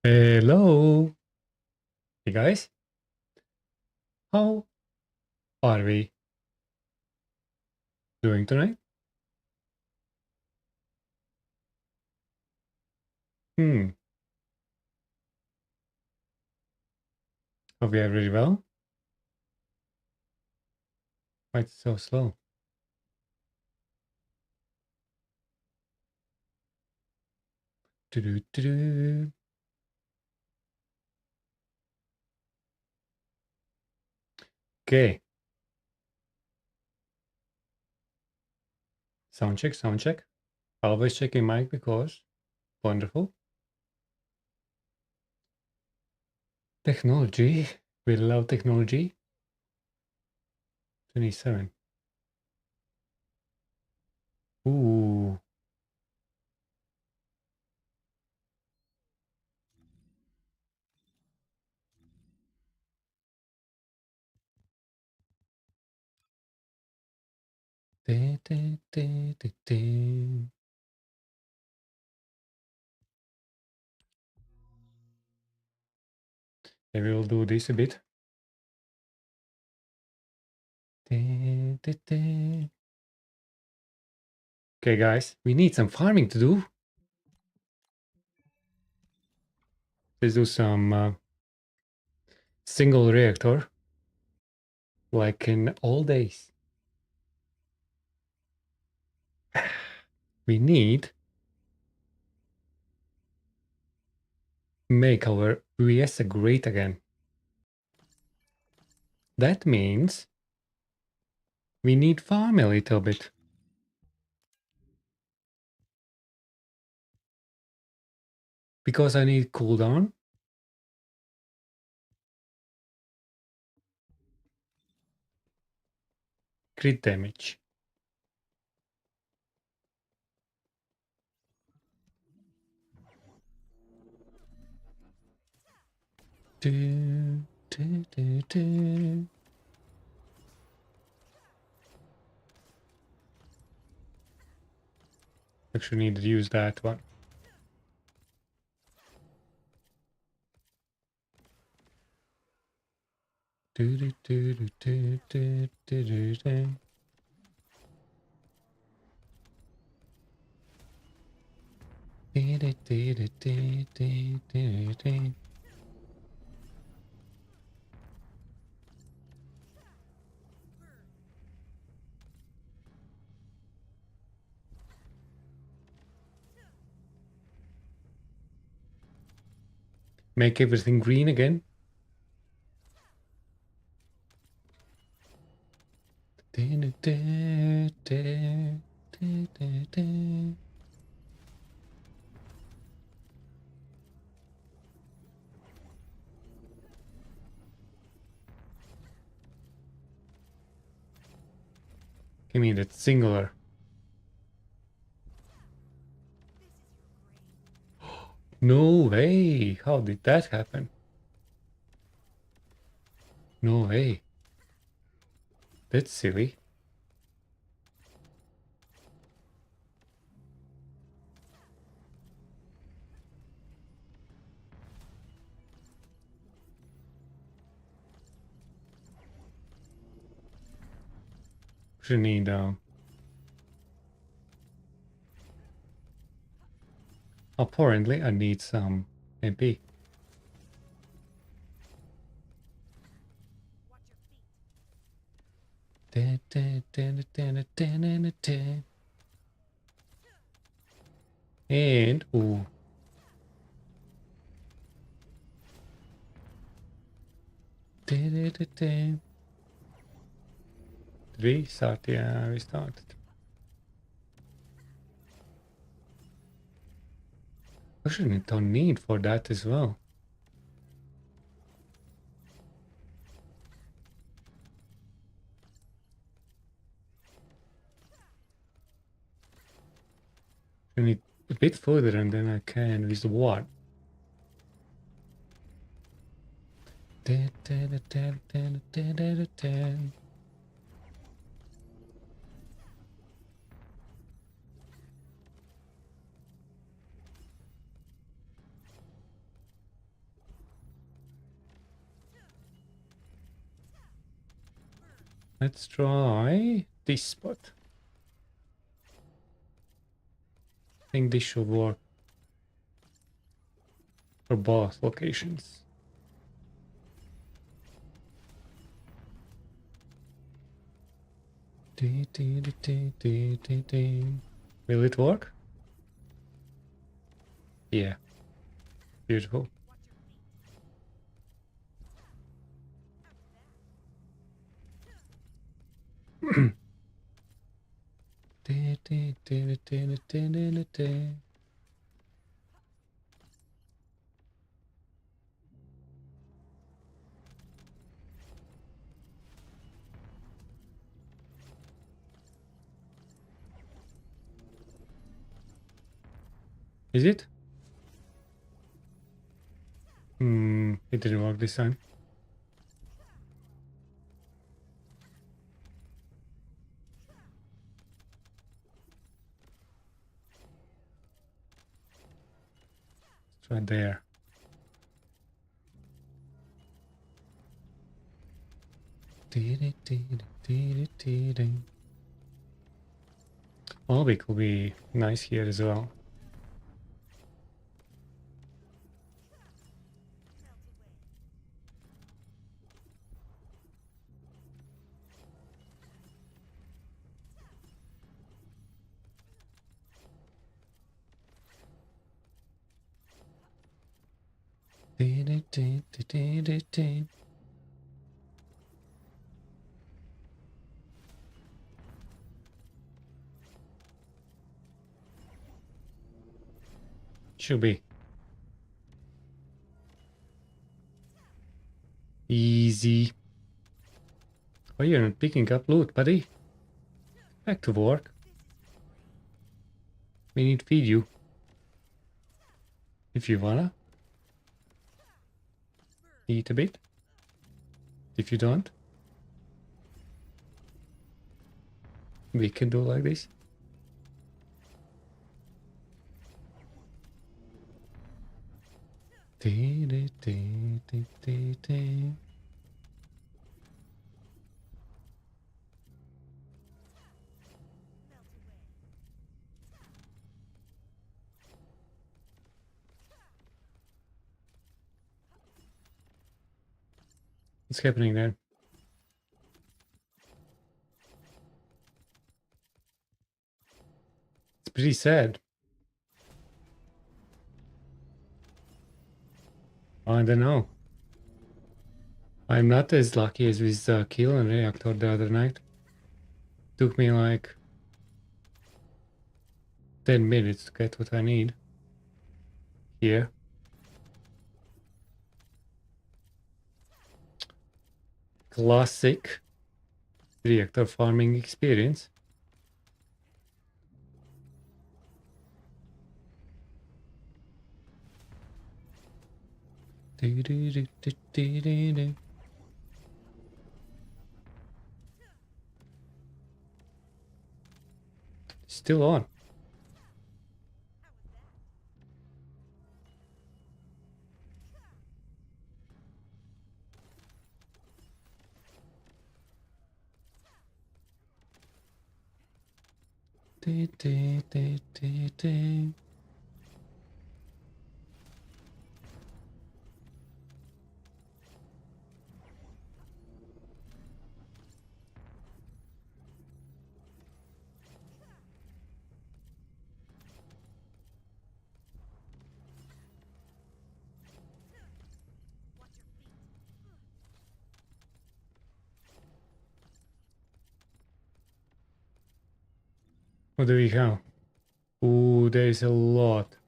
Hello. Hey guys. How are we doing tonight? Hmm. Hope we are really well. Why it's so slow? Do-do-do-do. Okay. Sound check, sound check. Always checking mic because wonderful. Technology. We love technology. 27. Ooh. Da-da-da-da-da. Maybe we'll do this a bit. Da-da-da. Okay, guys, we need some farming to do. Let's do some single reactor, like in old days. We need make our VS great again. That means we need farm a little bit. Because I need cooldown. Crit damage. Do, do, do, do. Actually need to use that one. Do, do, do, do, do, do, do, do, do. Do, do, do, do, do, do, do, do. Make everything green again. Do, do, do, do, do, do, do. Give me that singular. No way! How did that happen? No way. That's silly. Should need apparently I need some MP. Da, da, da, da, da, da, da, da, da. And ooh. Da, da, da, da. Did we start? Yeah, we started. Actually, don't need for that as well. I need a bit further and then I can with what? Da, da, da, da, da, da, da, da, da. Let's try this spot. I think this should work for both locations. Will it work? Yeah. Beautiful. Is it? It didn't work this time. It's right there. Obi could be nice here as well. Should be. Easy. Why you're not picking up loot, buddy? Back to work. We need to feed you. If you wanna. Eat a bit. If you don't, we can do like this. What's happening there? It's pretty sad. I don't know. I'm not as lucky as with kill and reactor the other night. Took me like 10 minutes to get what I need. Here. Classic reactor farming experience. Still on. What do we have? Ooh, there is a lot.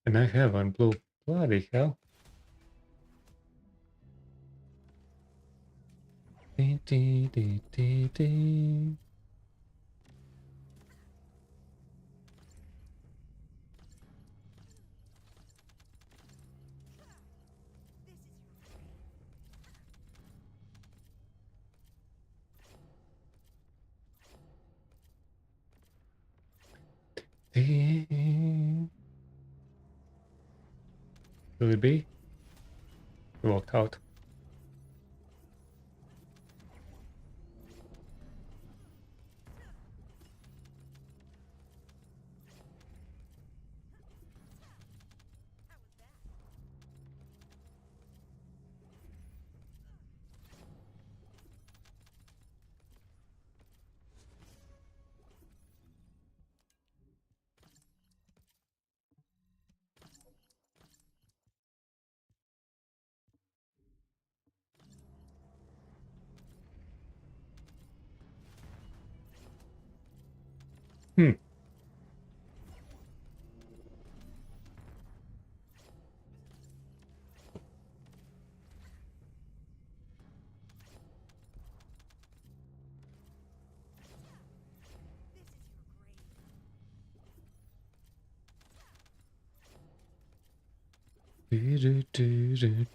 And I have one blue. Bloody hell. Will it be? It walked out. Hmm.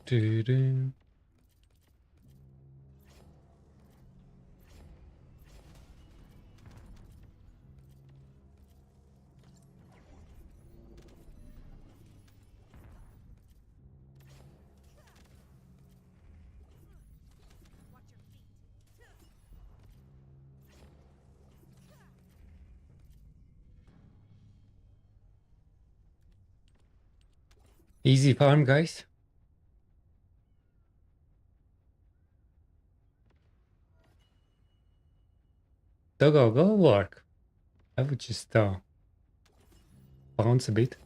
Do. Easy farm, guys. Doggo, go work. I would just bounce a bit.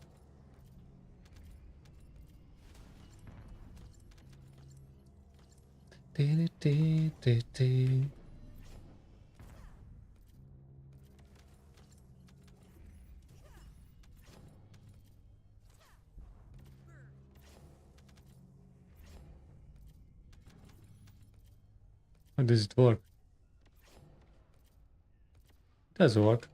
How does it work? It does work.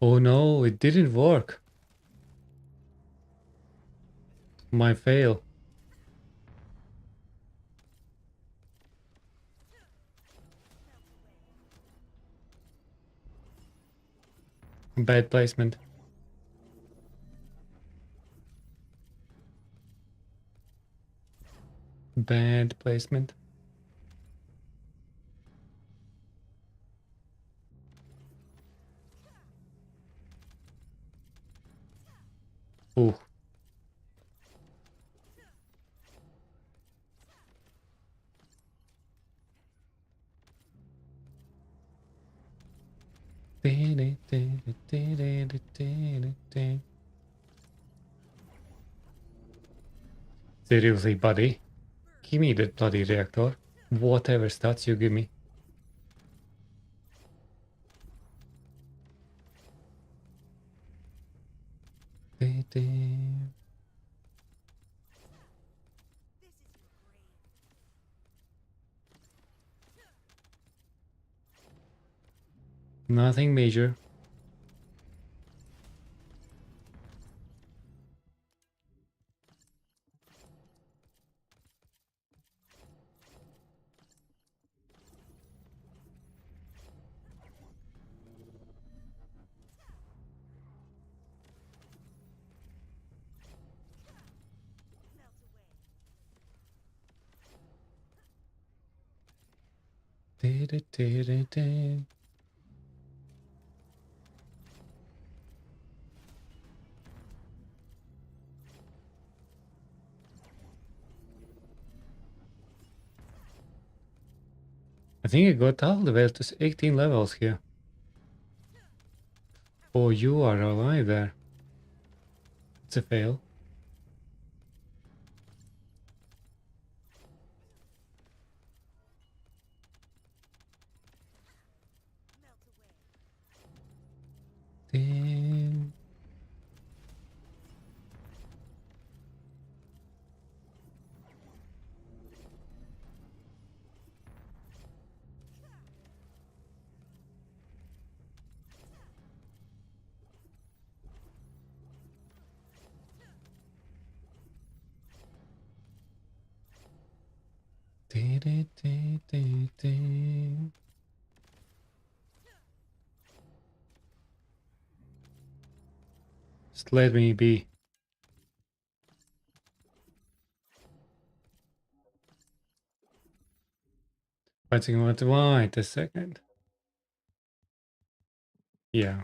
Oh no, it didn't work. My fail. Bad placement. Bad placement. Ooh. Seriously, buddy. Give me that bloody reactor. Whatever stats you give me. Nothing major. I think I got all the way to 18 levels here. Oh, you are alive there. It's a fail. Damn. Just let me be. Fighting what? Wait a second. Yeah.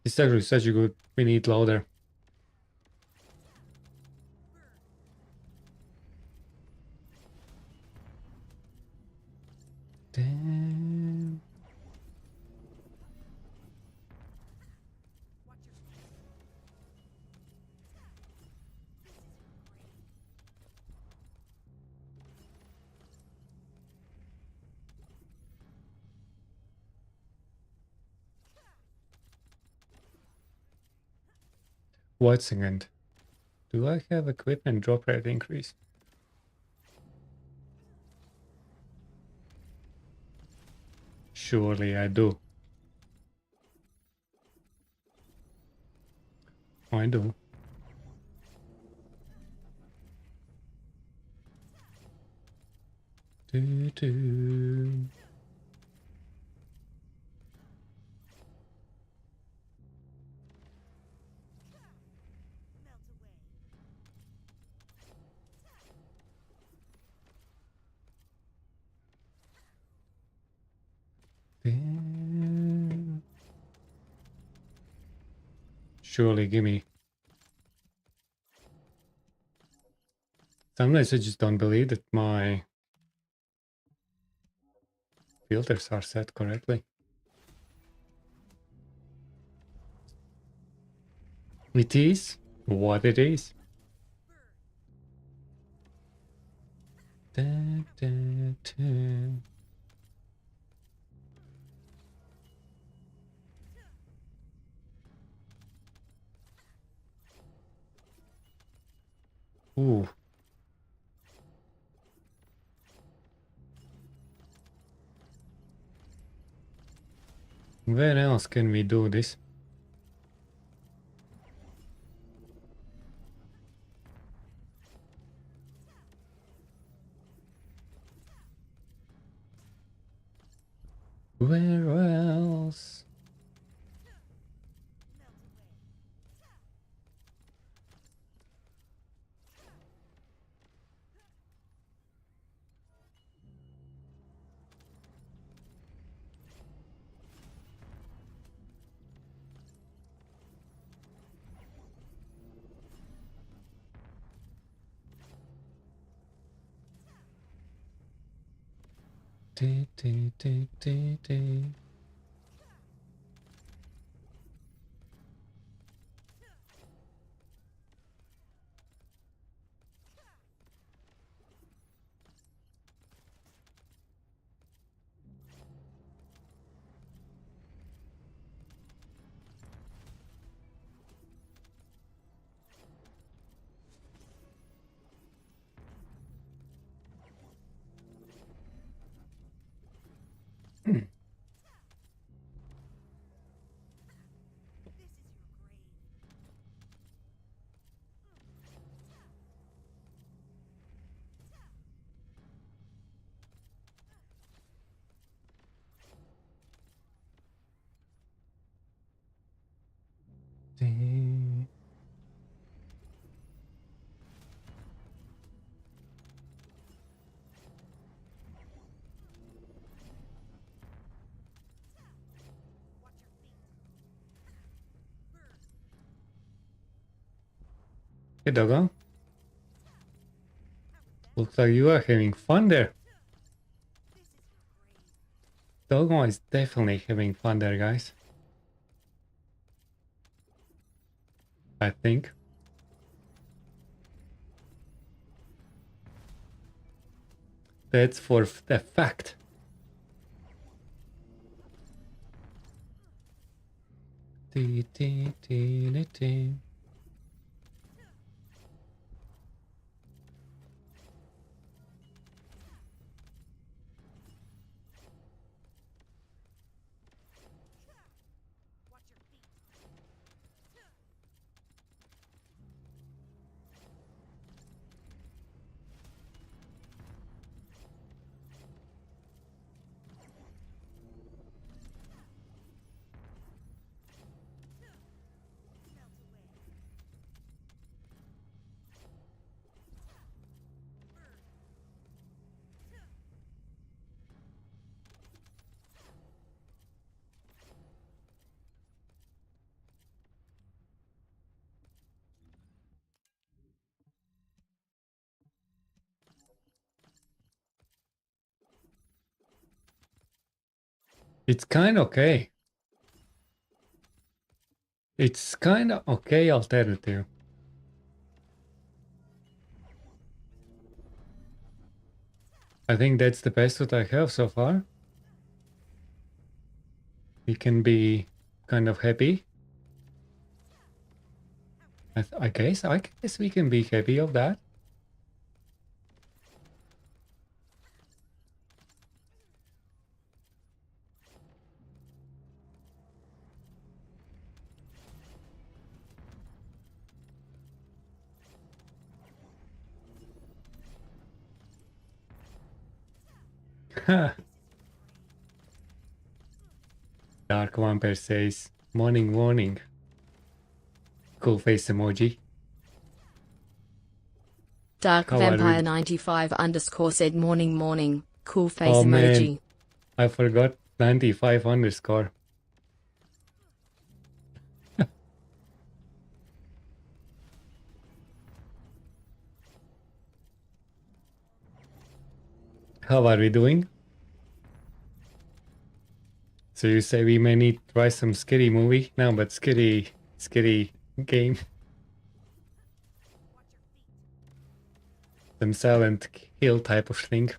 This actually is such a good. We need louder. Damn. What second? Do I have equipment drop rate increase? Surely I do. I do. Do, do. Damn. Surely, gimme. Sometimes I just don't believe that my filters are set correctly. It is what it is. Da, da, da. Ooh. Where else can we do this? Where else? Dee, dee, dee, dee, dee. Dee. Hey, doggo. Looks like you are having fun there. Doggo is definitely having fun there, guys. I think. That's for a fact. Dee, dee, dee, dee, dee. It's kind of okay. It's kind of okay alternative. I think that's the best what I have so far. We can be kind of happy. I guess we can be happy of that. Dark Vampire says, morning, morning. Cool face emoji. Dark How are we? Vampire 95 _ said morning morning. Cool face Oh man, emoji. I forgot 95 underscore. How are we doing? So you say we may need to try some scary movie? No, but scary game. Some Silent Hill type of thing.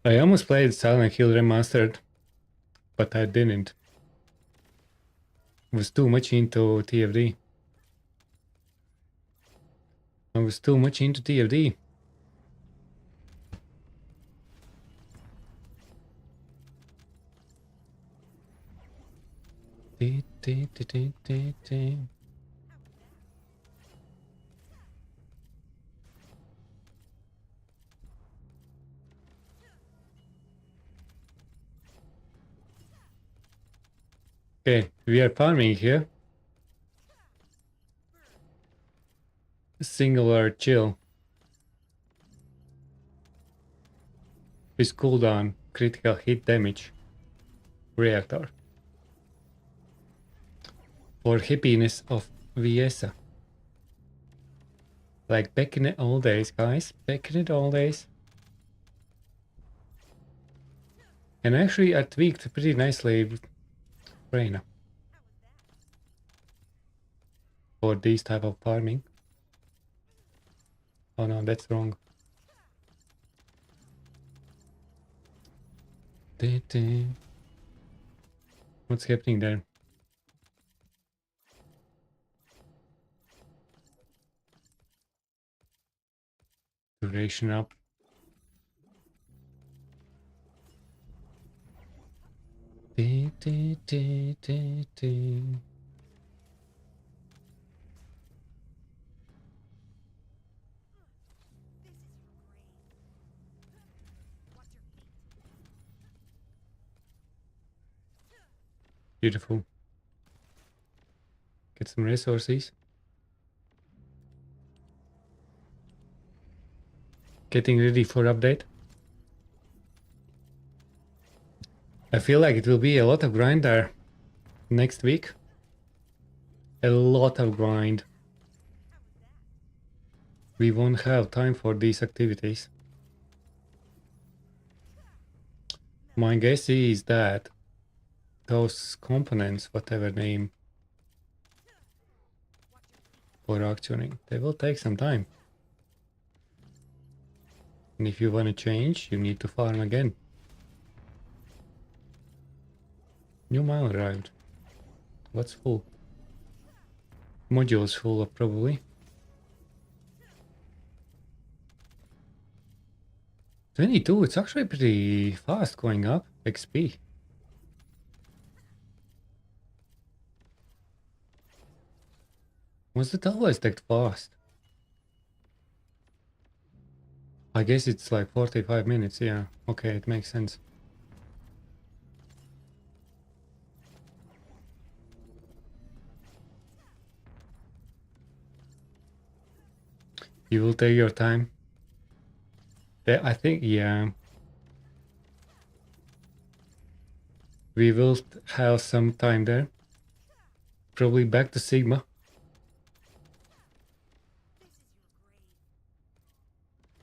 I almost played Silent Hill Remastered, but I didn't. Was too much into TFD. I was too much into TFD. Okay, we are farming here. Singular chill. With cooldown, critical hit damage. Reactor. For happiness of Viesa. Like back in the old days, guys. Back in the old days. And actually I tweaked pretty nicely with Reina. For this type of farming. Oh no, that's wrong. What's happening there? Duration up. Beautiful. Get some resources. Getting ready for update. I feel like it will be a lot of grind there next week. A lot of grind. We won't have time for these activities. My guess is that those components, whatever name, for auctioning, they will take some time. And if you want to change, you need to farm again. New mile arrived. What's full? Modules full, probably. 22, it's actually pretty fast going up. XP. Was it always that fast? I guess it's like 45 minutes, yeah. Okay, it makes sense. You will take your time. I think, yeah. We will have some time there. Probably back to Sigma.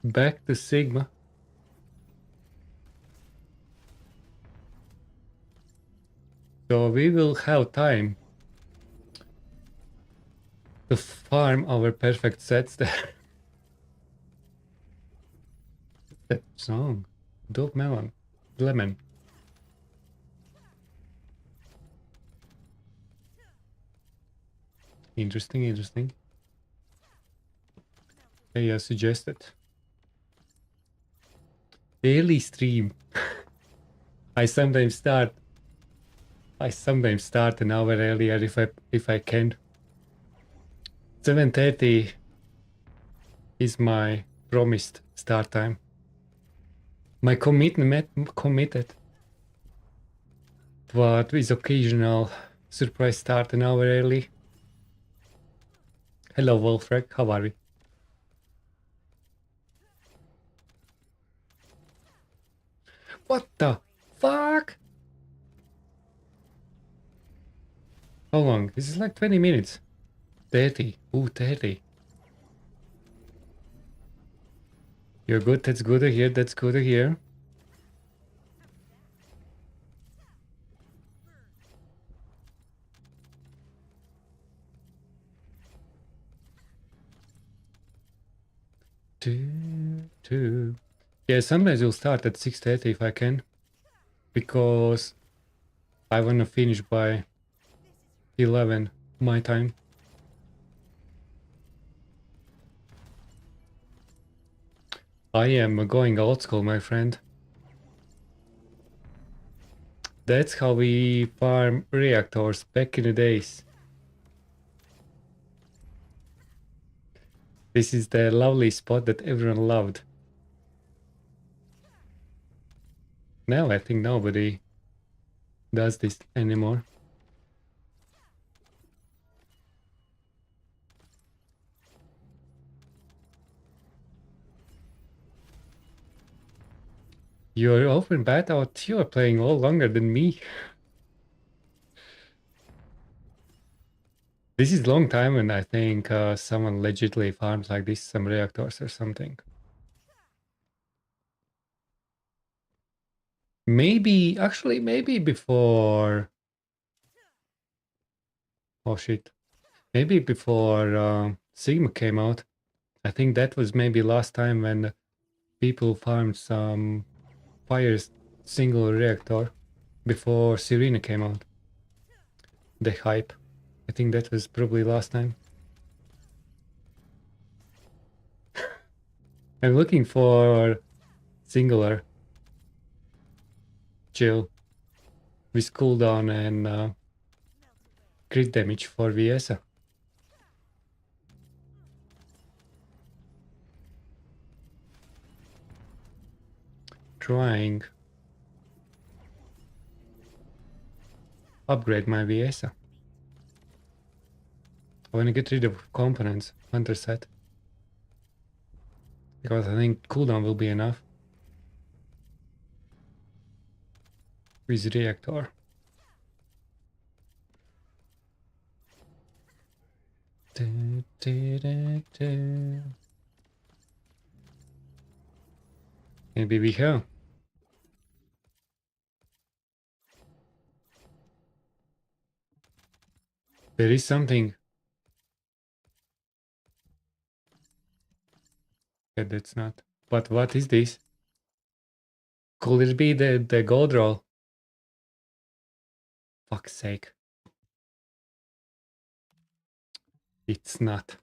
Back to Sigma. So we will have time to farm our perfect sets there. That song. Dope melon. Lemon. Interesting, interesting. Hey, suggested. Daily stream. I sometimes start an hour earlier if I can. 7:30 is my promised start time. My committed. But with occasional surprise start an hour early. Hello Wolfrek, how are we? What the fuck? How long? This is like 20 minutes. 30. Ooh, 30. You're good, that's good to hear, that's good to hear. Two. Yeah, sometimes you'll start at 6:30 if I can. Because I wanna finish by 11 my time. I am going old school, my friend. That's how we farm reactors back in the days. This is the lovely spot that everyone loved. Now I think nobody does this anymore. You're open bad out. You're playing all longer than me. This is long time and I think someone legitimately farms like this, some reactors or something. Maybe, actually, maybe before... Oh shit. Maybe before Sigma came out. I think that was maybe last time when people farmed some Fire's single reactor before Serena came out. The hype. I think that was probably last time. I'm looking for singular chill with cooldown and crit damage for Viesa. Trying upgrade my Viesa. I want to get rid of components, Hunter set. Because I think cooldown will be enough. With reactor. Maybe we have. There is something. Yeah, that's not. But what is this? Could it be the gold roll? fuck's sake. It's not.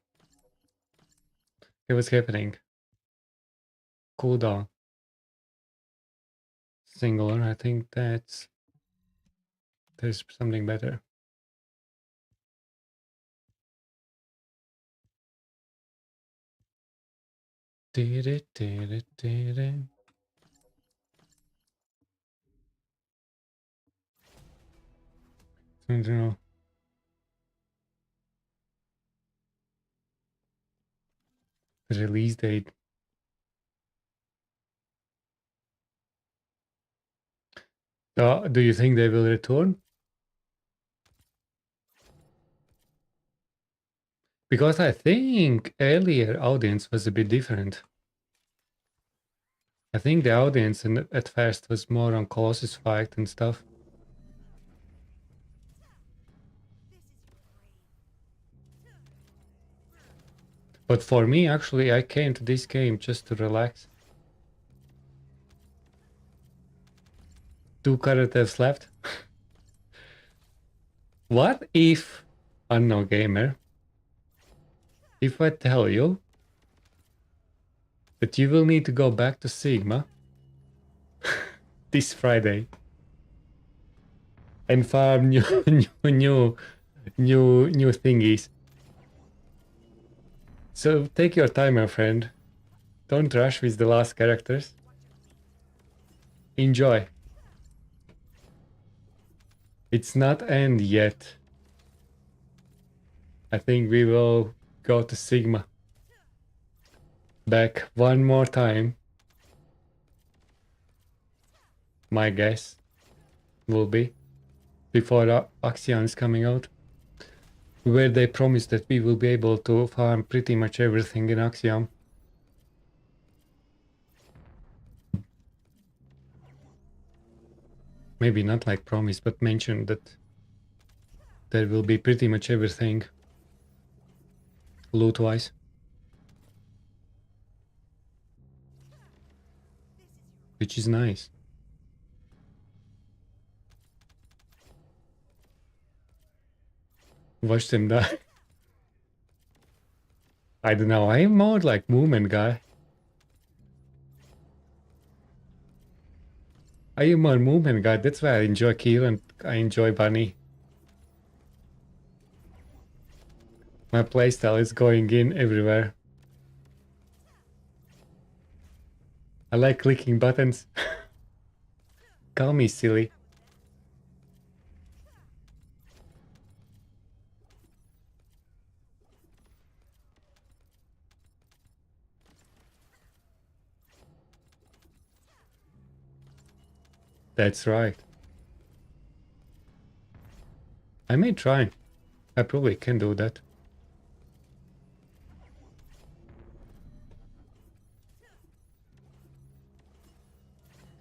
Hey, what's happening? Cooldown. Singular, I think there's something better. Did it. I don't know. The release date. Do you think they will return? Because I think earlier audience was a bit different. I think the audience at first was more on Colossus fight and stuff. But for me, actually, I came to this game just to relax. 2 characters left. What if, unknown gamer, if I tell you that you will need to go back to Sigma this Friday and farm new thingies? So take your time, my friend. Don't rush with the last characters. Enjoy. It's not end yet. I think we will go to Sigma. Back one more time. My guess will be before Axion is coming out, where they promise that we will be able to farm pretty much everything in Axiom. Maybe not like promise, but mention that there will be pretty much everything loot-wise. Which is nice. Watch them die. I don't know, I'm more like movement guy. I am more movement guy, that's why I enjoy Kill and I enjoy Bunny. My playstyle is going in everywhere. I like clicking buttons. Call me silly. That's right. I may try. I probably can do that.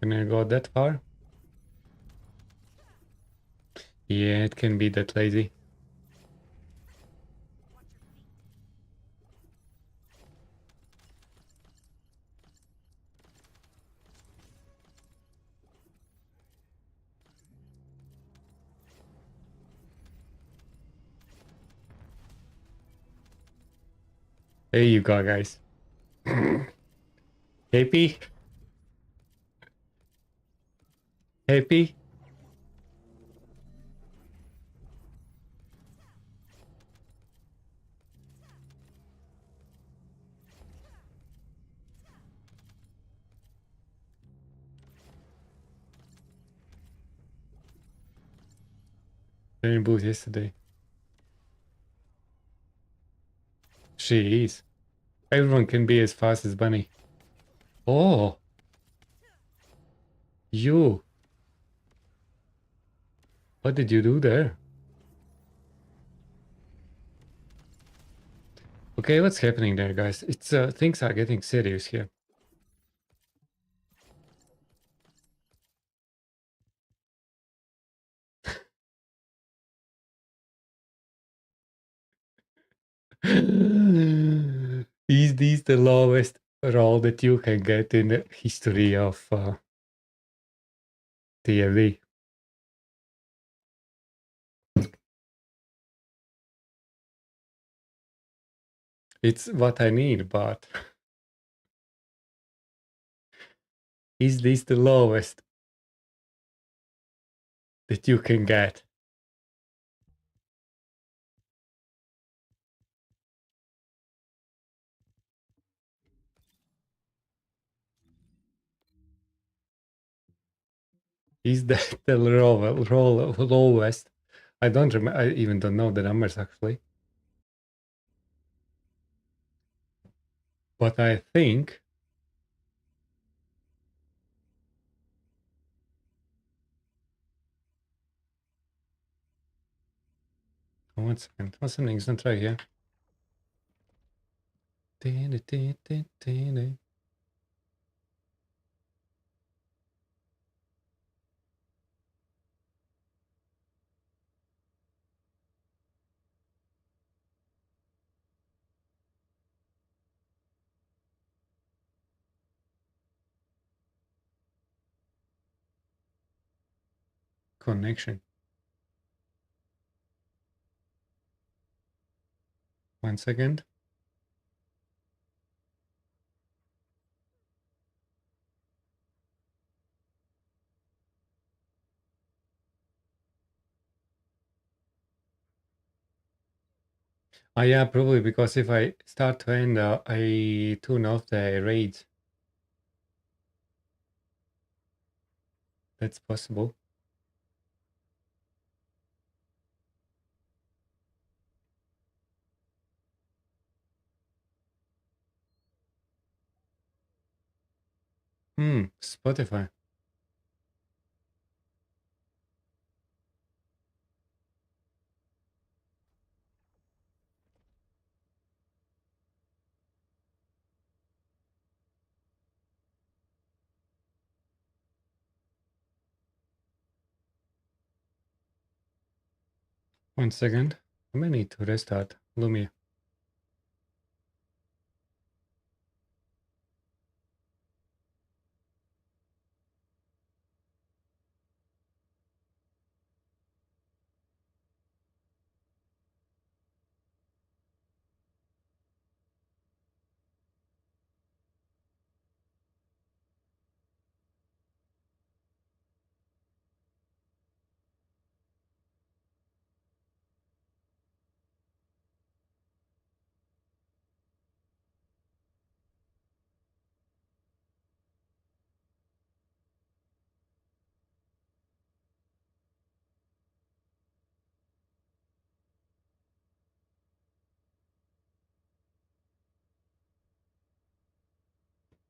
Can I go that far? Yeah, it can be that lazy. There you go, guys. Happy? Happy? Didn't boost yesterday. She is. Everyone can be as fast as Bunny. Oh! You! What did you do there? Okay, what's happening there, guys? It's things are getting serious here. Is this the lowest roll that you can get in the history of TFD? It's what I need, but is this the lowest that you can get? Is that the lowest? I don't remember. I even don't know the numbers actually. But I think 1 second. Something's not right here. Connection. 1 second. Yeah, probably because if I start to end, I tune off the raids. That's possible. Spotify. 1 second. I may need to restart Lumia.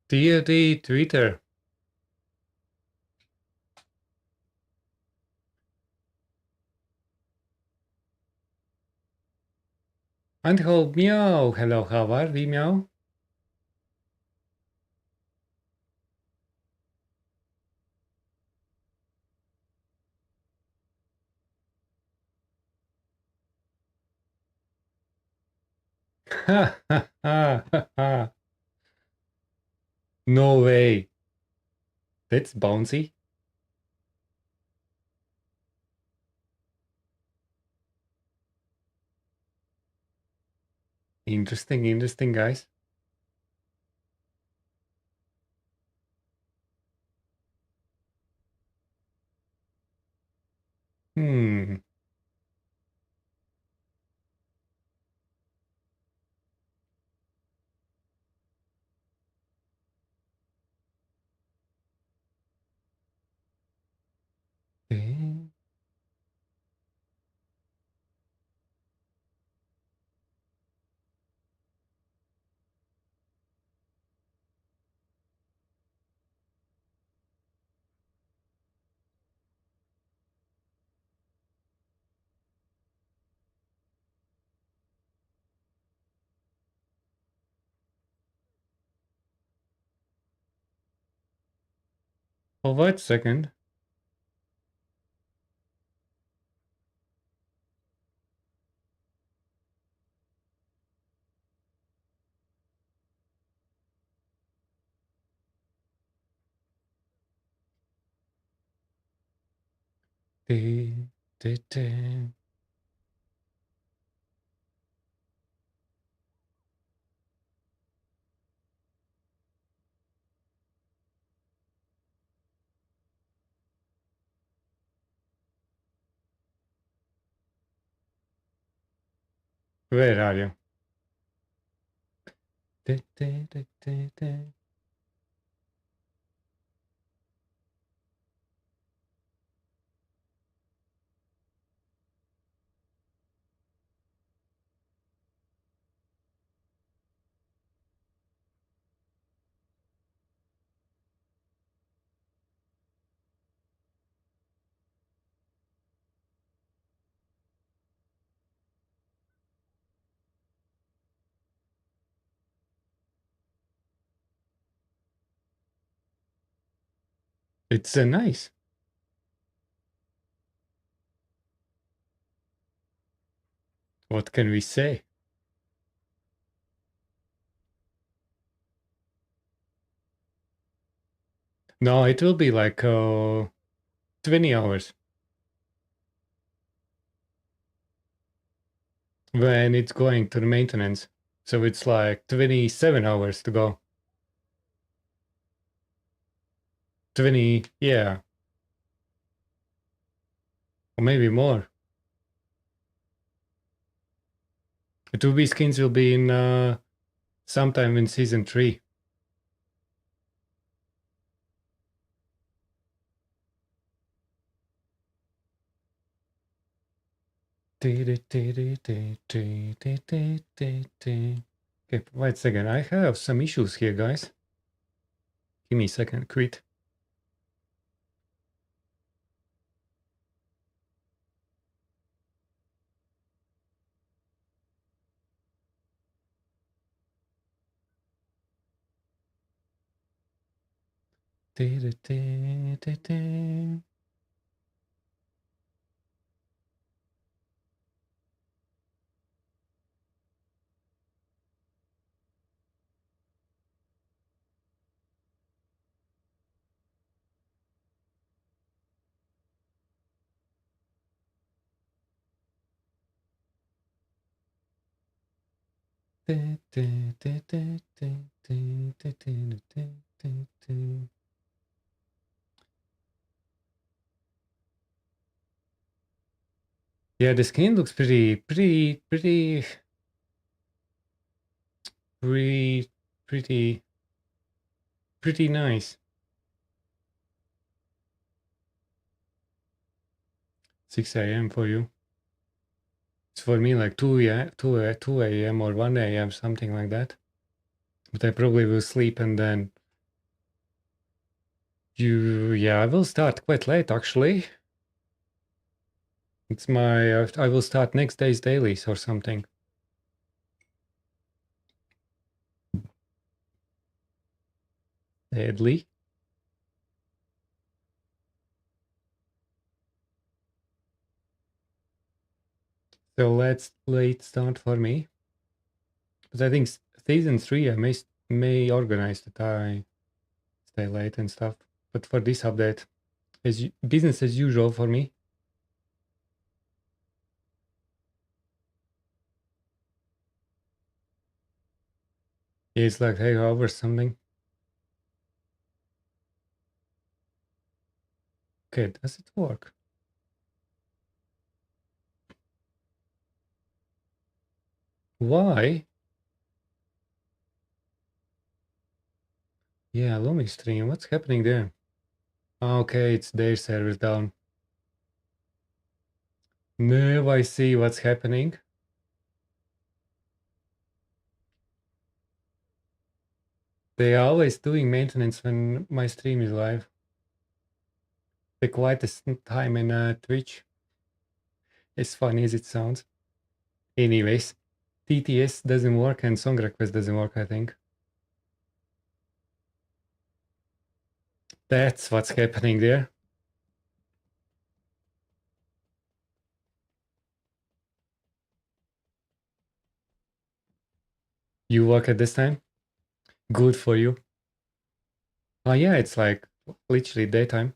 TFD Twitter. And hello, meow. Hello, how are we, meow? Ha ha ha ha ha. No way. That's bouncy. Interesting, interesting, guys. Hmm. Okay. For what second? Dee, dee, dee. Where are you? It's nice. What can we say? No, it will be like 20 hours when it's going to the maintenance. So it's like 27 hours to go. 20, yeah, or maybe more. The 2B skins will be in sometime in season 3. Okay, wait a second. I have some issues here, guys. Give me a second. Quit. Yeah, the skin looks pretty, pretty nice. 6 a.m. for you. It's for me like 2 a.m. or 1 a.m. something like that. But I probably will sleep and then yeah, I will start quite late actually. It's my I will start next day's dailies or something. Deadly. So let's late start for me. But I think season 3 I may organize that I stay late and stuff. But for this update, business as usual for me. It's like hey hours something. Okay, does it work? Why? Yeah, Lumi stream. What's happening there? Okay, it's their server down. Now I see what's happening. They are always doing maintenance when my stream is live. The quietest time in Twitch. As funny as it sounds. Anyways, TTS doesn't work and song request doesn't work, I think. That's what's happening there. You work at this time? Good for you. Oh yeah, it's like literally daytime.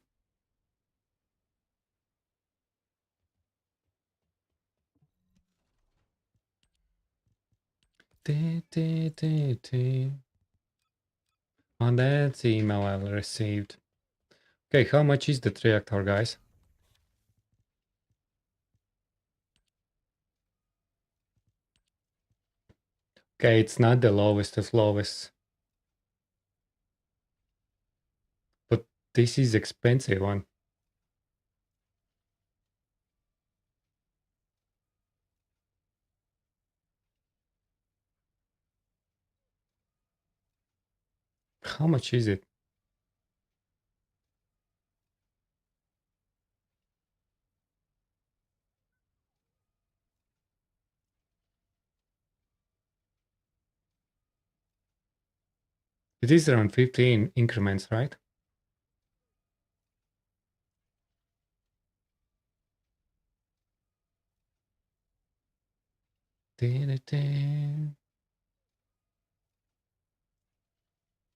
On that email I received. Okay, how much is the reactor, guys? Okay, it's not the lowest of lowest, but this is expensive one. How much is it? It is around 15 increments, right?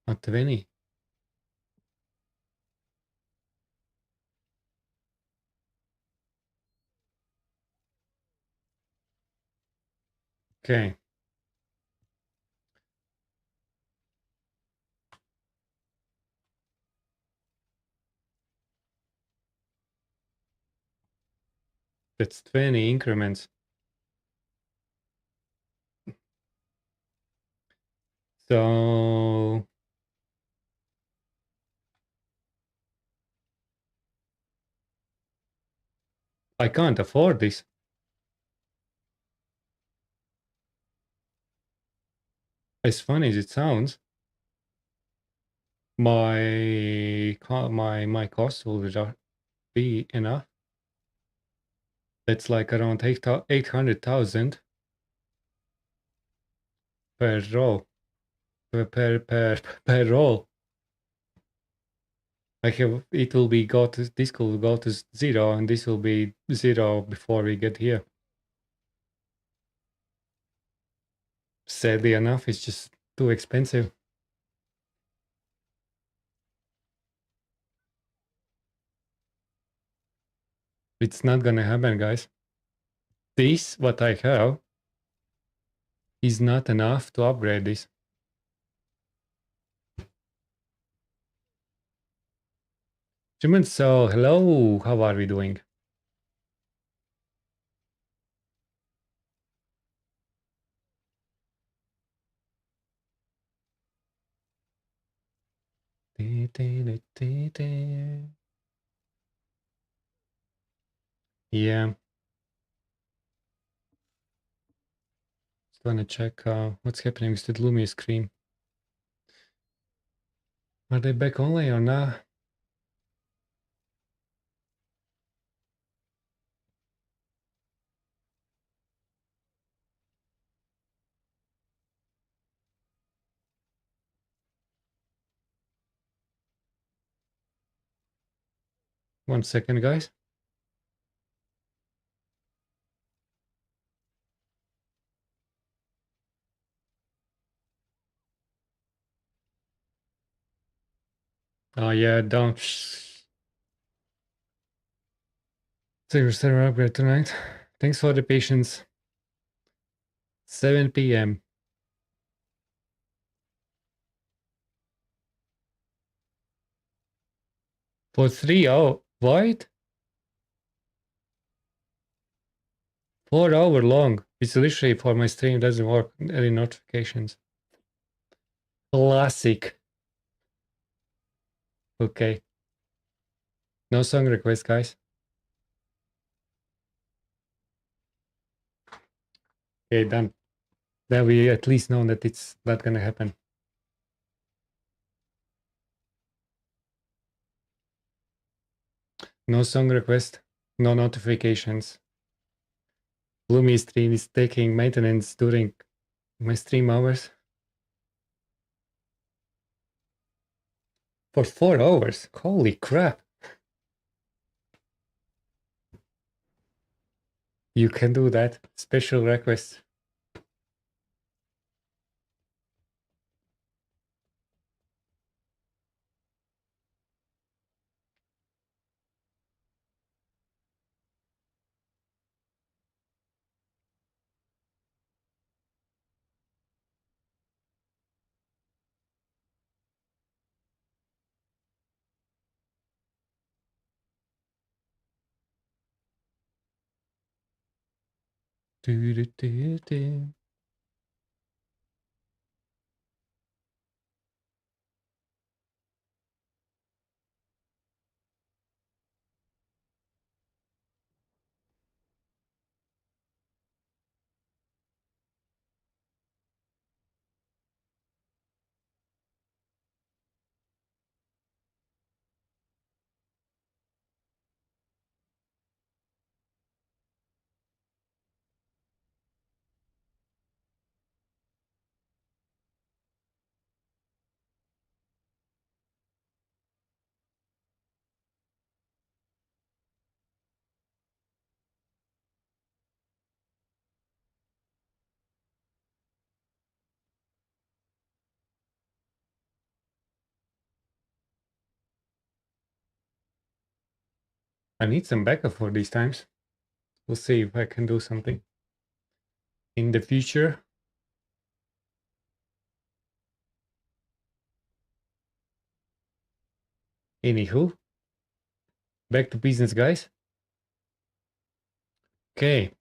Not 20. Okay. That's 20 increments. So I can't afford this. As funny as it sounds, my cost will just be enough. That's like around 800,000 per row, per roll. I have it will be go to this will go to zero, and this will be zero before we get here. Sadly enough, it's just too expensive. It's not gonna happen, guys. This what I have is not enough to upgrade this. Gentlemen, so hello, how are we doing? Yeah, just wanna check what's happening with the Lumia screen. Are they back online or not? One second, guys. Oh yeah, don't. Server upgrade tonight. Thanks for the patience. 7 p.m. For 3 hours. What? 4 hour long. It's literally for my stream doesn't work. Any notifications. Classic. Okay. No song request, guys. Okay, done. Then we at least know that it's not gonna happen. No song request. No notifications. Gloomy stream is taking maintenance during my stream hours. For 4 hours. Holy crap. You can do that. Special request. Do, do, do, do. I need some backup for these times. We'll see if I can do something in the future. Anywho, back to business, guys. Okay.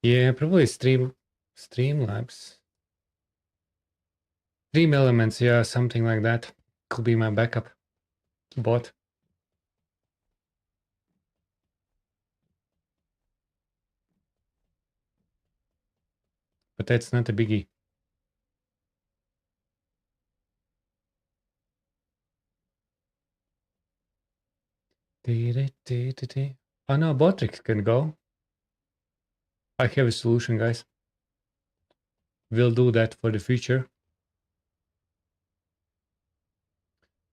Yeah, probably Streamlabs. Stream Elements, yeah, something like that. Could be my backup bot. But that's not a biggie. Oh no, Botrix can go. I have a solution, guys. We'll do that for the future.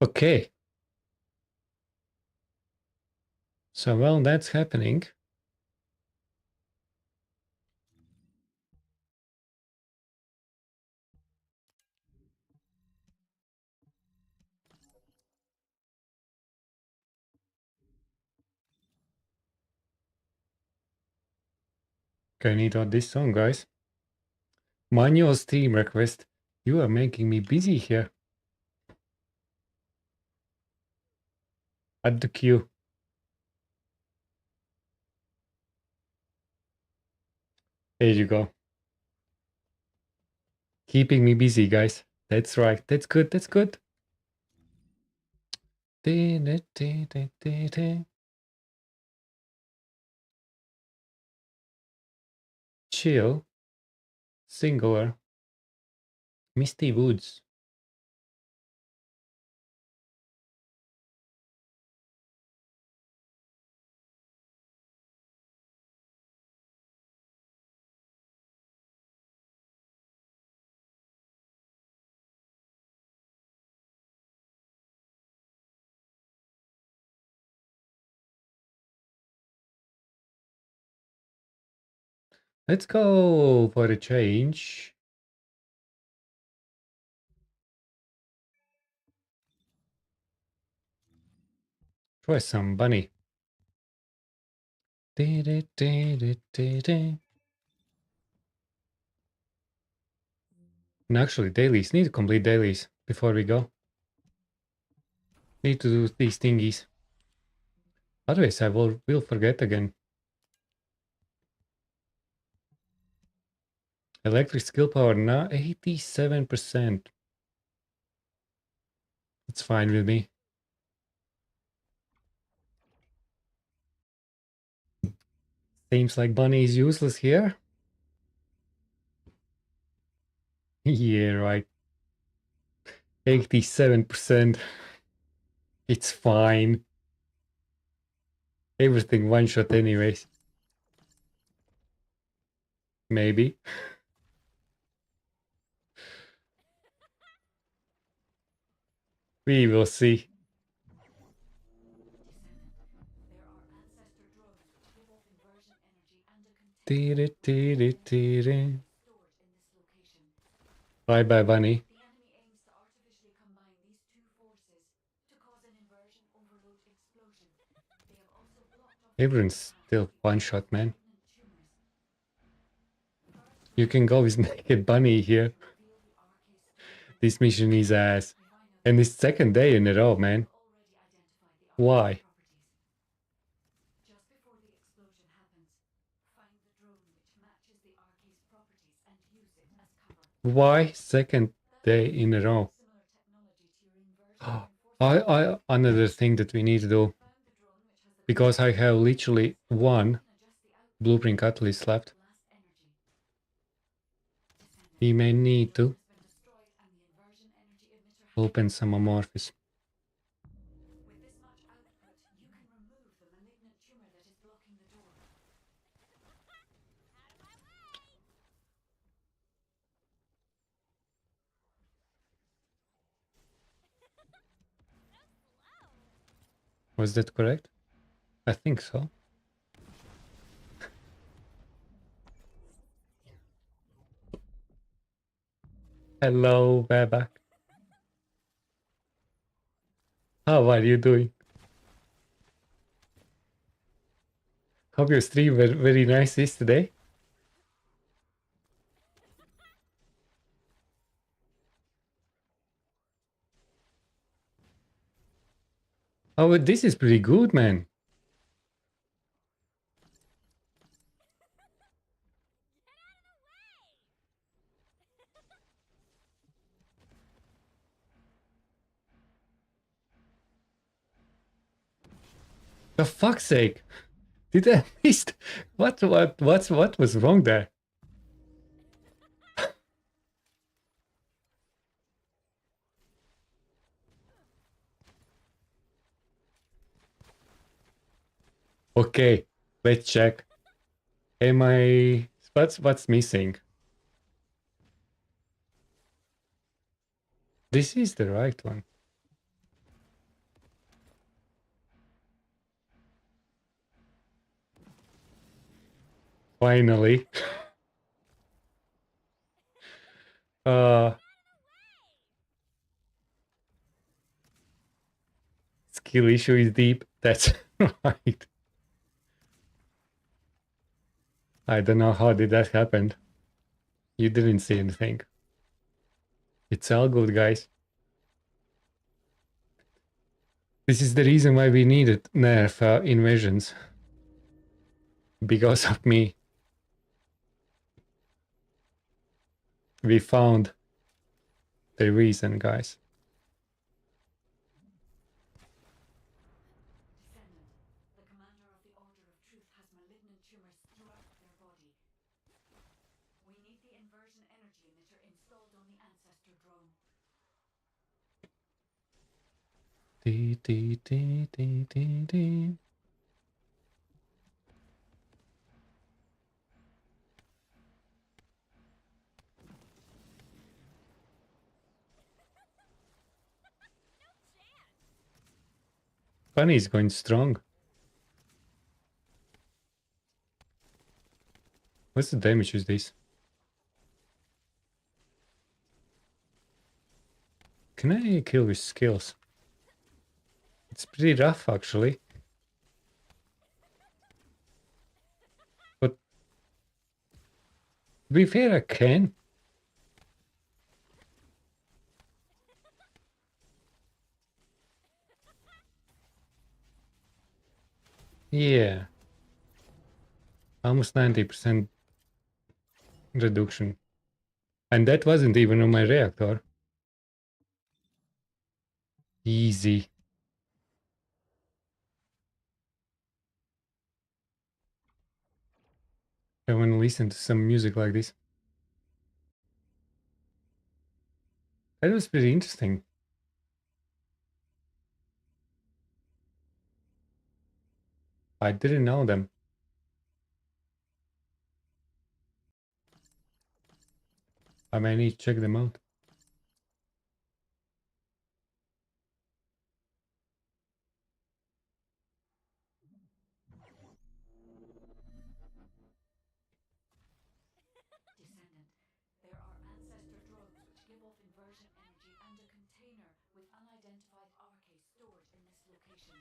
Okay. So while that's happening, okay, I need this song, guys. Manual Steam request. You are making me busy here. Add the queue. There you go. Keeping me busy, guys. That's right. That's good. That's good. Chill. Singular. Misty Woods. Let's go for a change. Try some bunny. And actually, dailies. Need to complete dailies before we go. Need to do these thingies. Otherwise, I will forget again. Electric skill power now 87%. It's fine with me. Seems like Bunny is useless here. Yeah, right. 87%. It's fine. Everything one shot anyways. Maybe. We will see. Bye bye, Bunny. Everyone's still one shot, man. You can go with naked Bunny here. This mission is ass. And it's second day in a row, man. Why? Why second day in a row? Another thing that we need to do, because I have literally one blueprint catalyst left. We may need to open some amorphous. Was that correct? I think so. Hello, we're back. How are you doing? Hope your stream were very nice yesterday. Oh, this is pretty good, man. For fuck's sake. Did I miss? What was wrong there? Okay, let's check. Am I... What's missing? This is the right one. Finally. uh... Skill issue is deep. That's right. I don't know how did that happen. You didn't see anything. It's all good, guys. This is the reason why we needed nerf invasions. Because of me. We found the reason, guys. Descendant, the commander of the Order of Truth has malignant tumors throughout their body. We need the inversion energy emitter installed on the ancestor drone. Dee, dee, dee, dee, dee, dee. Bunny is going strong. What's the damage with this? Can I kill with skills? It's pretty rough, actually. But to be fair, I can. Yeah. Almost 90% reduction. And that wasn't even on my reactor. Easy. I want to listen to some music like this. That was pretty interesting. I didn't know them. I may need to check them out. Descendant, there are ancestor drones which give off inversion energy and a container with unidentified RK stored in this location.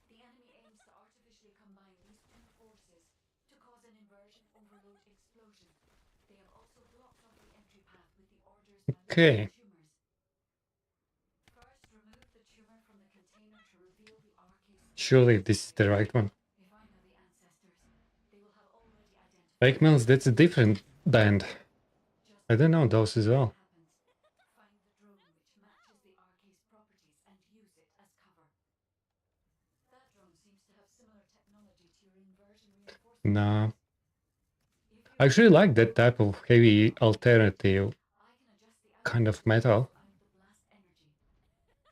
The enemy aims to artificially combine these two forces to cause an inversion overload explosion. They have also blocked off the entry path with the Order's Okay. malignant tumors. First, remove the tumor from the container to reveal the RK stored. Surely this is the right one. If I know the ancestors, they will have already identified. Fake Mills, that's a different band. I don't know those as well. Find the drone which matches the RK's properties and use it as cover. That drone seems to have similar technology to your inversion reinforcement. Nah. I actually like that type of heavy alternative I can adjust the kind of metal. the blast energy.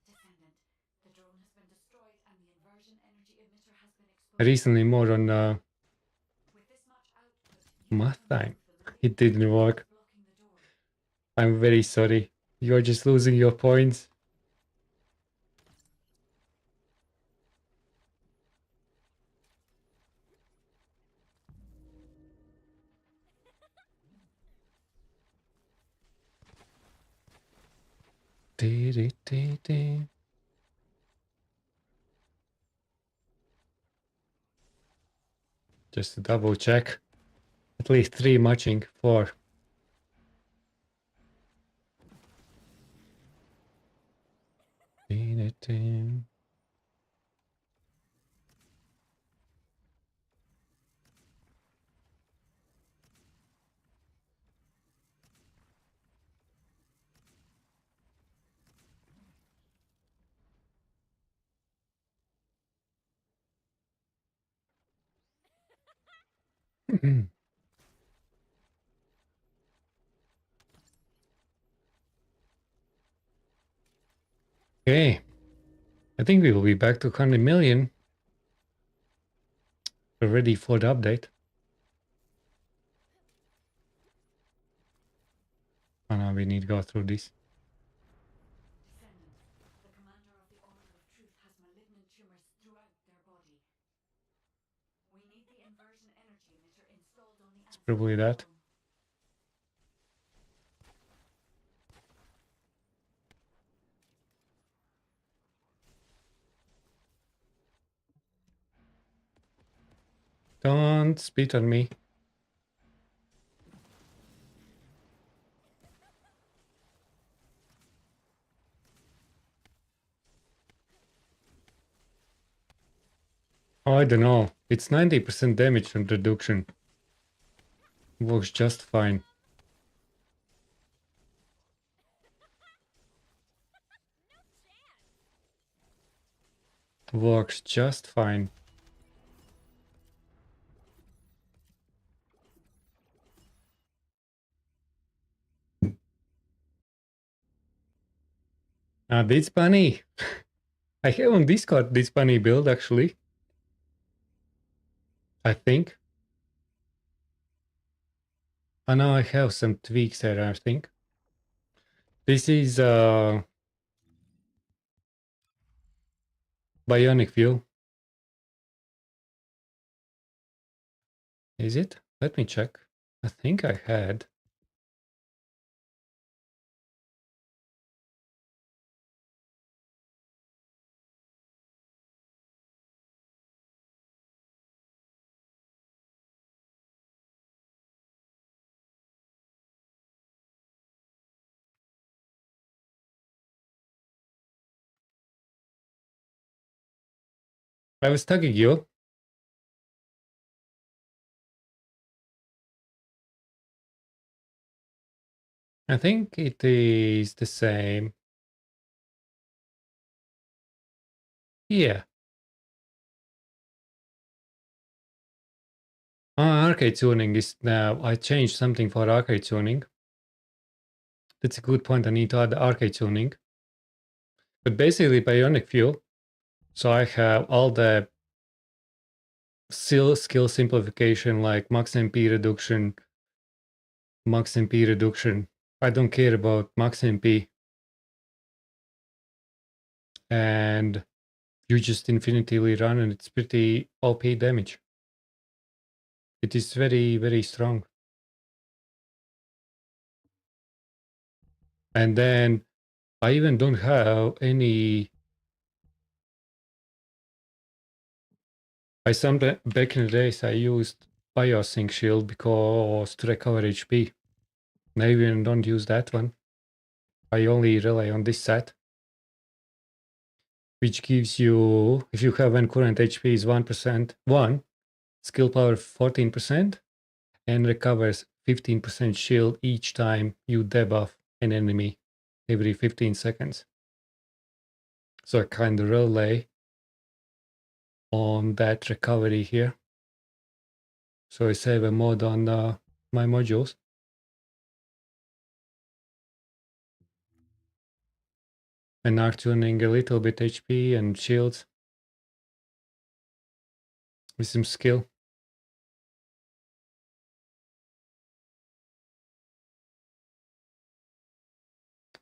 Descendant, the drone has been destroyed and the inversion energy emitter has been exposed. Recently more on With this much output, math time. It didn't work. blocking the door. I'm very sorry. You're just losing your points. Dee, dee, dee, dee. Just to double check. At least 3 matching, 4. Okay. I think we will be back to 100 million. We're ready for the update. Oh no, we need to go through this. Descendant, the commander of the Order of Truth has malignant tumors throughout their body. We need the inversion energy emitter installed on the It's probably that. Don't spit on me. Oh, I don't know. It's 90% damage reduction. Works just fine. Works just fine. This bunny. I have on Discord this bunny build actually. I think. Oh no, I have some tweaks there, I think. This is bionic fuel. Is it? Let me check. I think I had. I was tagging you. I think it is the same. Yeah. Arcade tuning is now. I changed something for arcade tuning. That's a good point. I need to add arcade tuning. But basically, bionic fuel. So I have all the skill simplification like max MP reduction, max MP reduction. I don't care about max MP. And you just infinitively run and it's pretty OP damage. It is very, very strong. And then I even don't have any. Back in the days I used biosync shield because to recover HP. I even don't use that one. I only rely on this set, which gives you, if you have when current HP is 1%, skill power 14%, and recovers 15% shield each time you debuff an enemy every 15 seconds. So I kind of rely on that recovery here. So I save a mod on my modules. And arc tuning a little bit HP and shields with some skill.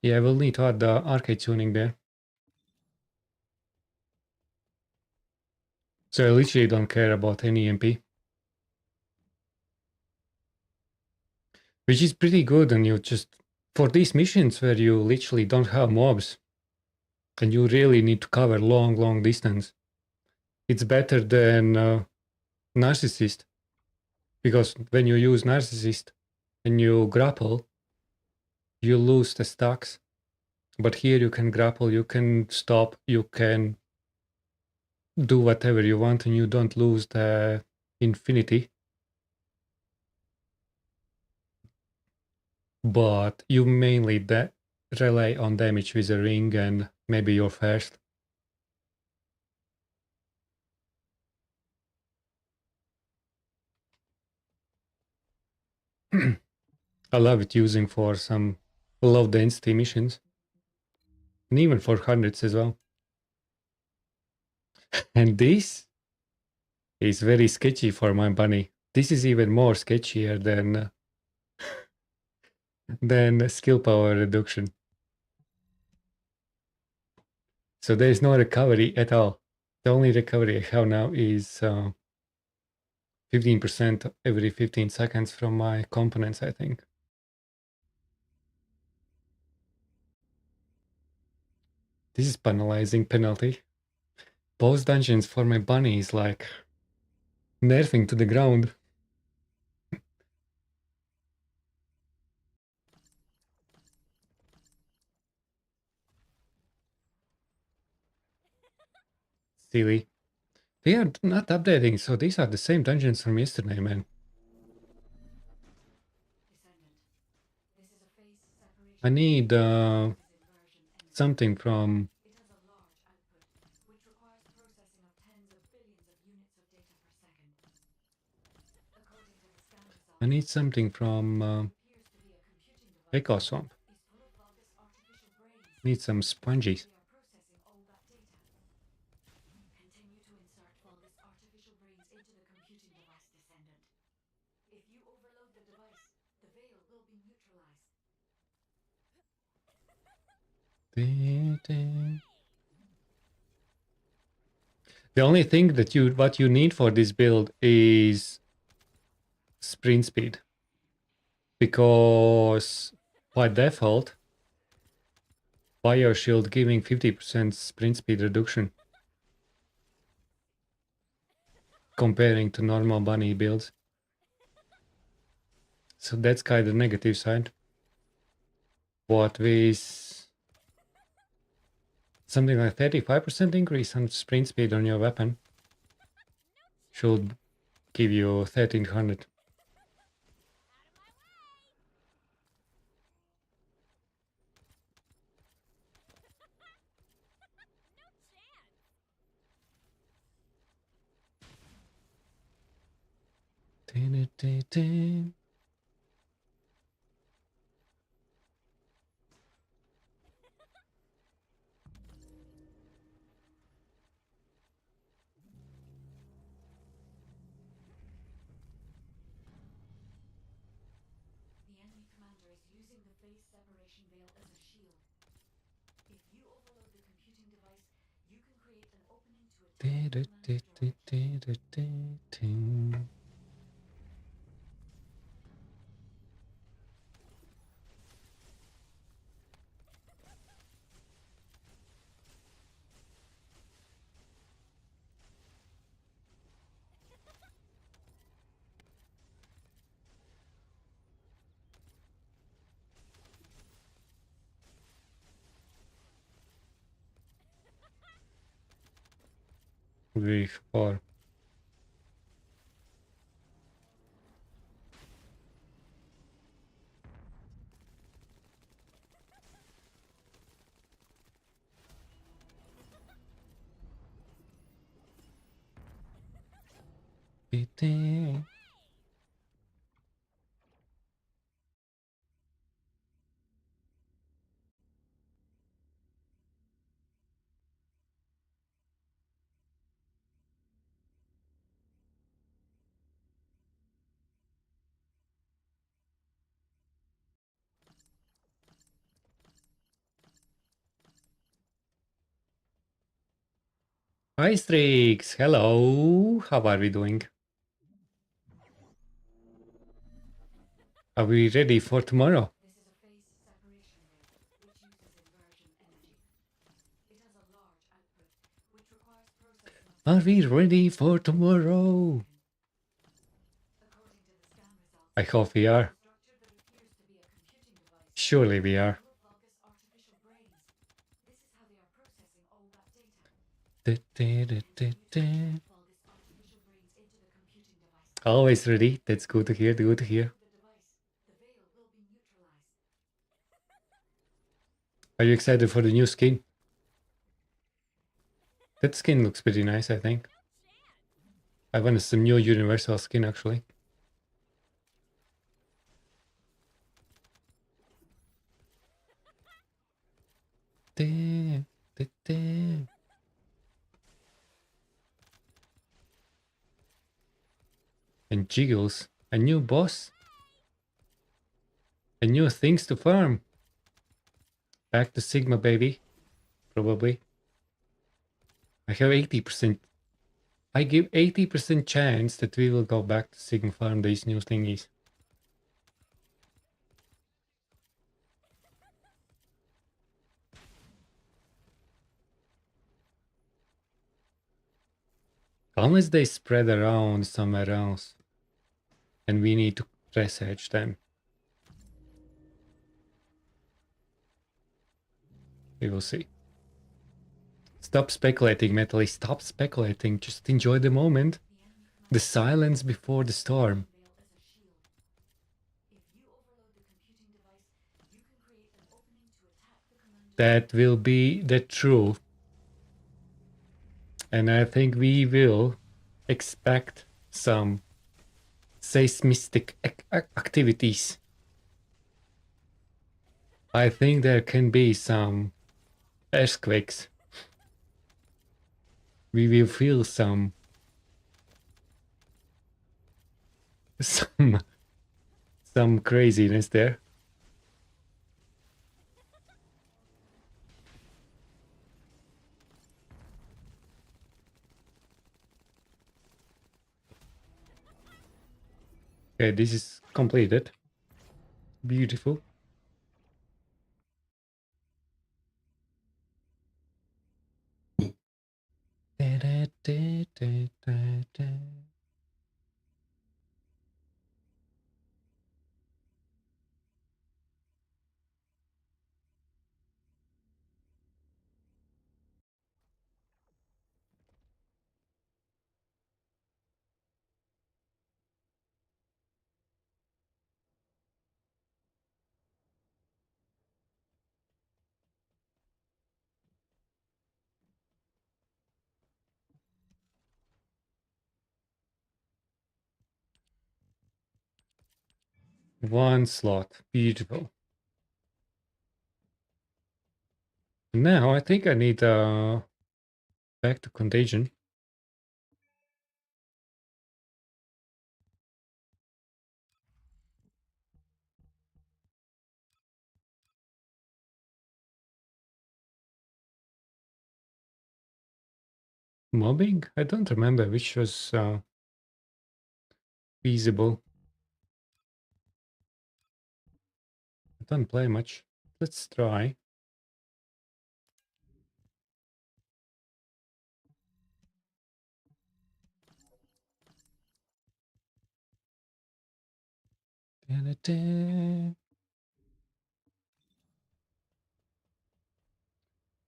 Yeah, I will need to add the arcade tuning there. So I literally don't care about any MP. Which is pretty good, and you just, for these missions where you literally don't have mobs, and you really need to cover long distance, it's better than Narcissist. Because when you use Narcissist and you grapple, you lose the stacks. But here you can grapple, you can stop, you can do whatever you want, and you don't lose the infinity. But you mainly rely on damage with a ring and maybe your first. I love it using for some low density missions. And even for hundreds as well. And this is very sketchy for my bunny. This is even more sketchier than skill power reduction. So there is no recovery at all. The only recovery I have now is 15% every 15 seconds from my components, I think. This is penalizing penalty. Boss dungeons for my bunny is like nerfing to the ground. Silly. They are not updating, so these are the same dungeons from yesterday, man. Descendant. This is a phase separation. I need Uses inversion energy. something from... It has a large output, which requires processing of tens of billions of units of data per second. According to the scan results, I need something from appears to be a computing device Echo Swamp. is full of Vulgus artificial brains. Need some sponges. We are processing all that data. Continue to insert Vulgus artificial brains into the computing device, Descendant. If you overload the device, the veil will be neutralized. The only thing that what you need for this build is sprint speed. Because by default, Fire Shield giving 50% sprint speed reduction. Comparing to normal bunny builds. So that's kind of negative side. What with something like 35% increase on sprint speed on your weapon should give you 1300. The enemy commander is using the phase separation veil as a shield. If you overload the computing device, you can create an opening to attack the commander directly. V4. Hi Strix, hello. How are we doing? Are we ready for tomorrow? This is a phase separation veil, which uses inversion energy. It has a large output, which requires processing of Are we ready for tomorrow? According to I hope we are. Structure that appears to be a computing device. Surely we are. Full of Vulgus artificial brains. This is how they are processing all that data. Vulgus artificial brains into the computing device. Always ready. That's good to hear. Good to hear. The device. The veil will be neutralized. Are you excited for the new skin? That skin looks pretty nice, I think. I wanted some new universal skin actually. And jiggles. A new boss. And new things to farm. Back to Sigma, baby. Probably. I have 80%. I give 80% chance that we will go back to Sigma farm these new thingies. Unless they spread around somewhere else. And we need to presage them. We will see. Stop speculating, Metally. Stop speculating. Just enjoy the moment. The silence before the storm. Veil as a shield. If you overload the computing device, you can create an opening to attack the commander. That will be the truth. And I think we will expect some seismic activities. I think there can be some earthquakes. We will feel some craziness there. Okay, this is completed. Beautiful. One slot. Beautiful. Now I think I need back to contagion. Mobbing? I don't remember which was feasible. I don't play much. Let's try.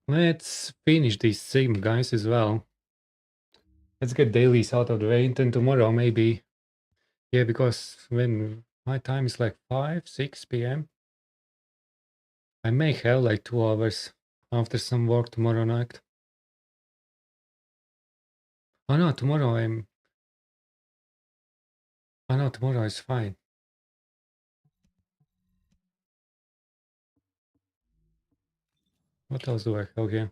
Let's finish these Sigma guys as well. Let's get dailies out of the way, and then tomorrow maybe. Yeah, because when my time is like 5, 6 p.m. I may have like 2 hours after some work tomorrow night. Oh no, tomorrow I'm... Oh no, tomorrow is fine. What else do I have here?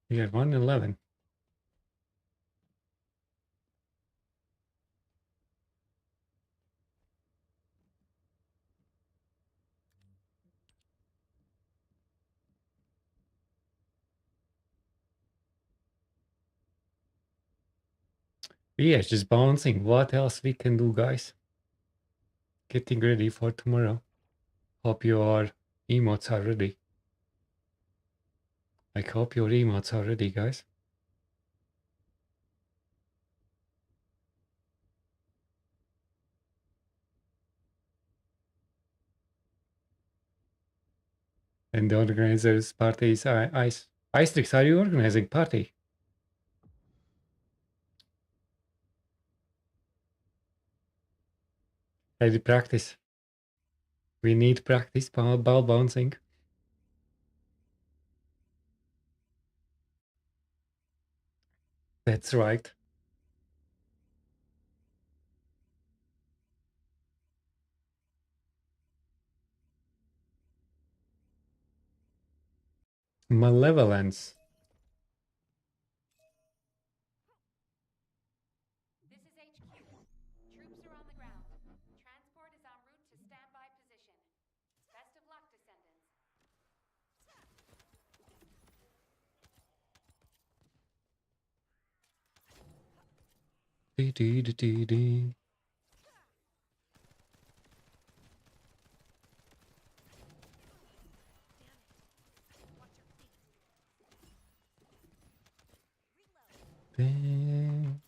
Yeah, 111. Yeah, just bouncing. What else we can do, guys? Getting ready for tomorrow. Hope your emotes are ready. I hope your emotes are ready, guys. And the organizers' parties are Ice. Istrix, are you organizing party? Ready practice. We need practice ball bouncing. That's right. Malevolence. This is HQ. Troops are on the ground. Transport is en route to standby position. Best of luck, Descendants. Dee dee dee dee dee. Dang.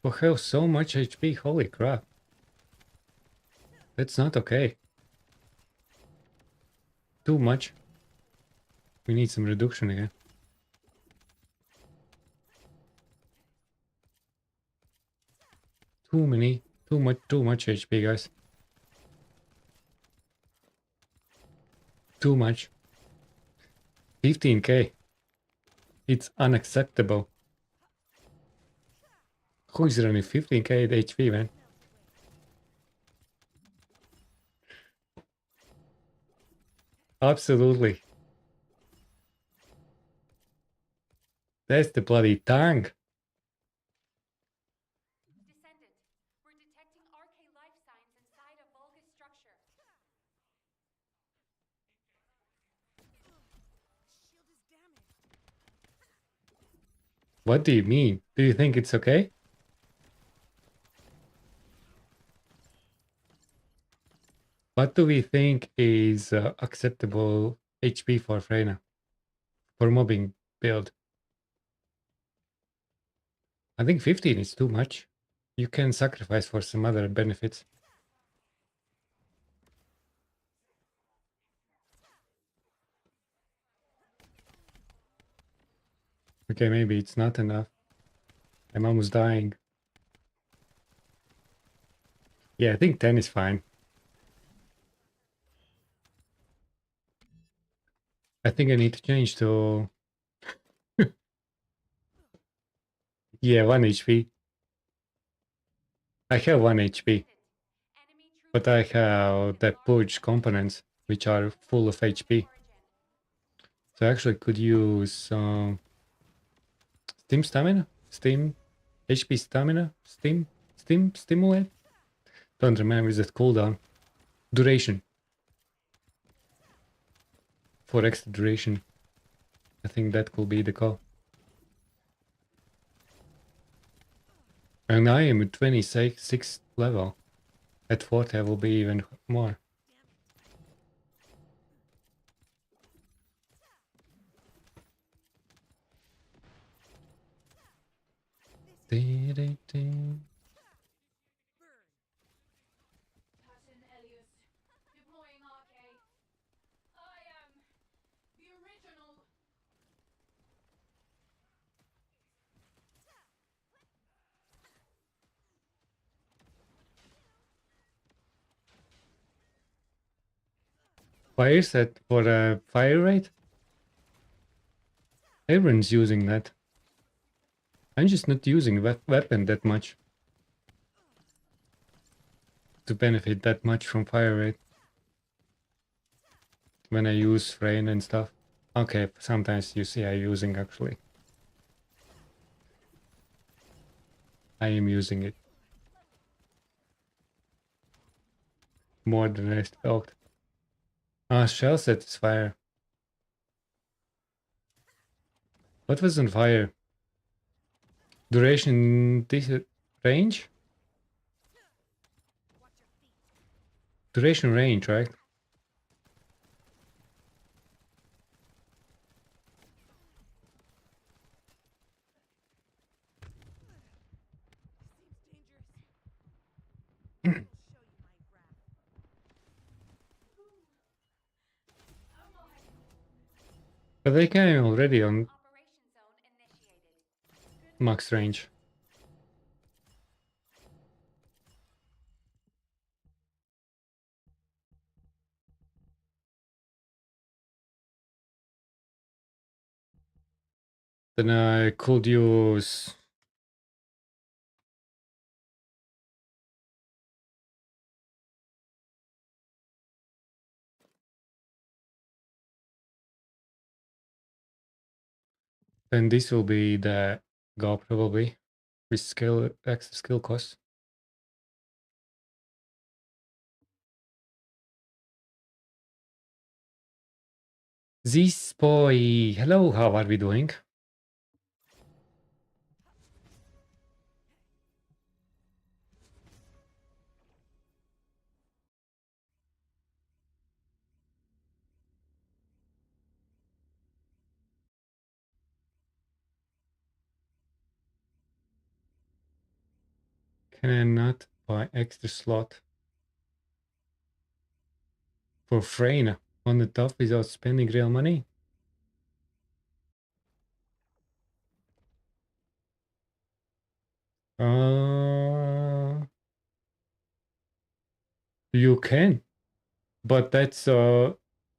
We have so much HP, holy crap. That's not okay. Too much. We need some reduction here. Too much HP, guys. Too much. 15k. It's unacceptable. Who is running 15k HP, man? Absolutely. That's the bloody tank. Descendant, we're detecting RK life signs inside a Vulgus structure. Shield is damaged. What do you mean? Do you think it's okay? What do we think is acceptable HP for Freyna? For mobbing build? I think 15 is too much. You can sacrifice for some other benefits. Okay, maybe it's not enough. I'm almost dying. Yeah, I think 10 is fine. I think I need to change to... yeah, 1 HP. I have 1 HP. But I have the purge components, which are full of HP. So I actually could use Steam Stamina? Steam HP Stamina? Steam Stimulate? Don't remember that cooldown. Duration. For extra duration. I think that could be the call. And I am at 26th level. At 40 I will be even more. Dee, dee, dee. Patton Elias, deploying RK. I am the original. Fire set for a fire rate? Everyone's using that. I'm just not using weapon that much. To benefit that much from fire rate. when I use rain and stuff. Okay, sometimes you see I using actually. I am using it more than I thought. Ah, shell set is fire. What was on fire? Duration range? Duration range, right? But they came already on Operation zone initiated. max range. Then I could use then this will be the go probably with skill extra skill cost. This boy, hello, how are we doing? Can I not buy extra slot for Freyna on the top without spending real money? Uh, you can, but that's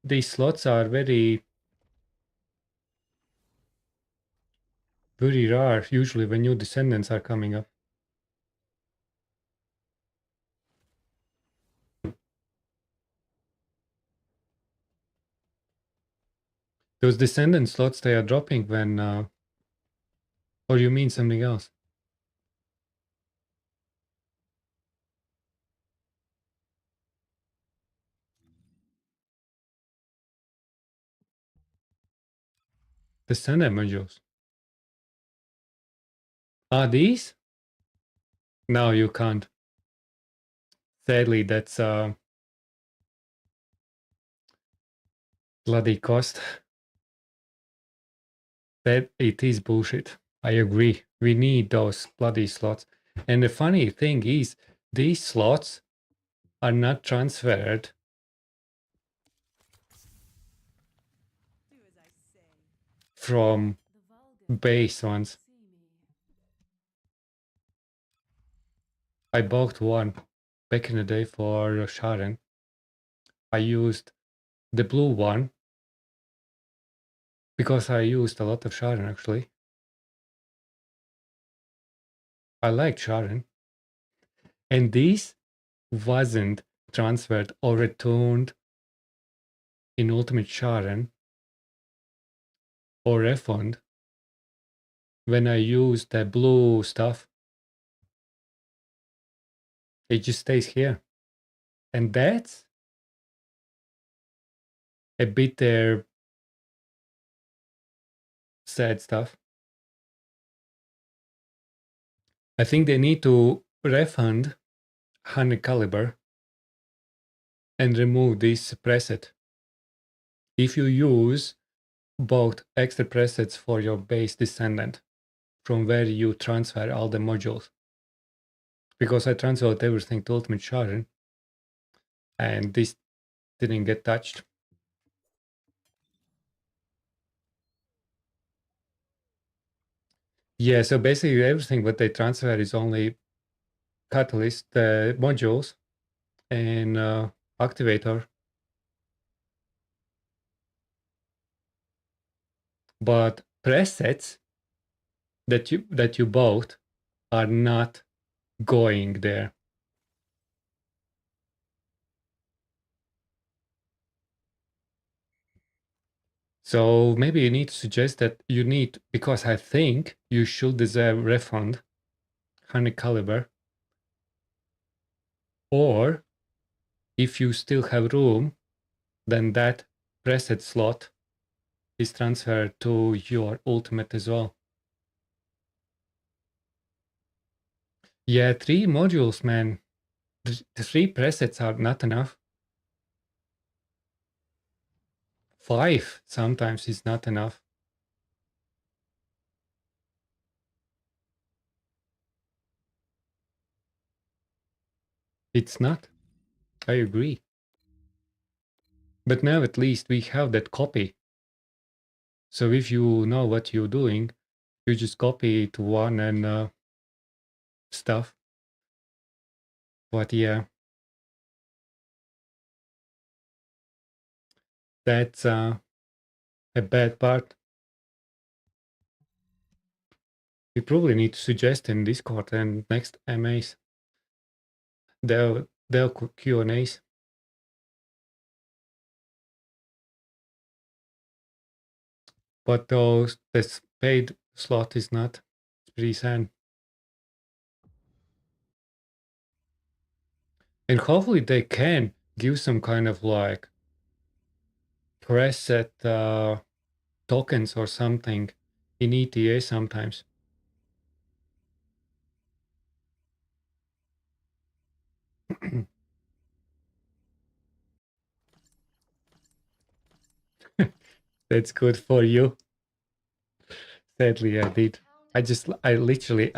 these slots are very rare usually when new descendants are coming up. Those descendant slots they are dropping when or you mean something else? Descendant modules. Ah, these? No, you can't. Sadly, that's bloody cost. That it is bullshit. I agree. We need those bloody slots. And the funny thing is, these slots are not transferred from The Vulgans base ones. see me. I bought one back in the day for Sharon. I used the blue one because I used a lot of Sharon actually. I liked Sharon. And this wasn't transferred or returned in Ultimate Sharon or refund when I use the blue stuff. It just stays here. And that's a bit sad stuff. I think they need to refund 100 caliber and remove this preset. If you use both extra presets for your base descendant from where you transfer all the modules. Because I transferred everything to Ultimate Sharon and this didn't get touched. Yeah, so basically everything what they transfer is only catalyst modules and activator. But presets that you bought are not going there. So maybe you need to suggest that you need, because I think you should deserve refund 100 caliber, or if you still have room, then that preset slot is transferred to your ultimate as well. Yeah, 3 modules, man. The 3 presets are not enough. 5 sometimes is not enough. It's not. I agree. But now at least we have that copy. So if you know what you're doing, you just copy to one and stuff. But yeah, that's a bad part. We probably need to suggest in Discord and next MAs. They'll Q&As. But those this paid slot is not. It's pretty sad. And hopefully they can give some kind of like preset tokens or something in ETA sometimes. That's good for you. Sadly, I did. I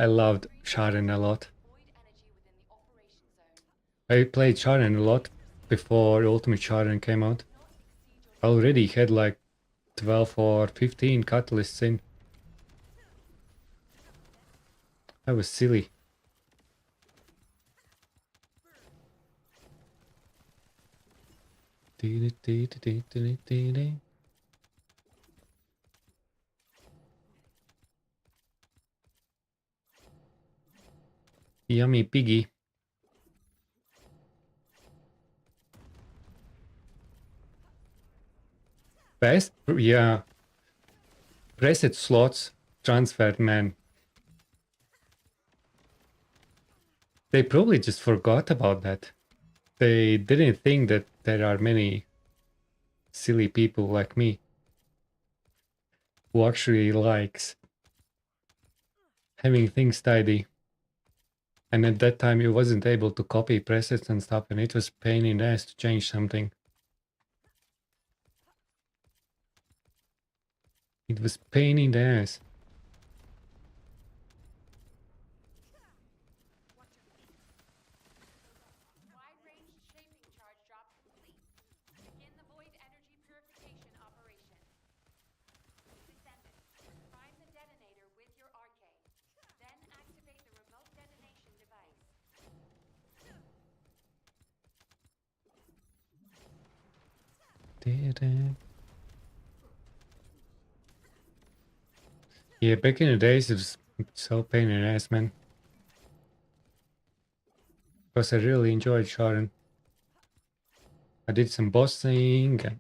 loved Sharon a lot. I played Sharon a lot before Ultimate Sharon came out. I already had like 12 or 15 catalysts in. That was silly. Yummy piggy. Best? Yeah. Preset slots transferred, man. They probably just forgot about that. They didn't think that there are many silly people like me who actually likes having things tidy. And at that time you wasn't able to copy presets and stuff, and it was pain in the ass to change something. It was pain in the ass. Wide-range shaping charge drop complete. Begin the void energy purification operation. Descendant, prime the detonator with your arcade. Then activate the remote detonation device. Yeah, back in the days it was so pain in the ass, man. Because I really enjoyed Sharon. I did some bossing, and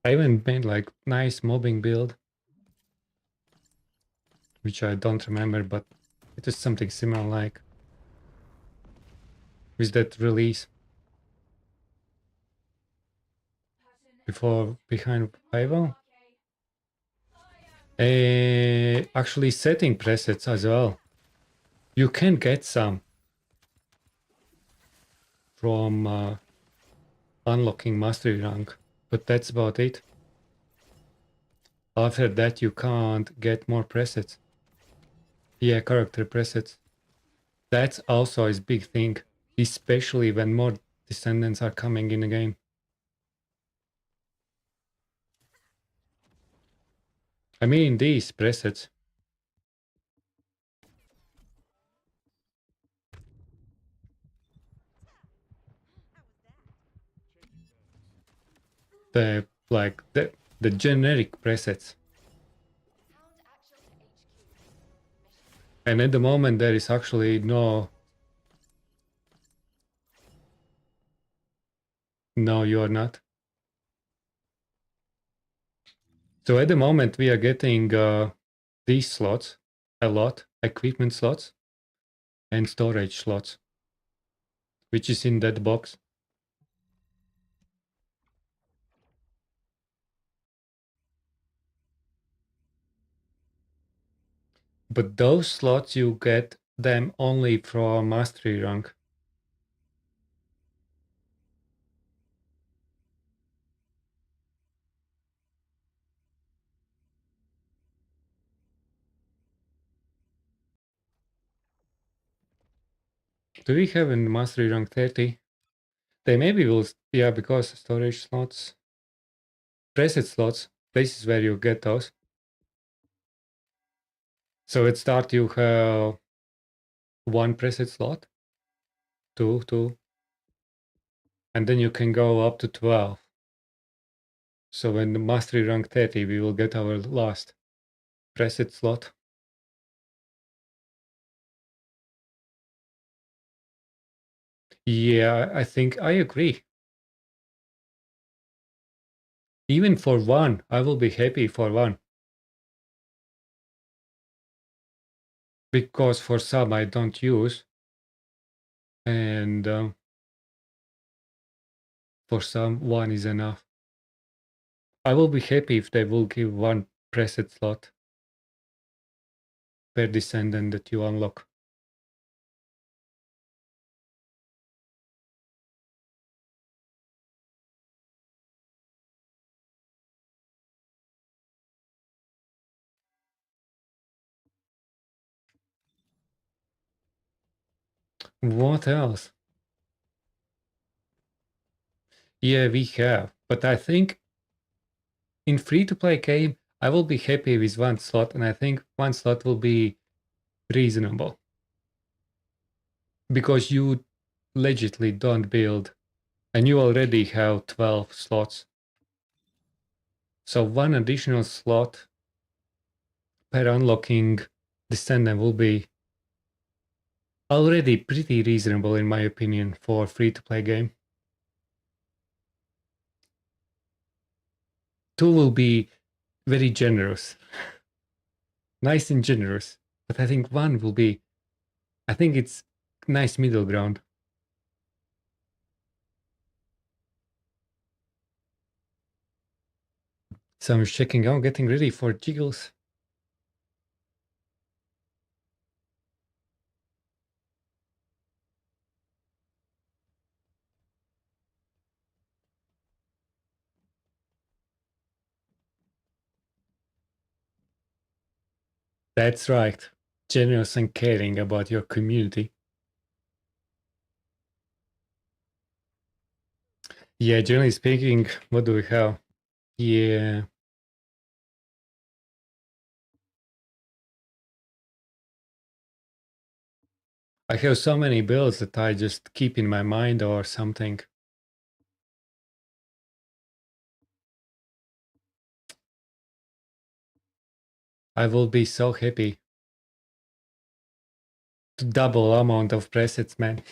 I even made like nice mobbing build, which I don't remember, but it was something similar like with that release before behind Rival. Actually setting presets as well. You can get some from unlocking mastery rank, but that's about it. After that you can't get more presets. Yeah, character presets. That's also a big thing, especially when more descendants are coming in the game. I mean these presets. The like the generic presets. Hound actual to HQ. Mission. And at the moment there is actually no you are not. So at the moment we are getting these slots a lot, equipment slots and storage slots, which is in that box. But those slots you get them only from mastery rank. Do we have in mastery rank 30? They maybe will, yeah, because storage slots, preset slots, places where you get those. So at start you have one preset slot, two, and then you can go up to 12. So when the mastery rank 30, we will get our last preset slot. Yeah, I think I agree. Even for one, I will be happy for one. Because for some I don't use. And for some, one is enough. I will be happy if they will give one preset slot per descendant that you unlock. What else? Yeah, we have. But I think in free-to-play game, I will be happy with one slot, and I think one slot will be reasonable. Because you legitly don't build, and you already have 12 slots. So one additional slot per unlocking descendant will be already pretty reasonable in my opinion for free-to-play game. Two will be very generous. Nice and generous. But I think one will be, I think it's nice middle ground. So I'm checking out, getting ready for jiggles. That's right. Generous and caring about your community. Yeah, generally speaking, what do we have? Yeah. I have so many builds that I just keep in my mind or something. I will be so happy to double amount of presets, man.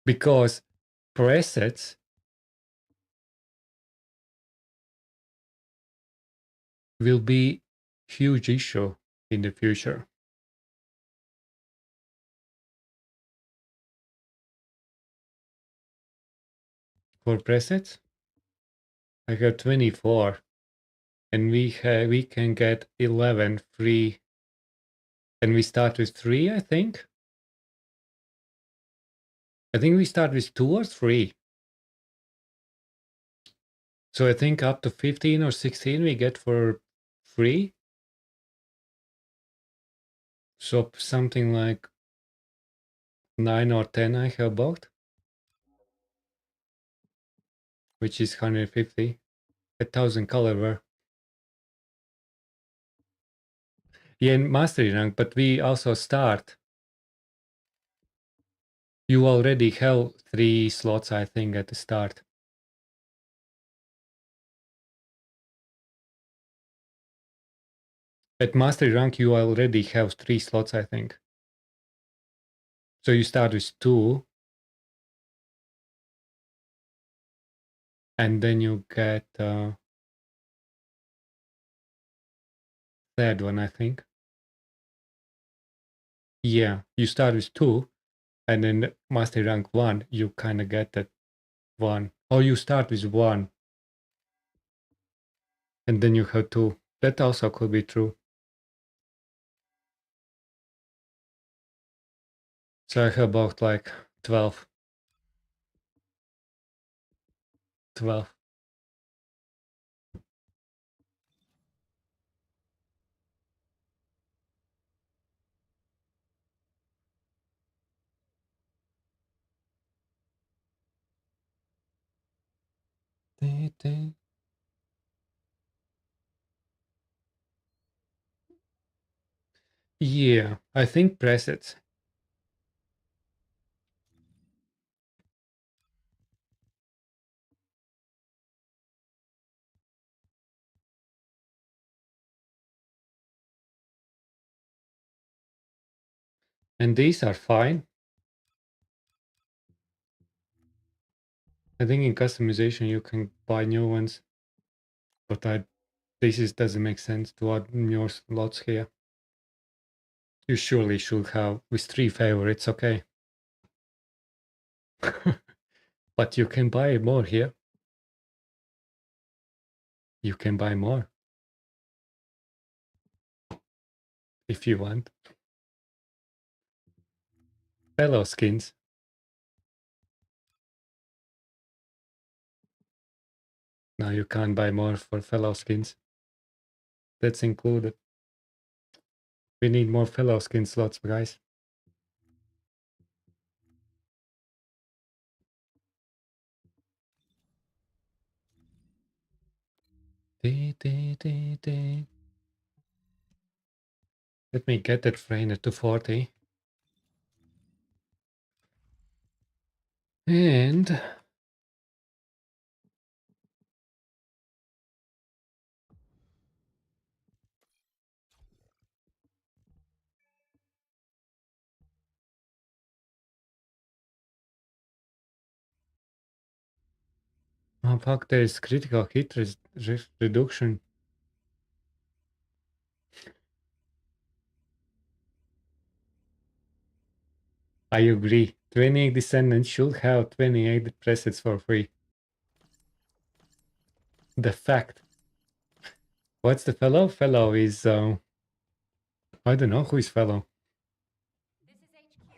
Because presets will be huge issue in the future. For presets, I have 24 and we can get 11 free and we start with 3, I think. I think we start with 2 or 3. So I think up to 15 or 16 we get for free. So something like 9 or 10 I have bought, which is 150, 1,000 color. Yeah, in mastery rank, but we also start. You already have 3 slots, I think, at the start. At mastery rank, you already have 3 slots, I think. So you start with 2, and then you get third one, I think. Yeah, you start with 2, and then master rank 1, you kind of get that 1. Or you start with 1, and then you have 2. That also could be true. So I have about like 12. 12. Yeah, I think presets. And these are fine. I think in customization you can buy new ones, but doesn't make sense to add new slots here. You surely should have with 3 favorites, okay? But you can buy more here. You can buy more if you want. Fellow skins. Now you can't buy more for fellow skins. That's included. We need more fellow skin slots, guys. Let me get that trainer to 40. And oh fuck, there is critical hit reduction. I agree. 28 Descendants should have 28 presets for free. The fact. What's the fellow? Fellow is I don't know who is fellow. This is HQ.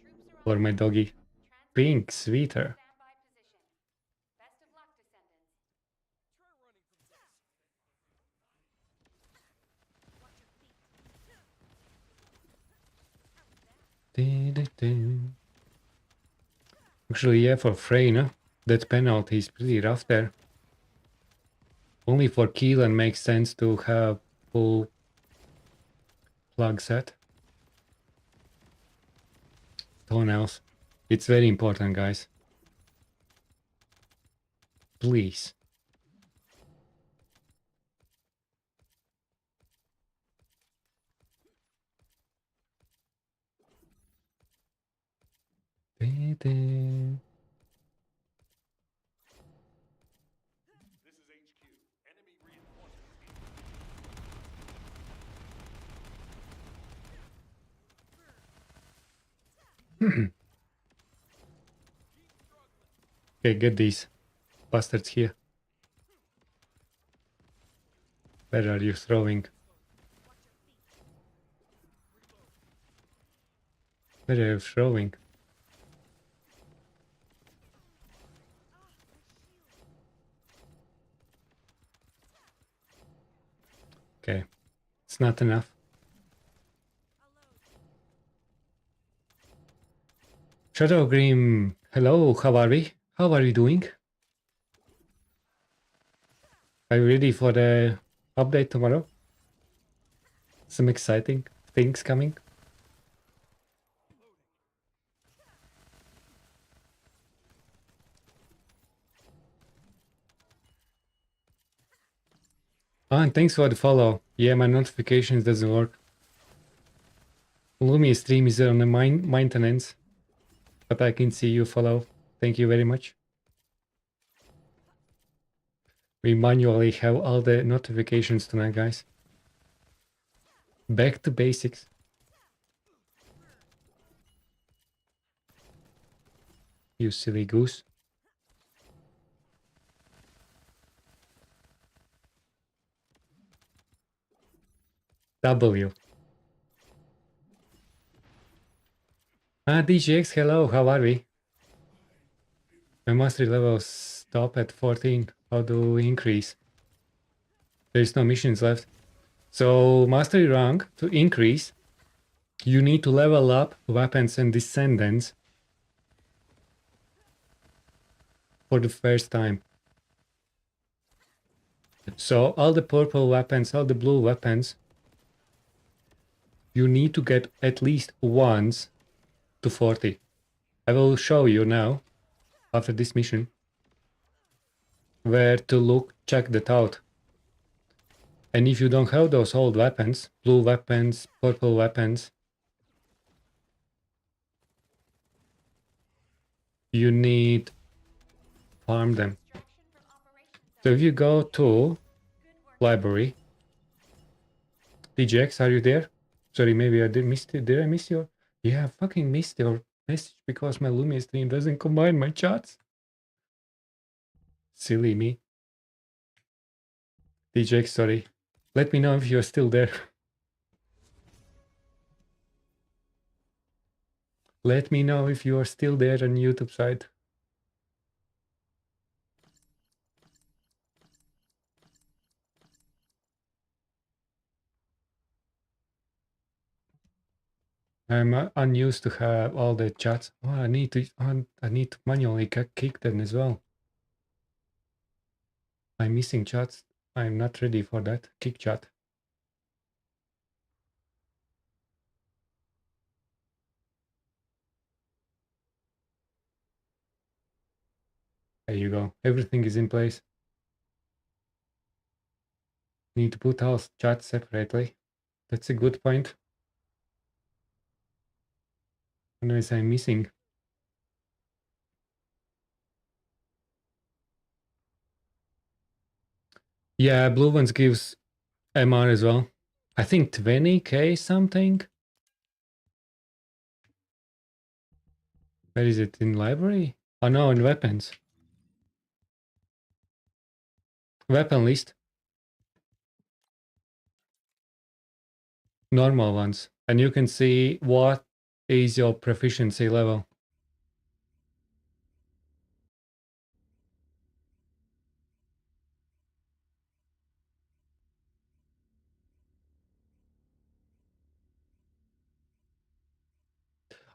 Troops are Or on my the doggy. Transmitting Pink, to sweeter. standby position. Best of luck, Descendants. Watch your feet. Actually, yeah, for Freyna, that penalty is pretty rough there. Only for Keelan makes sense to have full plug set. Toenails. It's very important, guys. Please. Okay, get these bastards here. Where are you throwing? Where are you throwing? Okay, it's not enough. Shadow Grim, hello, how are we? How are you doing? Are you ready for the update tomorrow? Some exciting things coming. Oh, and thanks for the follow. Yeah, my notifications doesn't work. Lumi stream is on the maintenance, but I can see you follow. Thank you very much. We manually have all the notifications tonight, guys. Back to basics. You silly goose. W. DGX, hello, how are we? My mastery levels stop at 14. How do we increase? There's no missions left. So, mastery rank, to increase, you need to level up weapons and descendants for the first time. So, all the purple weapons, all the blue weapons, you need to get at least once to 40. I will show you now, after this mission, where to look, check that out. And if you don't have those old weapons, blue weapons, purple weapons, you need farm them. So if you go to library, DJX, are you there? Sorry, maybe I did miss it. Did I miss your? Yeah, I fucking missed your message because my Lumia stream doesn't combine my chats. Silly me. DJX, sorry. Let me know if you're still there. Let me know if you are still there on YouTube side. I'm unused to have all the chats. Oh, I need to manually kick them as well. I'm missing chats. I'm not ready for that. Kick chat. There you go. Everything is in place. Need to put all chats separately. That's a good point. Otherwise, I'm missing. Yeah, blue ones gives MR as well. I think 20k something. Where is it? In library? Oh no, in weapons. Weapon list. Normal ones. And you can see what is your proficiency level.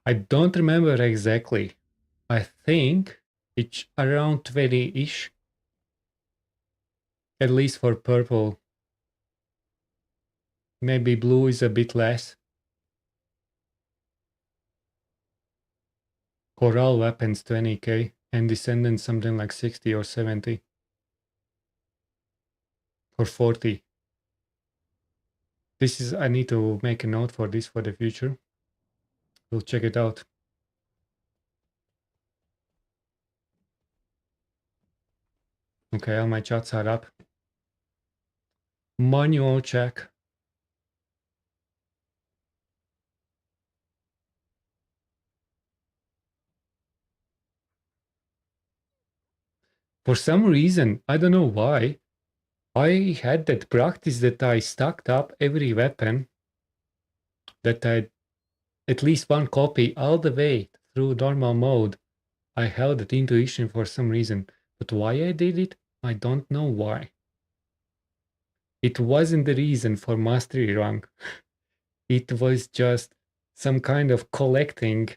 I don't remember exactly. I think it's around 20-ish. At least for purple. Maybe blue is a bit less. For all weapons 20k and Descendant something like 60 or 70. Or 40. This is, I need to make a note for this for the future. We'll check it out. Okay, all my chats are up. Manual check. For some reason, I don't know why, I had that practice that I stacked up every weapon, that I at least one copy all the way through normal mode. I held that intuition for some reason, but why I did it, I don't know why. It wasn't the reason for mastery rank. It was just some kind of collecting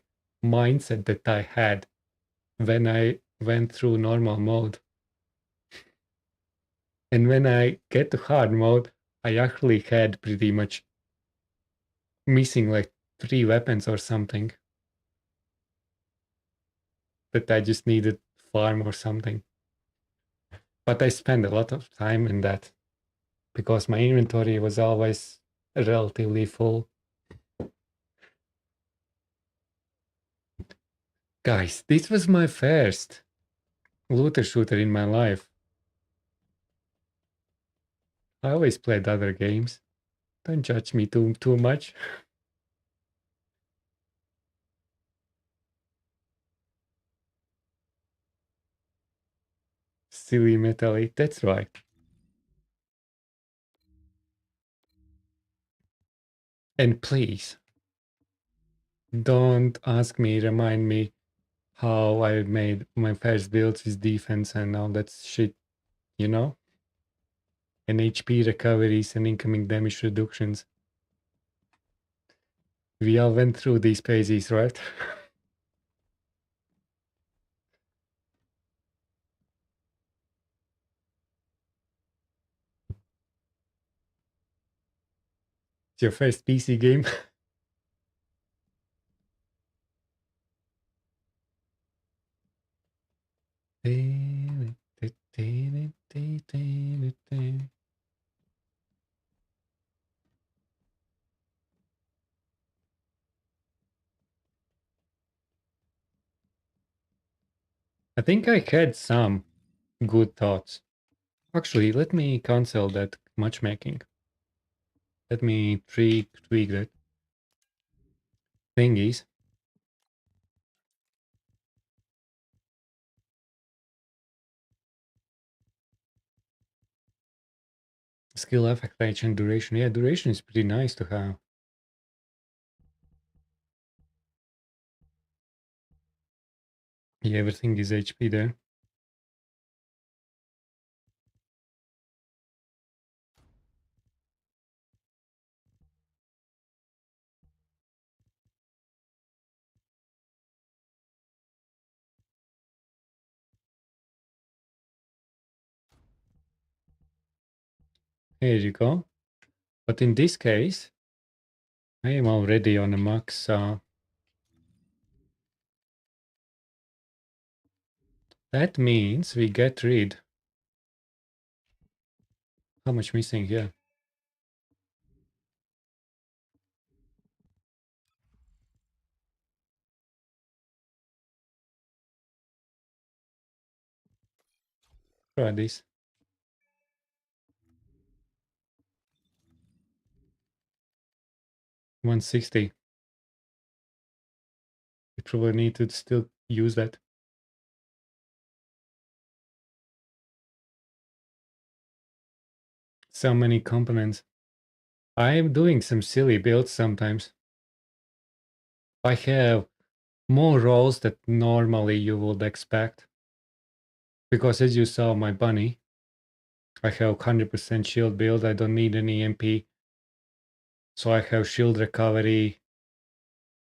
mindset that I had when I went through normal mode. And when I get to hard mode, I actually had pretty much missing like 3 weapons or something. That I just needed farm or something. But I spent a lot of time in that because my inventory was always relatively full. Guys, this was my first looter shooter in my life. I always played other games. Don't judge me too much. Silly metallic, that's right. And please, don't ask me, remind me how I made my first builds with defense and all that shit, you know? And HP recoveries and incoming damage reductions. We all went through these phases, right? It's your first PC game. I think I had some good thoughts. Actually, let me cancel that matchmaking. Let me tweak that. Thing is, skill effect range and duration. Yeah, duration is pretty nice to have. Yeah, everything is HP there. Here you go. But in this case, I am already on a max. That means we get rid. How much missing here? Try this. 160. We probably need to still use that. So many components. I am doing some silly builds sometimes. I have more rolls that normally you would expect. Because as you saw my bunny, I have 100% shield build. I don't need any MP. So I have shield recovery,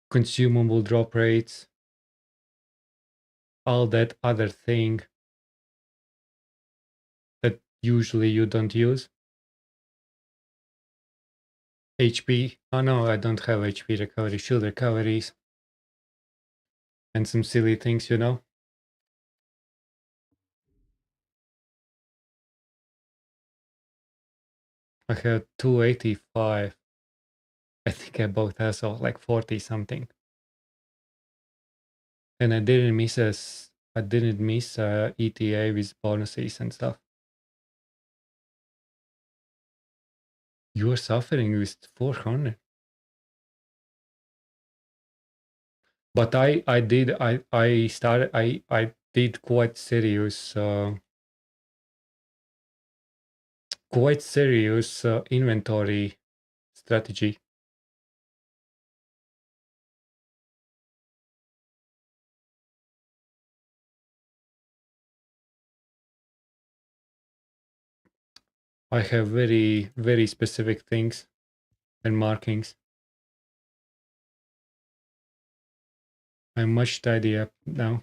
consumable drop rates, all that other thing that usually you don't use. HP. Oh no, I don't have HP recovery, shield recoveries, and some silly things, you know. I have 285. I think I both have so like 40 something. And I didn't miss I didn't miss ETA with bonuses and stuff. You are suffering with 400. But I did quite serious inventory strategy. I have very specific things and markings. I'm much tidier now.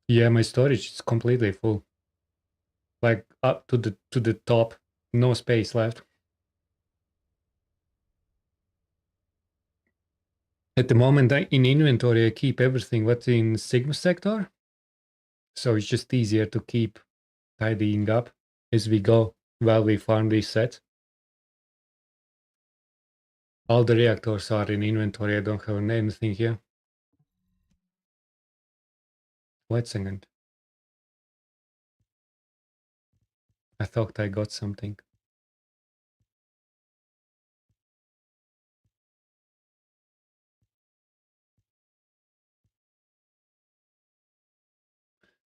Yeah, my storage is completely full. Like up to the top, no space left. At the moment, in inventory, I keep everything what's in Sigma sector. So it's just easier to keep tidying up as we go while we farm these sets. All the reactors are in inventory. I don't have anything here. Wait a second. I thought I got something.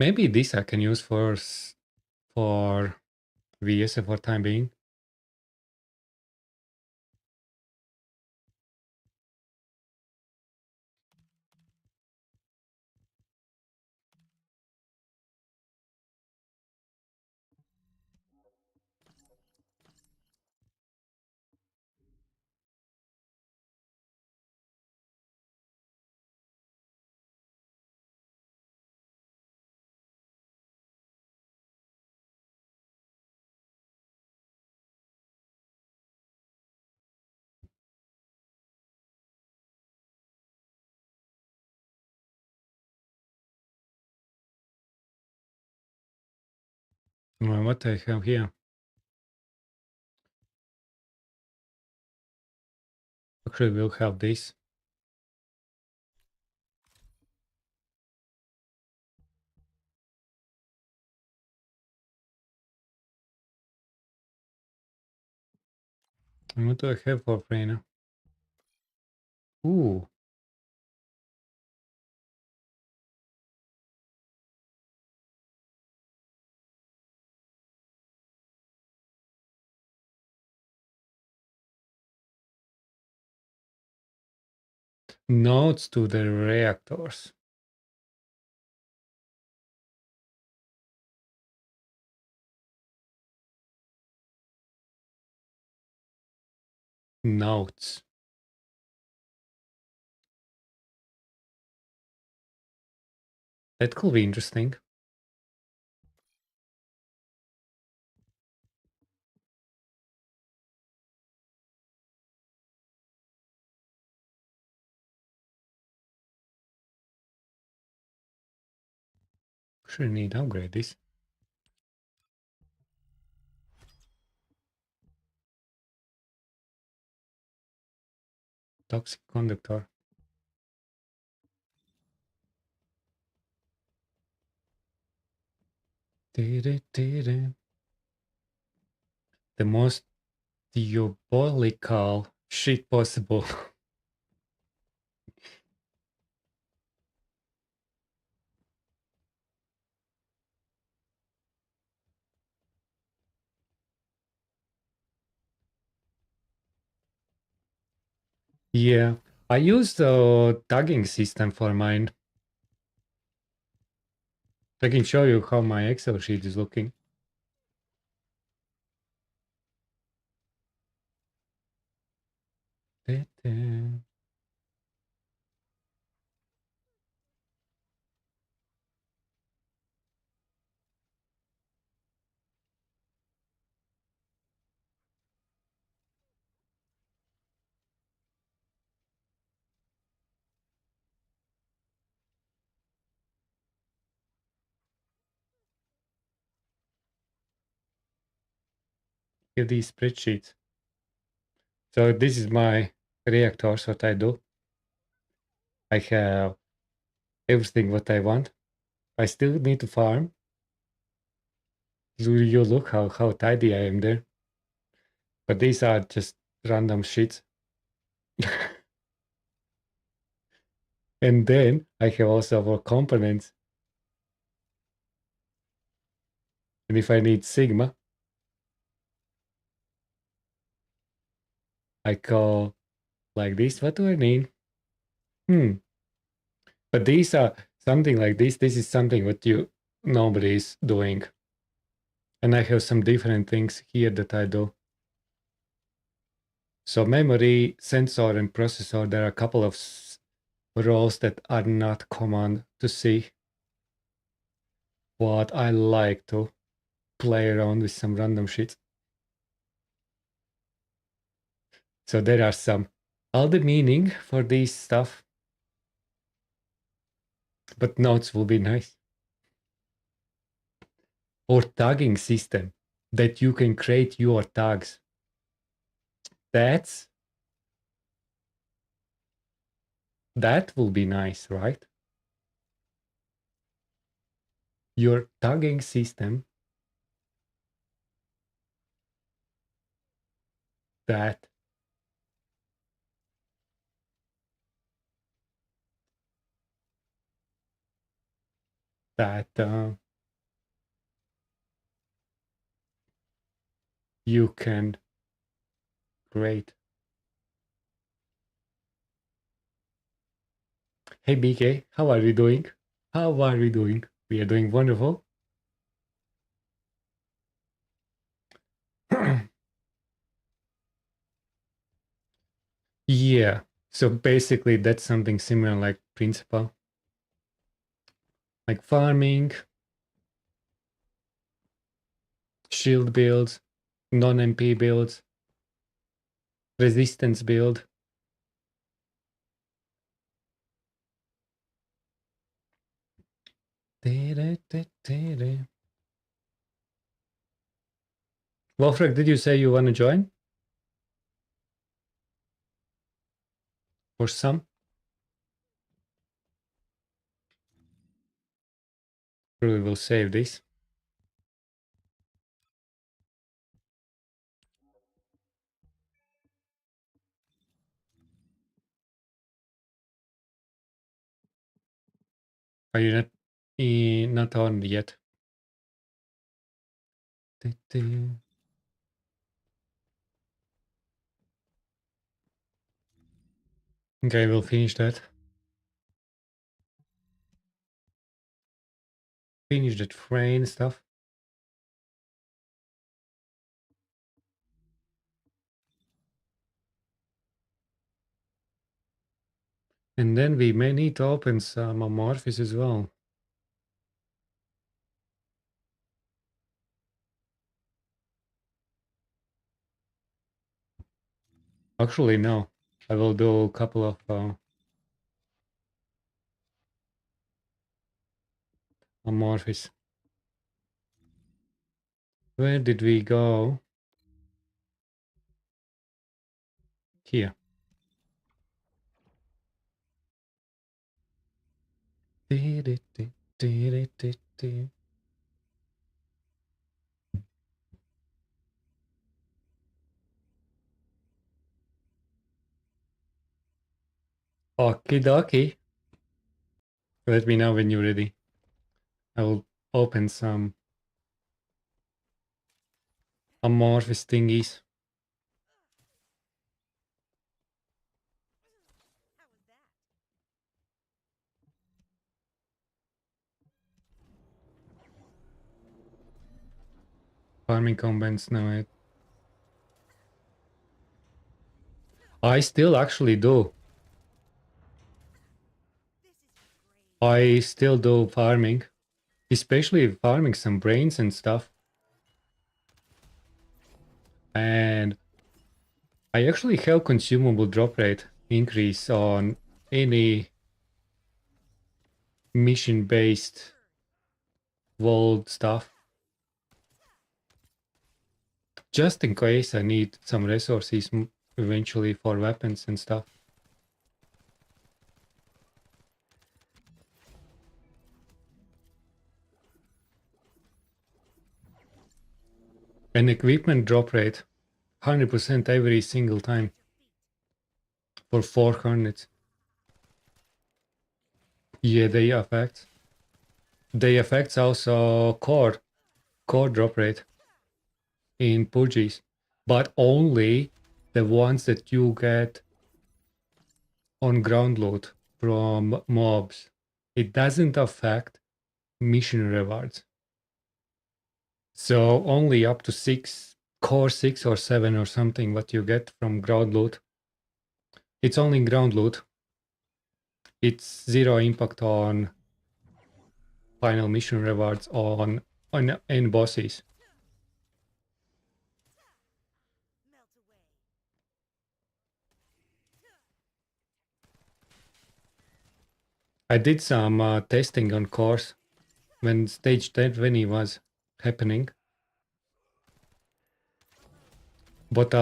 Maybe this I can use for VS for time being. What I have here? Actually, we'll have this. And what do I have for free now? Ooh, nodes to the reactors. Nodes. That could be interesting. Actually, need to upgrade this. Toxic conductor. The most diabolical shit possible. Yeah, I used the tagging system for mine. I can show you how my Excel sheet is looking. Here, these spreadsheets. So this is my reactors, what I do. I have everything what I want. I still need to farm. You look how tidy I am there. But these are just random shits. And then I have also our components. And if I need Sigma, I call like this. What do I need? But these are something like this. This is something what you nobody is doing. And I have some different things here that I do. So memory, sensor, and processor, there are a couple of roles that are not common to see. But I like to play around with some random shit. So there are some all the meaning for this stuff, but notes will be nice. Or tagging system that you can create your tags. That will be nice, right? Your tagging system that you can create. Hey BK, how are we doing? How are we doing? We are doing wonderful. Yeah. So basically that's something similar like principle. Like farming, shield builds, non-MP builds, resistance build. Wolfrek, did you say you want to join? Or some? Probably will save this. Are you not on yet? Okay, we'll finish that. Finish that train stuff. And then we may need to open some amorphis as well. Actually, no. I will do a couple of amorphis. Where did we go? Here. Okie dokie. Let me know when you're ready. I will open some amorphous thingies. Farming combines now. I still actually do. I still do farming. Especially farming some brains and stuff. And I actually have consumable drop rate increase on any mission-based world stuff. Just in case I need some resources eventually for weapons and stuff. And equipment drop rate, 100% every single time for 400. Yeah, they affect. They affect also core drop rate in purges, but only the ones that you get on ground loot from mobs. It doesn't affect mission rewards. So only up to 6, core 6 or 7 or something what you get from ground loot. It's only ground loot. It's zero impact on final mission rewards on end bosses. I did some testing on cores when stage 20 was happening. But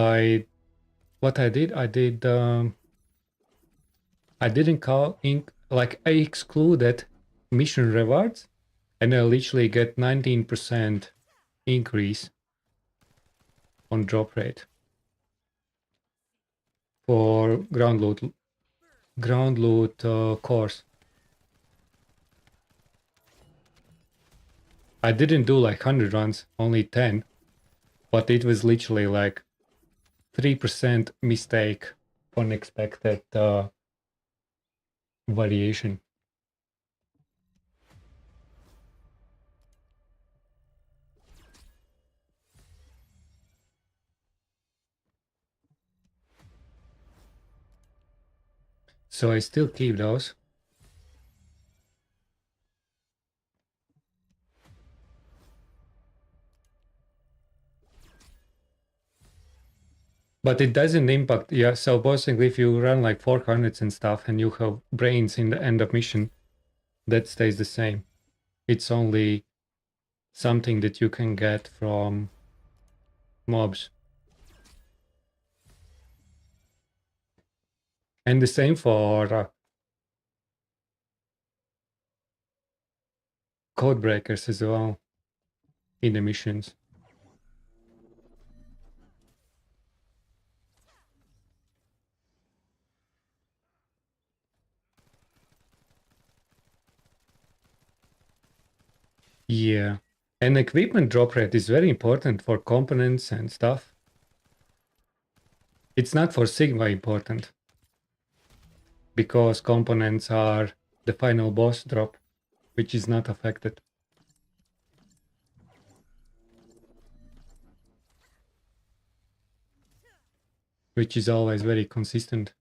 what I did, I didn't call like I excluded mission rewards, and I literally get 19% increase on drop rate. for ground loot cores. I didn't do like 100 runs, only 10, but it was literally like 3% mistake, unexpected variation. So I still keep those. But it doesn't impact, yeah, so basically if you run like 400s and stuff and you have brains in the end of mission, that stays the same. It's only something that you can get from mobs. And the same for code breakers as well in the missions. Yeah. And equipment drop rate is very important for components and stuff. It's not for Sigma important because components are the final boss drop, which is not affected, which is always very consistent.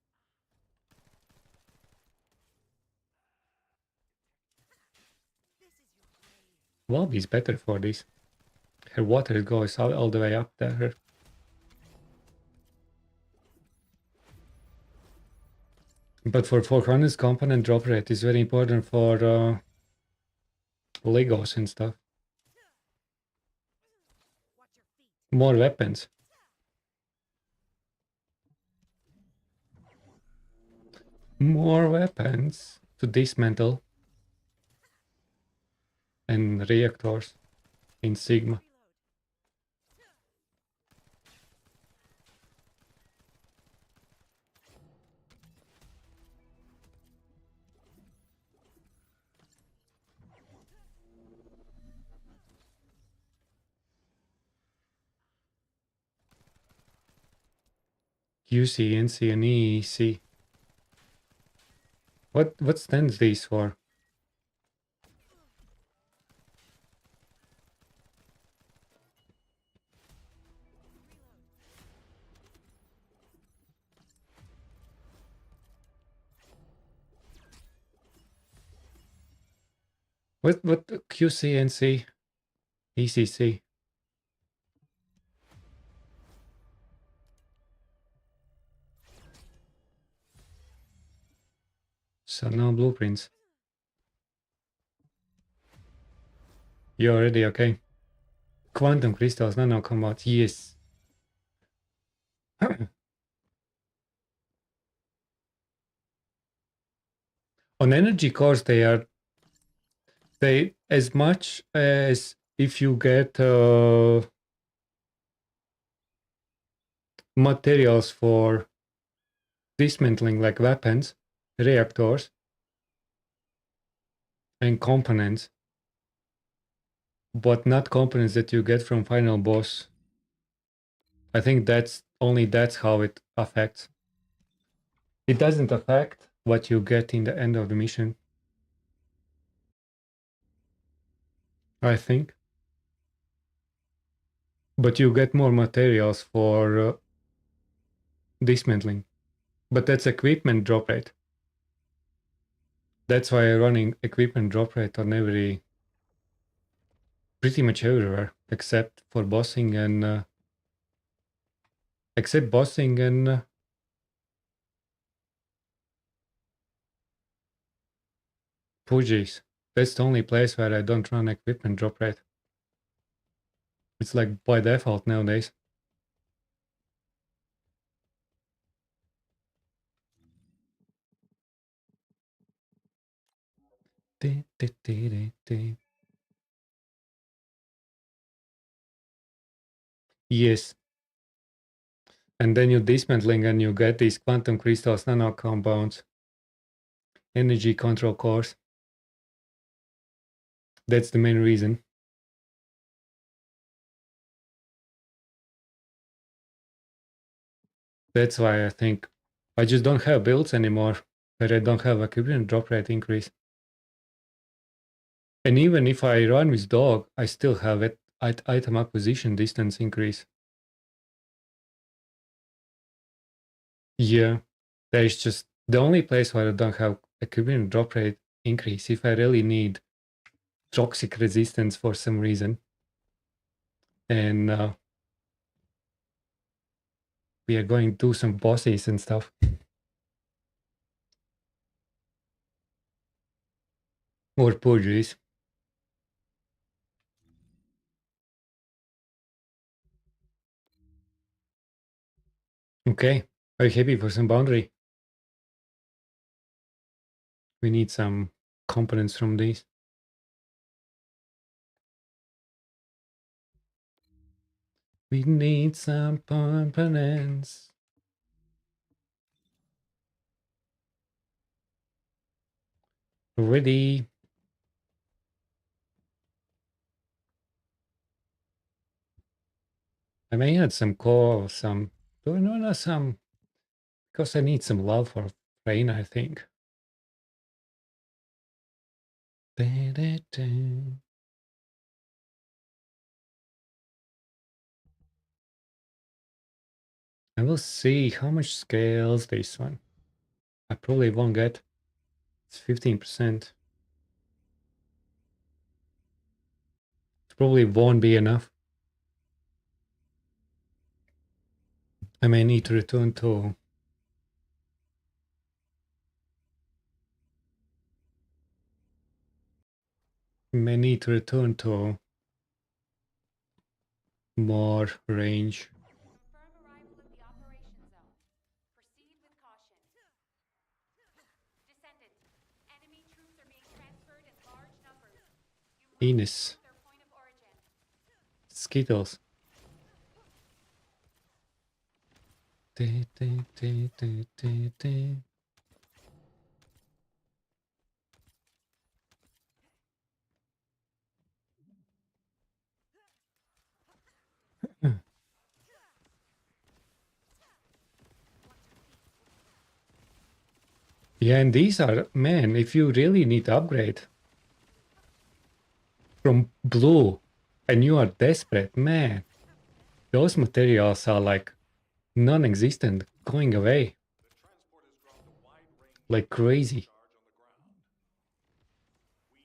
Valve is better for this. Her water goes all the way up there. But for 400 component drop rate is very important for Legos and stuff. More weapons. More weapons to dismantle. And reactors in Sigma. QC, NC, and EEC. What stands these for? What QC, NC, ECC? So no blueprints. You already okay? Quantum crystals, nano combat, yes. On energy cores, they as much as if you get materials for dismantling like weapons, reactors, and components, but not components that you get from final boss. I think that's how it affects. It doesn't affect what you get in the end of the mission, I think. But you get more materials for dismantling. But that's equipment drop rate. That's why I'm running equipment drop rate on pretty much everywhere, except for bossing and Poojies. That's the only place where I don't run equipment drop rate. It's like by default nowadays. Yes. And then you're dismantling and you get these quantum crystals, nano compounds, energy control cores. That's the main reason. That's why I think I just don't have builds anymore where I don't have equipment drop rate increase. And even if I run with dog, I still have it item acquisition distance increase. Yeah, there is just the only place where I don't have equipment drop rate increase if I really need toxic resistance for some reason. And we are going to do some bosses and stuff. More perjuries. Okay, are you happy for some boundary? We need some components from these. We need some components. Ready. I may add some coal, some, no, some, because I need some love for rain, I think. Da, da, da. I will see how much scales this one. I probably won't get. It's 15%. It probably won't be enough. I may need to return to more range. Confirm arrival at the operation zone. Proceed with caution. Descendant, enemy troops are being transferred in large numbers. You must Enos. secure their point of origin. Skittles. Da, da, da, da, da, da. Yeah, and these are, man, if you really need to upgrade from blue and you are desperate, man, those materials are like non-existent, going away like crazy.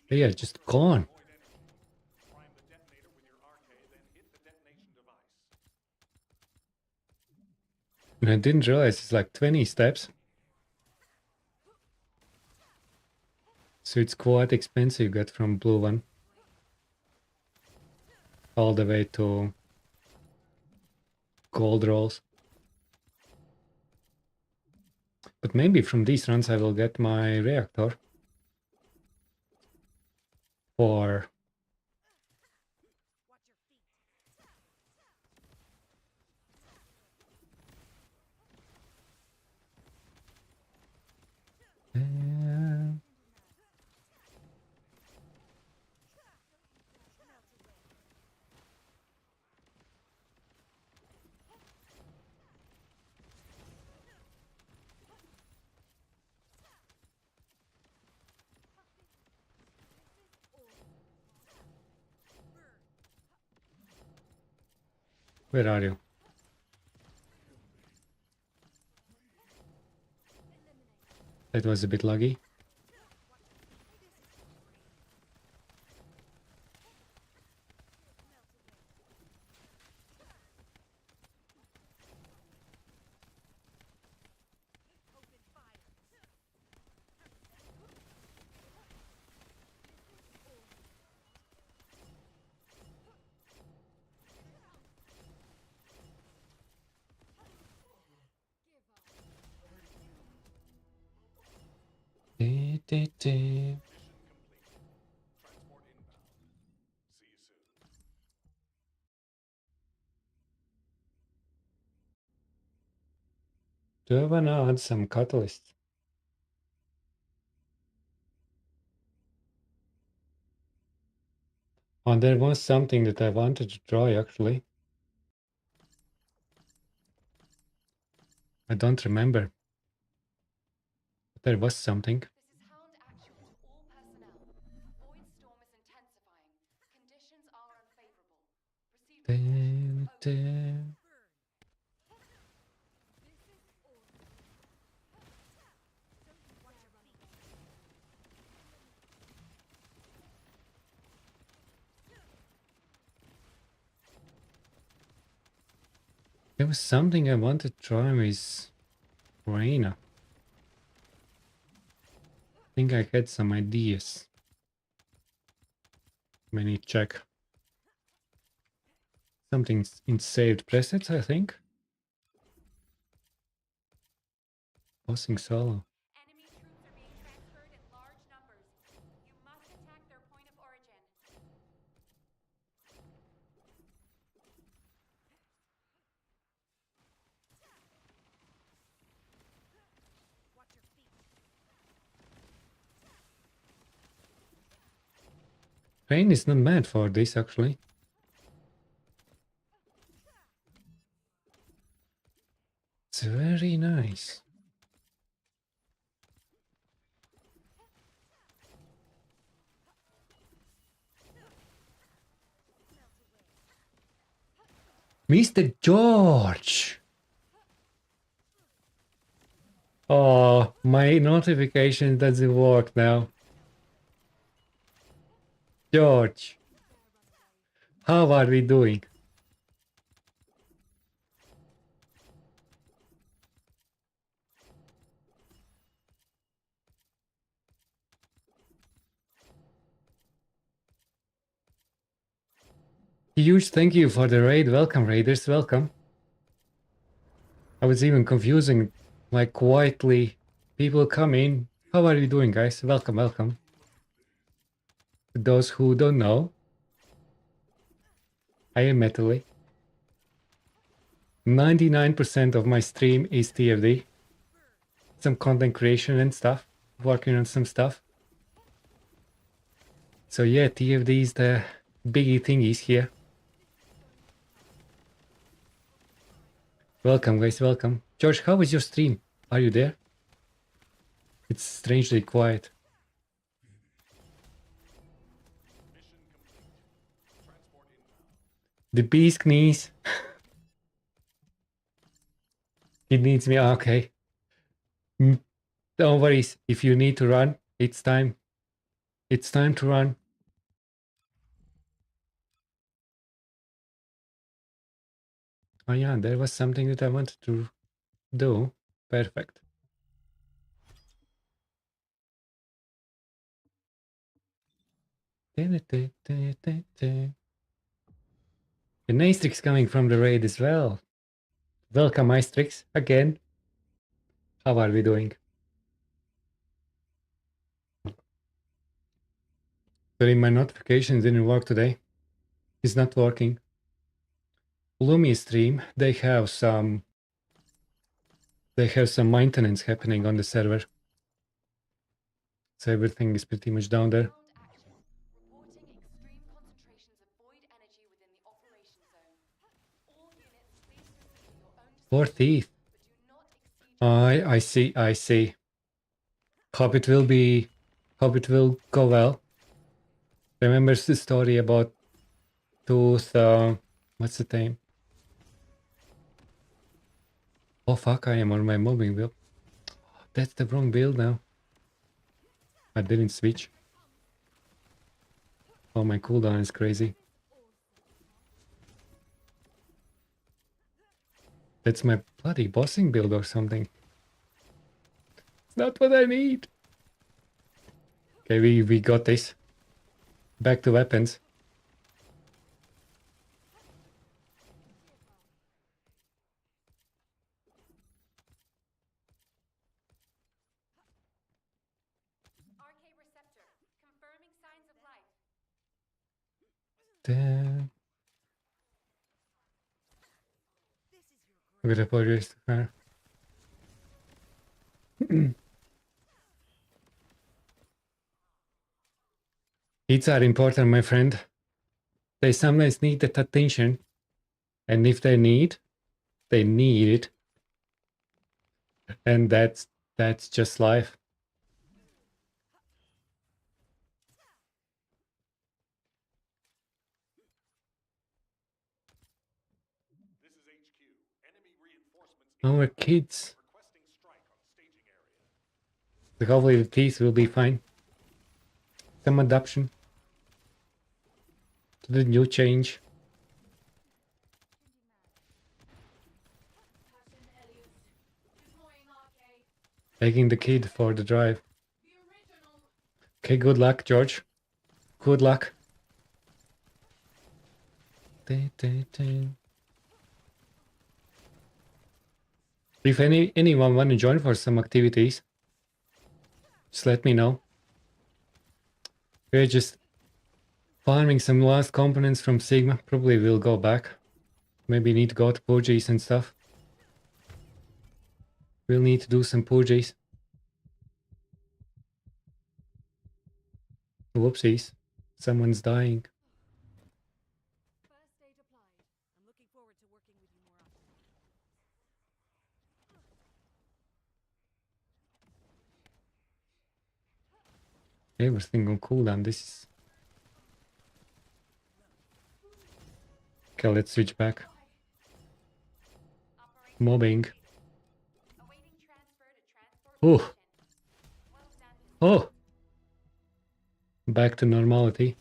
They are just gone. And I didn't realize it's like 20 steps. So it's quite expensive get from blue one all the way to gold rolls. But maybe from these runs I will get my reactor for where are you? That was a bit laggy. Da, da, da. Do I wanna add some catalyst? Oh, there was something that I wanted to try actually. I don't remember. But there was something. This is Hound Actual to all personnel. Void storm is intensifying. Conditions are unfavorable. Proceed with caution. Over. There was something I wanted to try with Reina. I think I had some ideas. Let me check. Something in saved presets, I think. Bossing solo. Enemy troops are being transferred in large numbers. You must attack their point of origin. Watch your feet. Rain is not bad for this actually. It's very nice. Mr. George! Oh, my notification doesn't work now. George, how are we doing? Huge thank you for the raid. Welcome, raiders. Welcome. I was even confusing, like, quietly. People come in. How are you doing, guys? Welcome, welcome. To those who don't know, I am Metally. 99% of my stream is TFD. Some content creation and stuff. Working on some stuff. So yeah, TFD is the biggie thingies here. Welcome, guys, welcome. George, how was your stream? Are you there? It's strangely quiet. The bee's knees. It needs me. Okay. Don't worry. If you need to run, it's time. It's time to run. Oh yeah, there was something that I wanted to do. Perfect. The Nastrix coming from the raid as well. Welcome, Nastrix, again. How are we doing? Sorry, my notifications didn't work today. It's not working. Lumi stream, they have some maintenance happening on the server. So everything is pretty much down there. Reporting extreme concentrations of void energy within the operation zone. All units, please proceed at your own Poor discretion, thief. but do not exceed. I see. Hope it will go well. Remembers the story about Tooth, what's the name? Oh fuck, I am on my moving wheel. That's the wrong build now. I didn't switch. Oh, my cooldown is crazy. That's my bloody bossing build or something. It's not what I need. Okay, we got this. Back to weapons. RK receptor, confirming signs of life. I'm gonna put this to her. Kids are important, my friend. They sometimes need that attention. And if they need it. And that's just life. Our kids. So hopefully the teeth will be fine. Some adaptation to the new change. Captain Elliot. Deploying RK. Taking the kid for the drive. The original. Okay, good luck, George. Good luck. If anyone want to join for some activities, just let me know. We're just farming some last components from Sigma. Probably will go back. Maybe need to go to purges and stuff. We'll need to do some purges. Whoopsies. Someone's dying. First aid applied. I'm looking forward to working with you more often. Everything on cooldown. This is... Okay, let's switch back. Operation Mobbing. completed. Awaiting transfer to transport Oh, position. Well done. oh. Back to normality.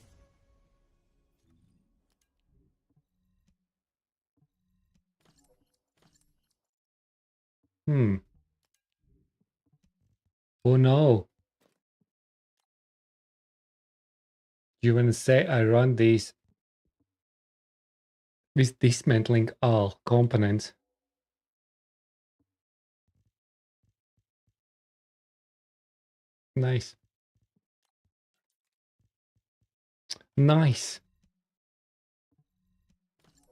Hmm. Oh no. You want to say I run these with dismantling all components? Nice. Nice.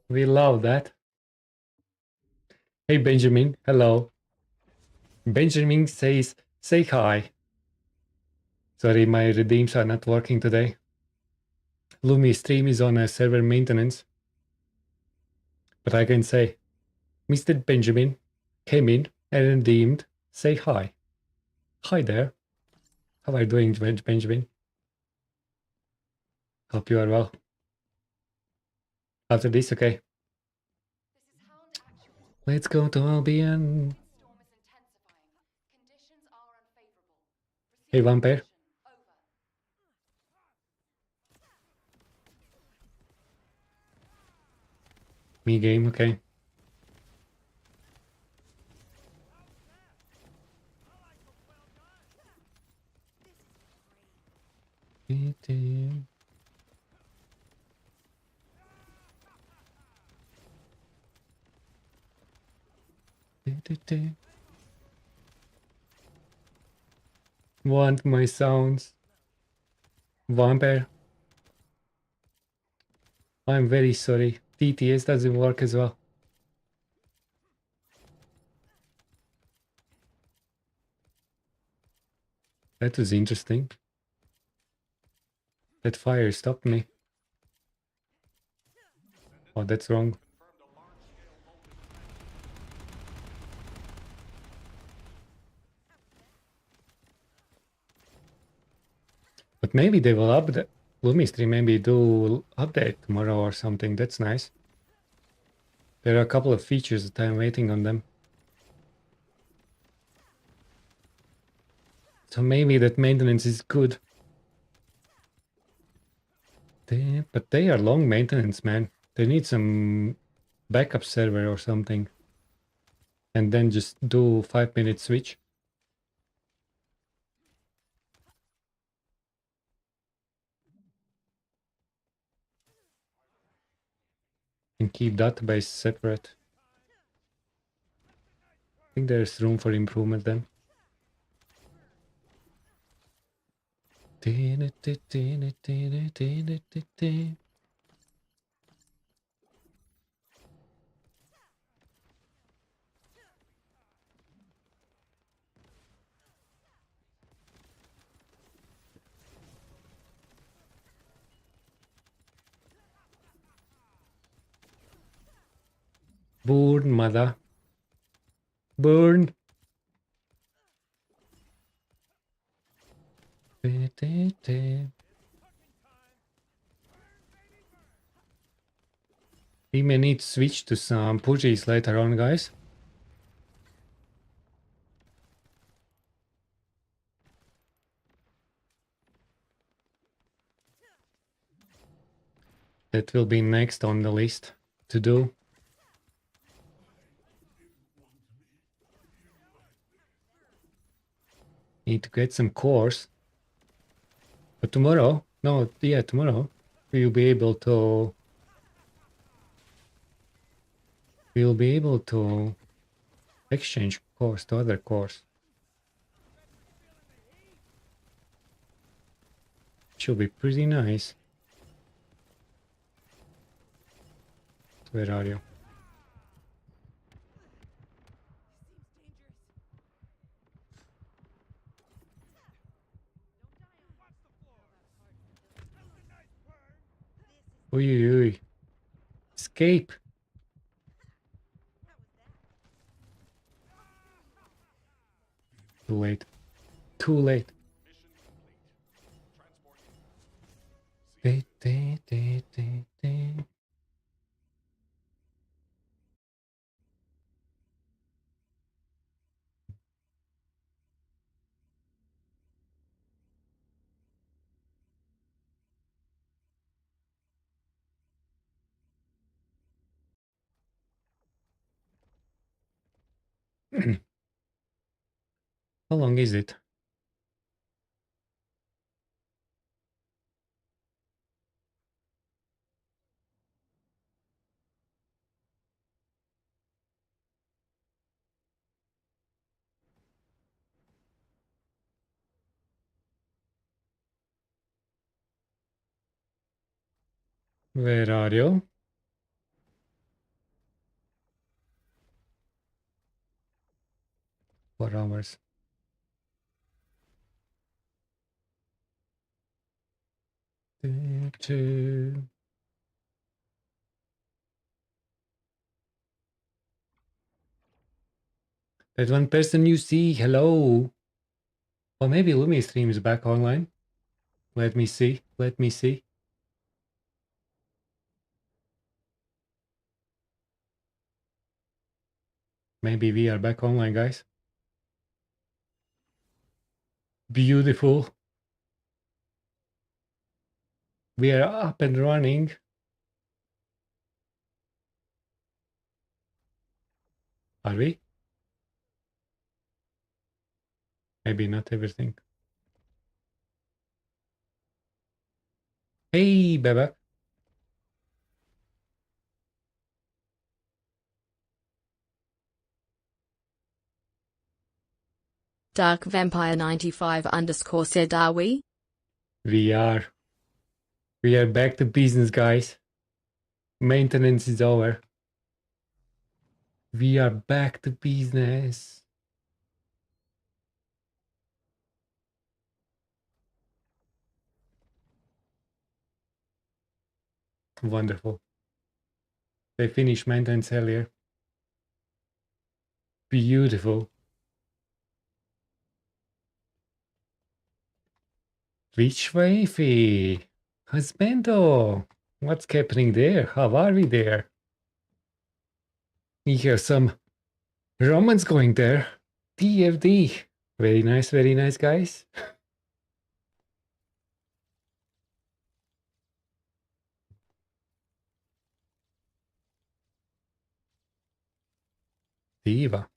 We love that. Hey Benjamin, hello. Benjamin says, say hi. Sorry, my redeems are not working today. Lumi stream is on a server maintenance. But I can say, Mr. Benjamin came in and redeemed. Say hi. Hi there. How are you doing, Benjamin? Hope you are well. After this, okay. This is Hound Actual to all. Let's go to Albion. Storm is intensifying. Conditions are unfavorable. Hey, Proceed to Vampire. position. Over. Me game, okay. Want my sounds. Vampire. I'm very sorry. TTS doesn't work as well. That was interesting. That fire stopped me. Oh, that's wrong. But maybe they will update. Lumistry maybe do update tomorrow or something. That's nice. There are a couple of features that I'm waiting on them. So maybe that maintenance is good. But they are long maintenance, man. They need some backup server or something. And then just do 5-minute switch. And keep database separate. I think there's room for improvement then. Burn, mother. Burn. We may need to switch to some Pudgies later on, guys. That will be next on the list to do. Need to get some cores. But tomorrow, no, yeah, tomorrow, we'll be able to exchange cores to other cores. Should be pretty nice. Where are you? Oi, oi, oi. Escape. Too late. Too late. How long is it? Where are you? 4 hours. That one person you see, hello. Or maybe Lumi stream is back online. Let me see. Let me see. Maybe we are back online, guys. Beautiful. We are up and running. Are we? Maybe not everything. Hey, Bebek. Dark Vampire 95 _ said, are we? We are. We are back to business, guys. Maintenance is over. We are back to business. Wonderful. They finished maintenance earlier. Beautiful. Which wifey? Husbando. What's happening there? How are we there? We hear some romance going there. TFD. Very nice, guys. Diva.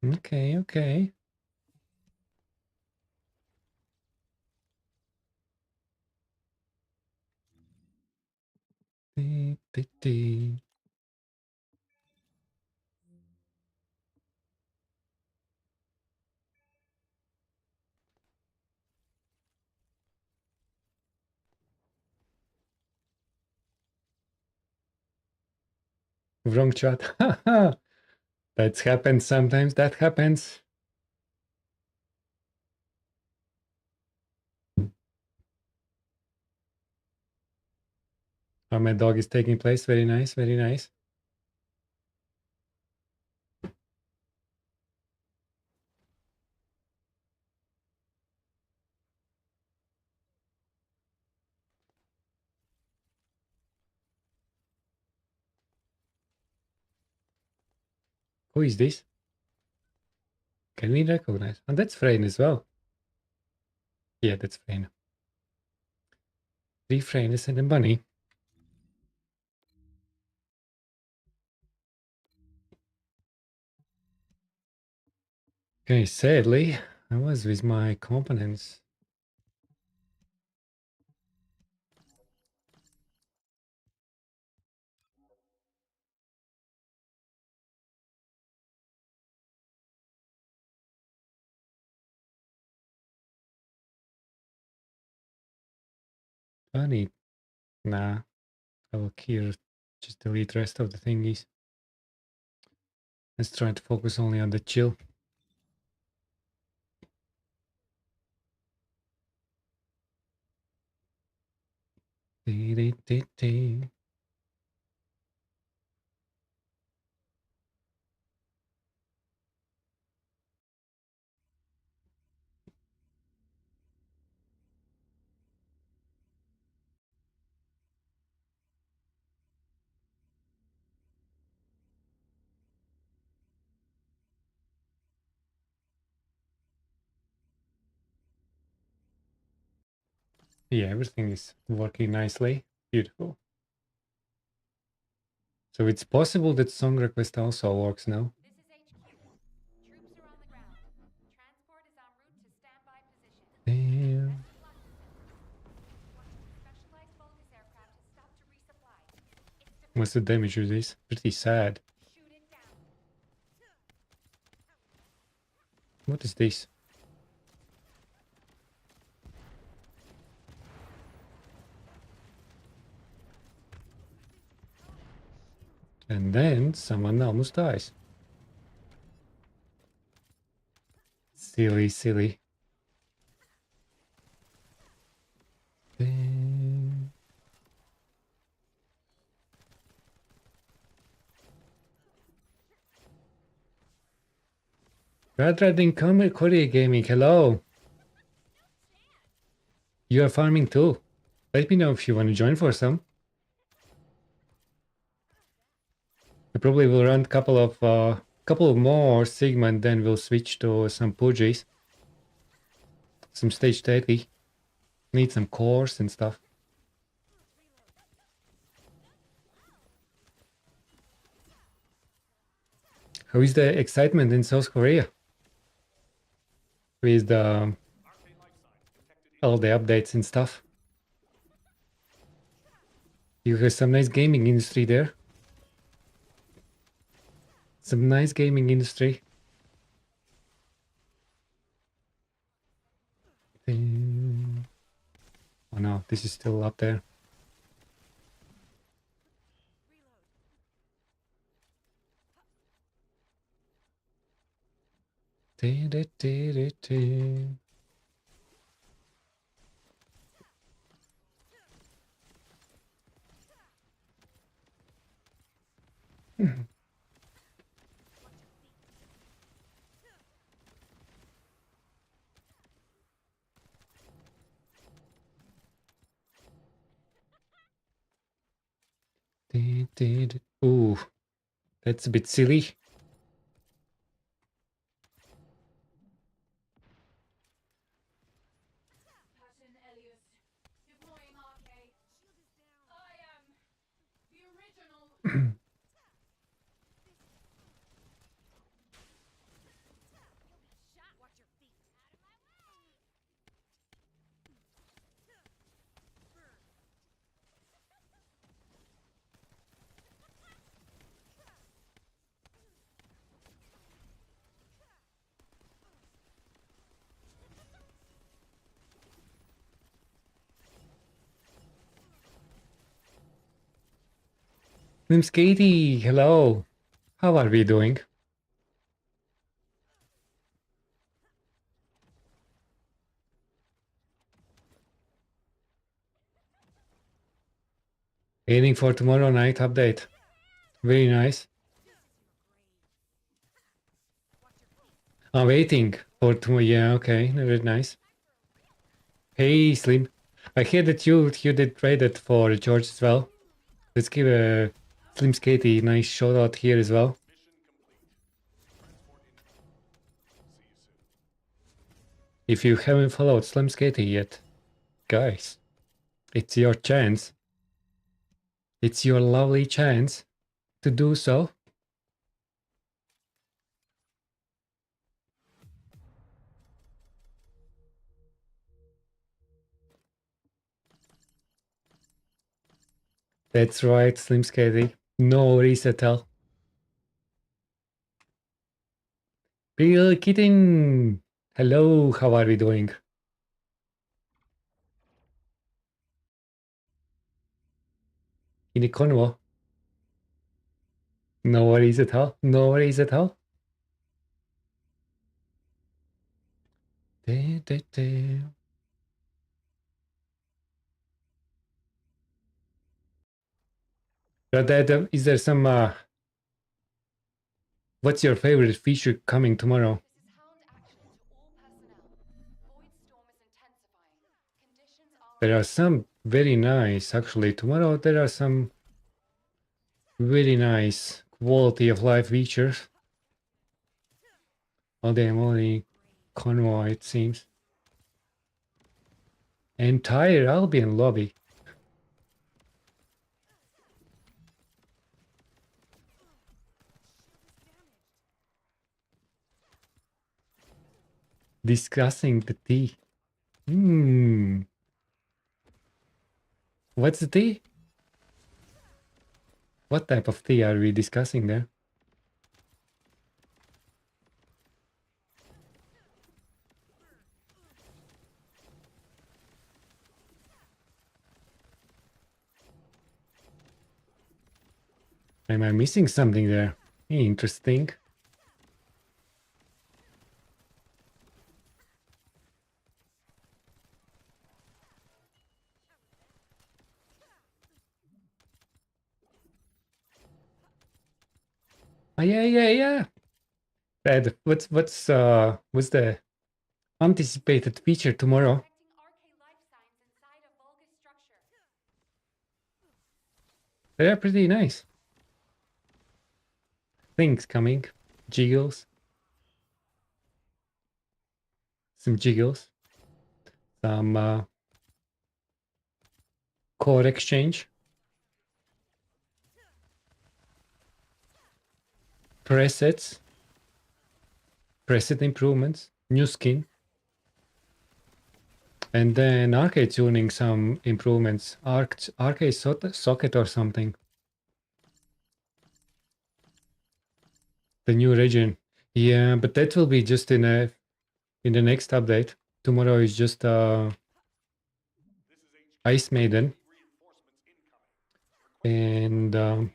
Okay, okay. Wrong chat. That's happened sometimes. That happens. Oh, my dog is taking place. Very nice, very nice. Who is this? Can we recognize? And that's Freyne as well. Yeah, that's Freyne. 3 Freynes and a bunny. Okay, sadly, I was with my components. Bunny. Nah, I will here just delete rest of the thingies. Let's try to focus only on the chill. Yeah, everything is working nicely. Beautiful. So it's possible that song request also works now. This is HQ. Troops are on the ground. Transport is en route to standby position. Damn. Enemy lock descent. Specialized Vulgus aircraft has stopped to resupply. It's What's the damage with this? Pretty sad. shoot it down. What is this? And then someone almost dies. Silly, silly. Damn. Radradin Korea Gaming, hello. You are farming too. Let me know if you want to join for some. I probably will run couple of more Sigma and then we'll switch to some Pudgies. Some stage 30. Need some cores and stuff. How is the excitement in South Korea? With all the updates and stuff. You have some nice gaming industry there. Some nice gaming industry. Oh no, this is still up there. Ooh, that's a bit silly. Patton Elias. Deploying RK. I am the original. Watch your feet. Out of my way. Katie, hello. How are we doing? Waiting for tomorrow night update. Very nice. I'm waiting for tomorrow. Yeah, okay, very nice. Hey, Slim. I hear that you did trade it for George as well. Let's give a Slim Skatey nice shout out here as well. If you haven't followed Slim Skating yet, guys, it's your chance. It's your lovely chance to do so. That's right, Slim Skating. No worries at all. Bill Kitten! Hello, how are we doing? In Convo? No worries at all. No worries at all. Is there some what's your favorite feature coming tomorrow? This is hound action to all personnel. Void storm is intensifying. Conditions are... There are some very nice, actually. Tomorrow there are some very nice quality of life features. Although I'm only Convoy, it seems. Entire Albion lobby. Discussing the tea. What's the tea? What type of tea are we discussing there? Am I missing something there? Interesting. Yeah. Red, what's the anticipated feature tomorrow? Detecting RK life signs inside a vulgus structure. They're pretty nice. Things coming. Jiggles. Some jiggles. Some core exchange. Presets. Preset improvements. New skin. And then arcade tuning, some improvements. Arcade socket or something. The new region. Yeah, but that will be just in the next update. Tomorrow is just Ice Maiden. And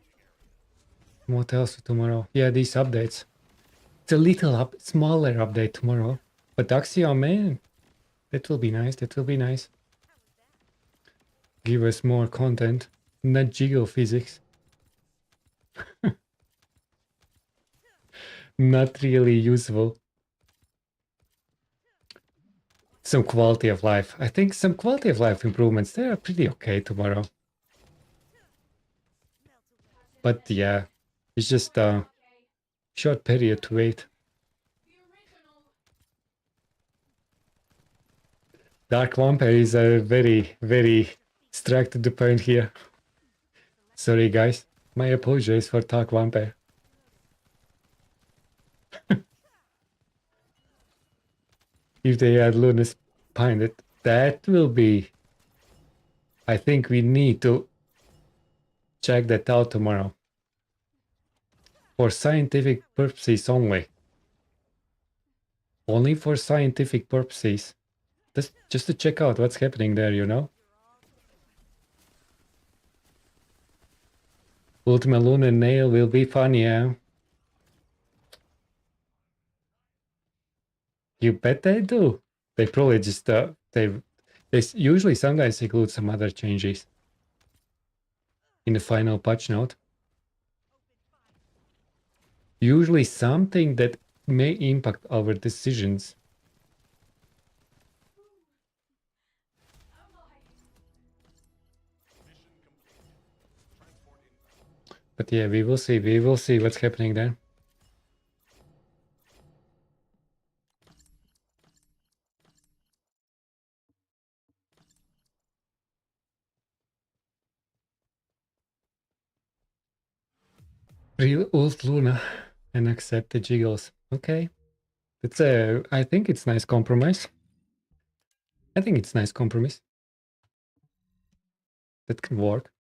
what else tomorrow? Yeah, these updates. It's a little smaller update tomorrow. But Axiom, man, that will be nice. That will be nice. Give us more content, not jiggle physics. Not really useful. Some quality of life. I think some quality of life improvements, they are pretty okay tomorrow. But yeah, it's just a short period to wait. Dark Vampire is a very, very struck to the point here. Sorry guys, my apologies for Dark Vampire. If they add Lunas behind it, that will be... I think we need to check that out tomorrow. For scientific purposes only. Only for scientific purposes. Just to check out what's happening there, you know? Ultima Luna Nail will be fun, yeah. You bet they do. They probably just, they usually sometimes include some other changes in the final patch note. Usually something that may impact our decisions. But yeah, we will see what's happening there. Real old Luna and accept the jiggles. Okay. It's I think it's nice compromise. I think it's nice compromise. That can work.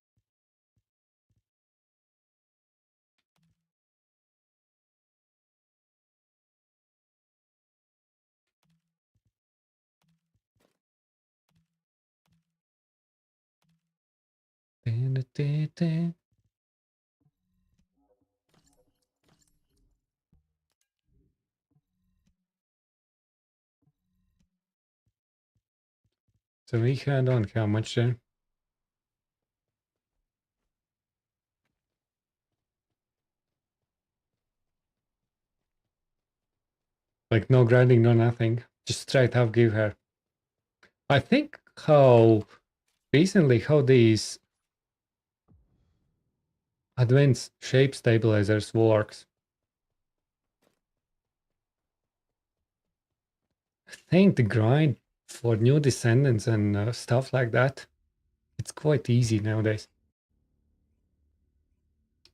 So we don't have much there. Like no grinding, no nothing. Just straight up give her. I think how recently how these advanced shape stabilizers works. I think the grind for new descendants and stuff like that, it's quite easy nowadays.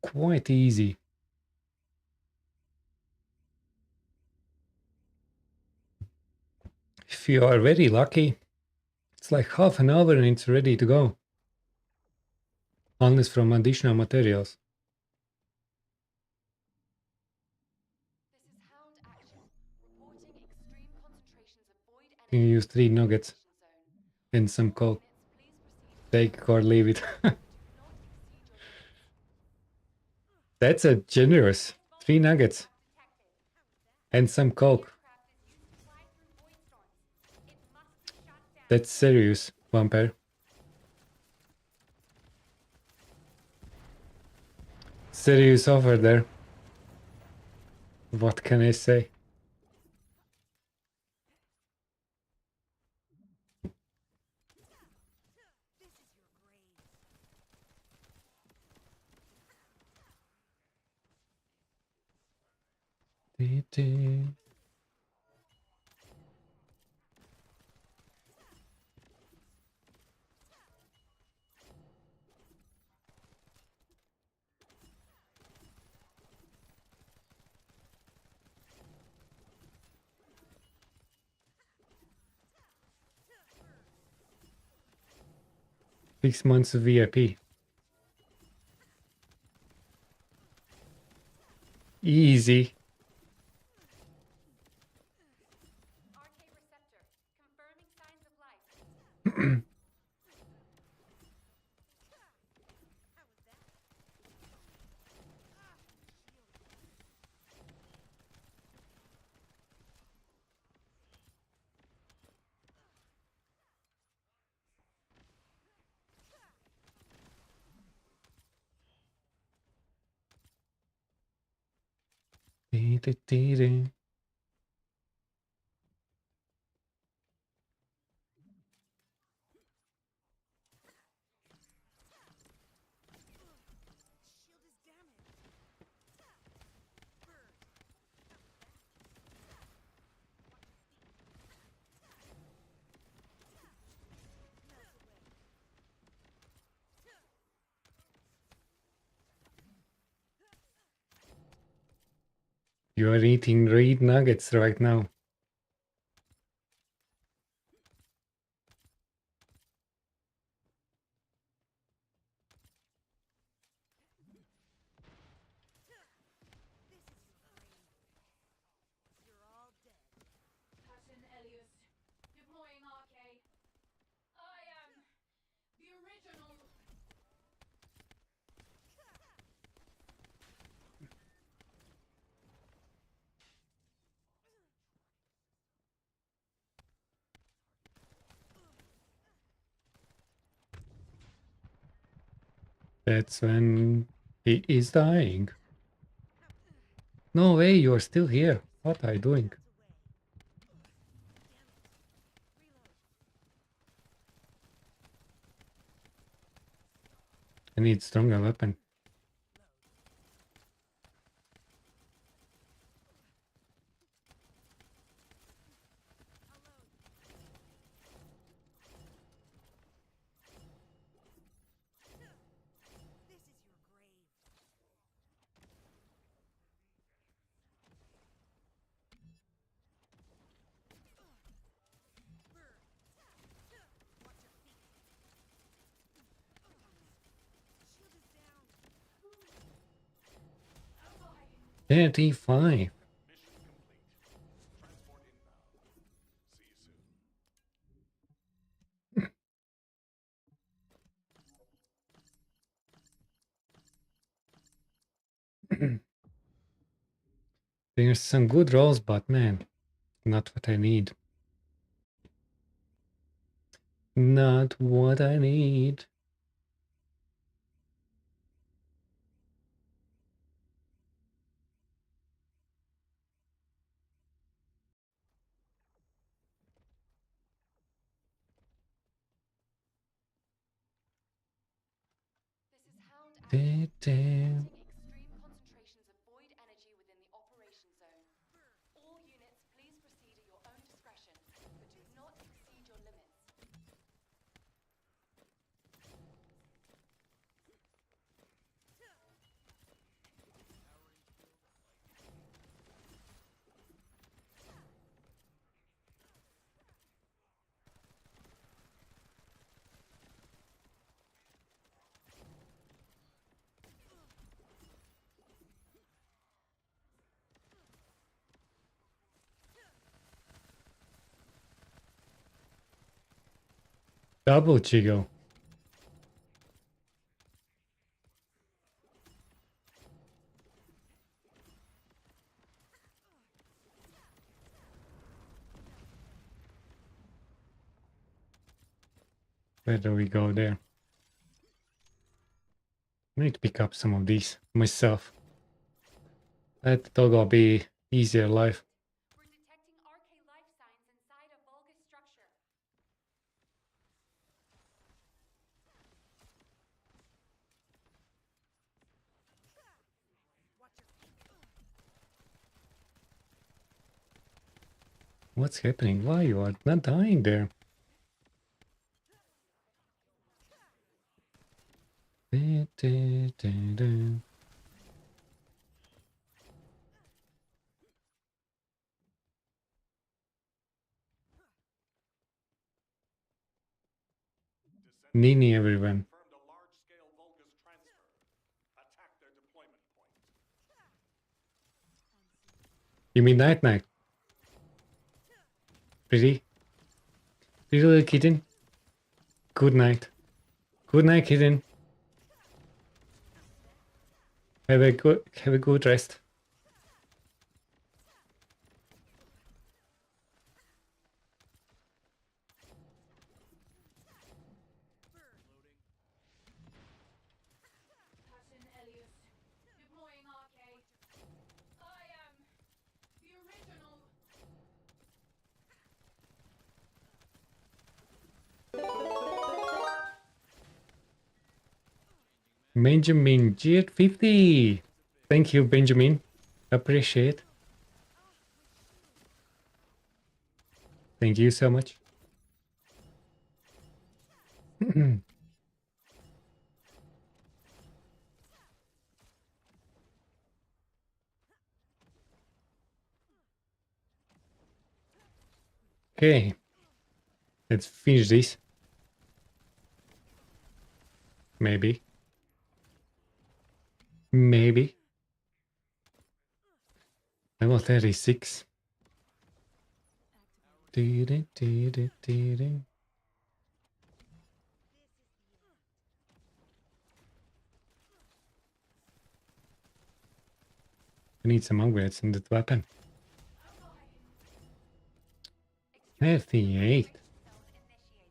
Quite easy. If you are very lucky, it's like half an hour and it's ready to go. Unless from additional materials. This is Hound Action, reporting extreme concentrations of void You energy use 3 nuggets zone. and some coke. Please proceed. Take or leave it. Do not exceed your limits. That's a generous 3 nuggets and some coke. That's serious, vampire. Serious offer there. What can I say? Dee-dee. 6 months of VIP. Easy. RK receptor, confirming signs of life. Dee-dee-dee-dee. You are eating reed nuggets right now. Captain Elias, deploying RK. I am the original. That's when he is dying. No way, you're still here. What are you doing? I need stronger weapon. 35. There's some good rolls, but man, not what I need. Not what I need. This is Hound Active. Damn. Detecting extreme concentrations of void energy within the operation zone. All units, please proceed at your own discretion, but do not exceed your limits. Double jiggle. Where do we go there? I need to pick up some of these myself. That dog will be easier life. We're detecting RK life signs inside a Vulgus structure. What's happening? Why you are not dying there? Nini everyone. You mean night night? Pretty? Pretty little kitten? Good night. Good night, kitten. Have a good rest. Captain Elias, deploying RK. I am the original. Benjamin G50. Thank you, Benjamin. Appreciate. Thank you so much. Okay. Let's finish this. Maybe. Maybe. Level 36. I need some upgrades in that weapon. 38. Zone initiated.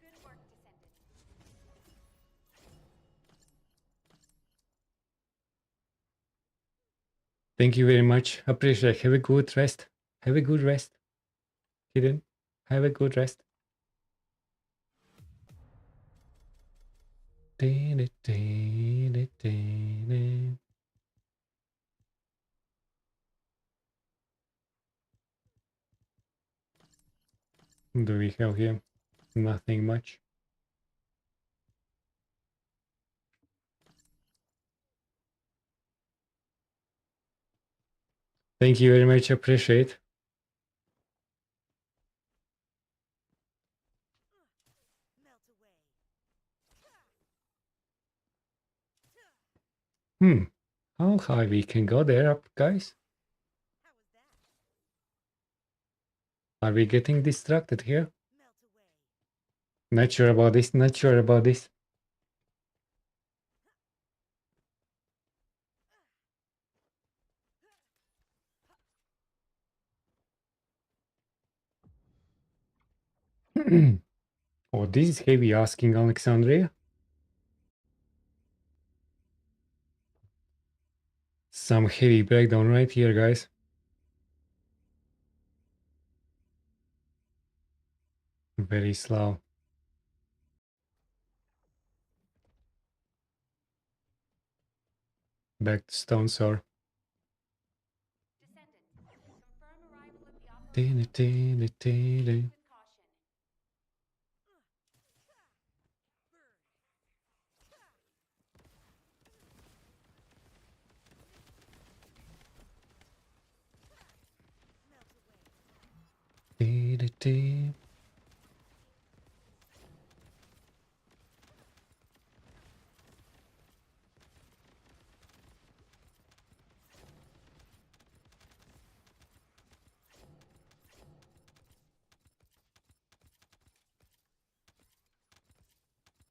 Good work, Descendant. Thank you very much. Appreciate it. Have a good rest. Have a good rest. Hidden. Have a good rest. What do we have here? Nothing much. Thank you very much. Appreciate. Hmm. How high we can go there up, guys? Are we getting distracted here? Not sure about this, not sure about this. Oh, this is heavy asking, Alexandria. Some heavy breakdown right here, guys. Very slow. Back to Stone Sour.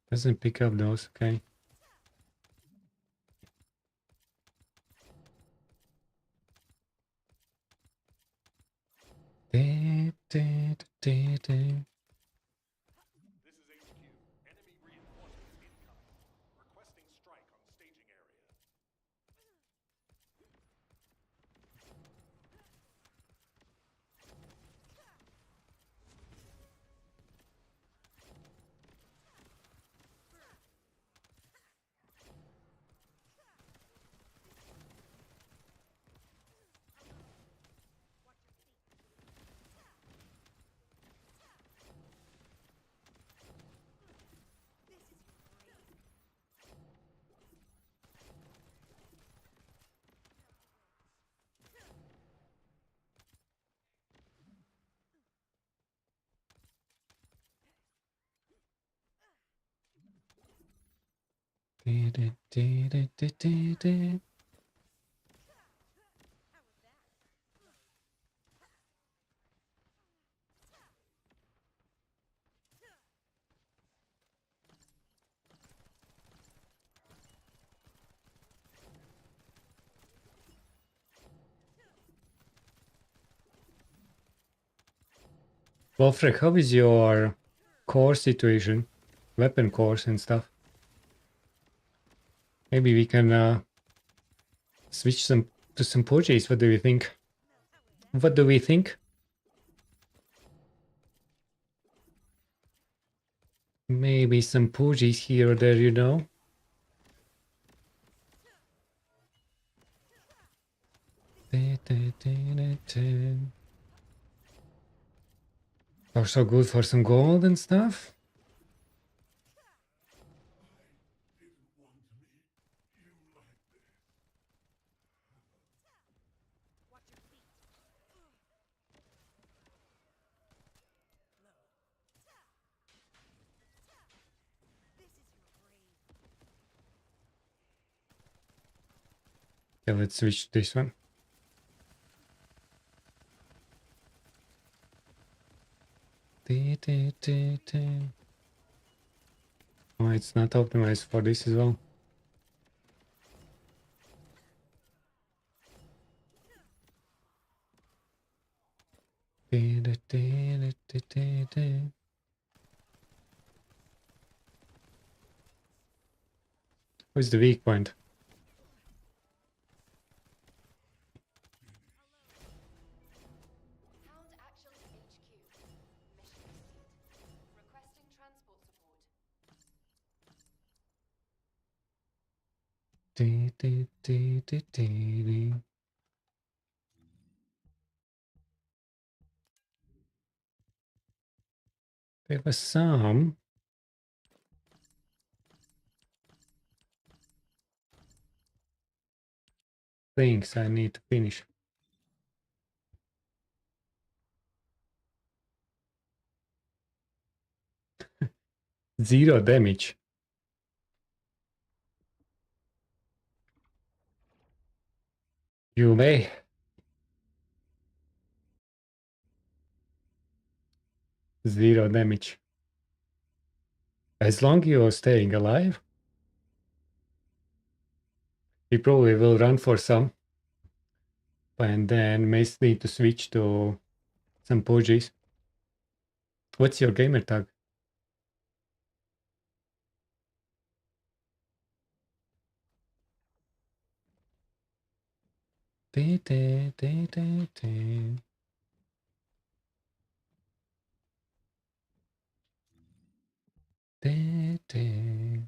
Doesn't pick up those, okay. Wolfrek, how is your core situation? Weapon cores and stuff. Maybe we can switch some to some purchase. What do you think? What do we think? Maybe some purchase here or there, you know? Are so good for some gold and stuff? Yeah, let's switch to this one. Oh, it's not optimized for this as well. What's the weak point? Hound Action HQ. Mission complete. Requesting transport support. There was some things I need to finish. Zero damage. You may. Zero damage. As long you're staying alive, he probably will run for some. And then may need to switch to some Pojis. What's your gamer tag? Te, te, te, te, te. Te, te.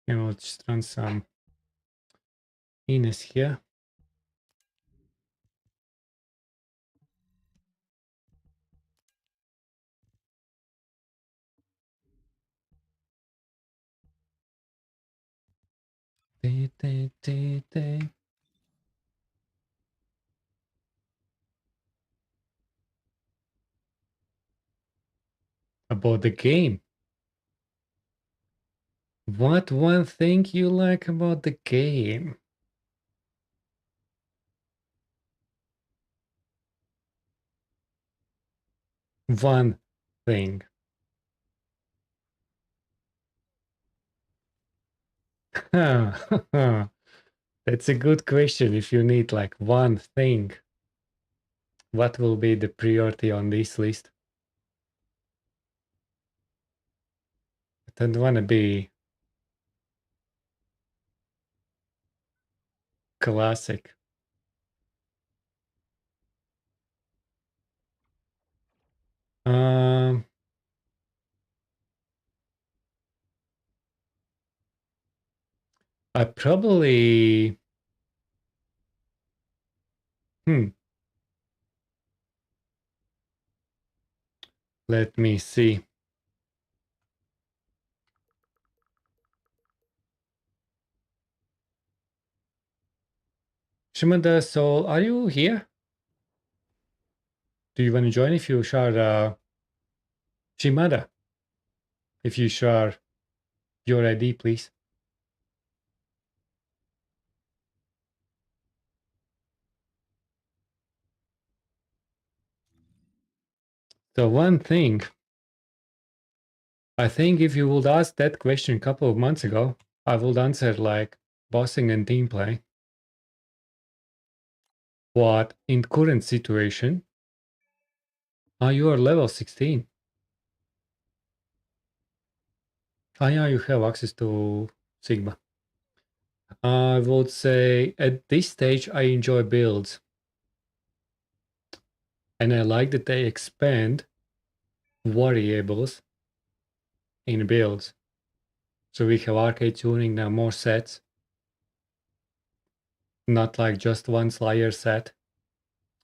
And we'll just run some Ines here. Te, te, te, te. About the game. What one thing you like about the game? One thing. That's a good question. If you need like one thing, what will be the priority on this list? I don't want to be classic. Um, I probably. Let me see. Shimada Soul, are you here? Do you want to join if you share Shimada? If you share your ID, please. So one thing, I think if you would ask that question a couple of months ago, I would answer like bossing and team play. But in current situation, you are level 16. Yeah, you have access to Sigma. I would say at this stage, I enjoy builds. And I like that they expand variables in builds. So we have arcade tuning now, more sets. Not like just one Slayer set.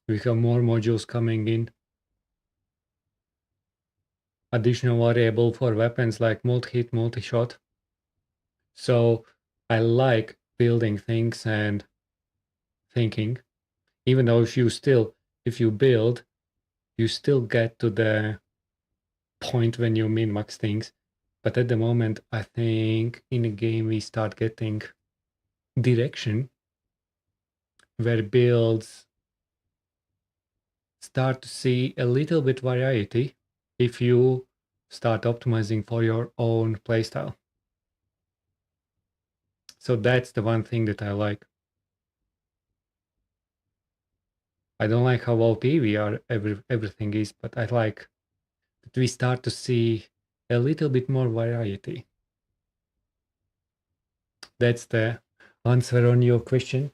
We have more modules coming in. Additional variable for weapons like multi-hit, multi-shot. So I like building things and thinking. Even though if you build, you still get to the point when you min-max things. But at the moment, I think in a game we start getting direction where builds start to see a little bit variety if you start optimizing for your own playstyle. So that's the one thing that I like. I don't like how OP we are, everything is, but I like that we start to see a little bit more variety. That's the answer on your question.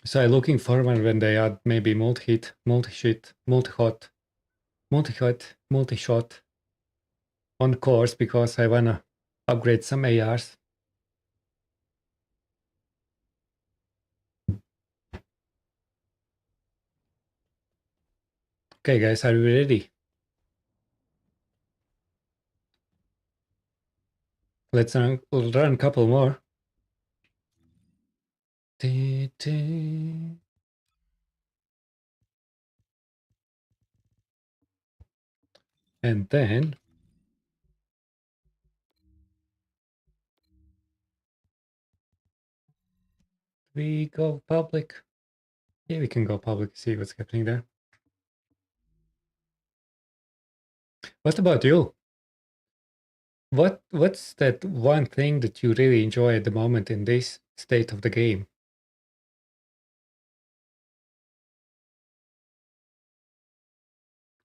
So I'm looking forward when they add maybe multi-hit, multi-shit, multi-hot, multi-shot on course because I wanna upgrade some ARs. Okay, guys, are we ready? We'll run a couple more. And then we go public. Yeah, we can go public, see what's happening there. What about you? What's that one thing that you really enjoy at the moment in this state of the game?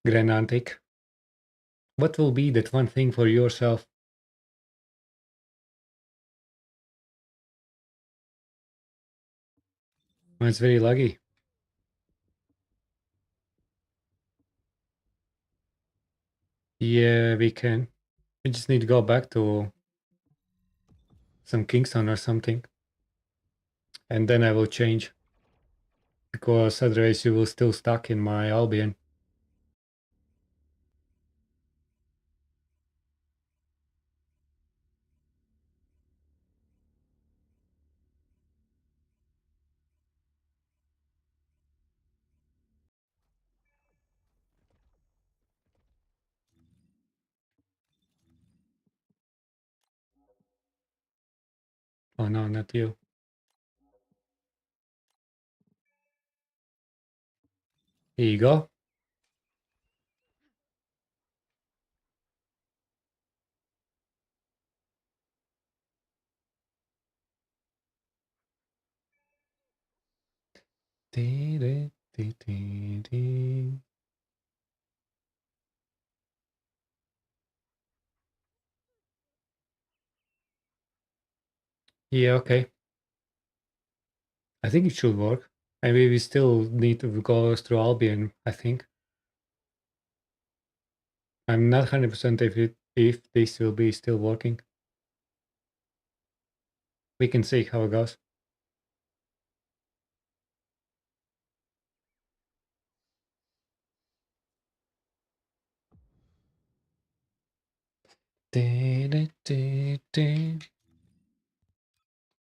Granantic. What will be that one thing for yourself? Oh, it's very laggy. Yeah, we can. We just need to go back to some Kingston or something. And then I will change. Because otherwise you will still stuck in my Albion. Oh no, not you. Here you go. Yeah, okay. I think it should work. I mean, we still need to go through Albion, I think. I'm not 100% if this will be still working. We can see how it goes.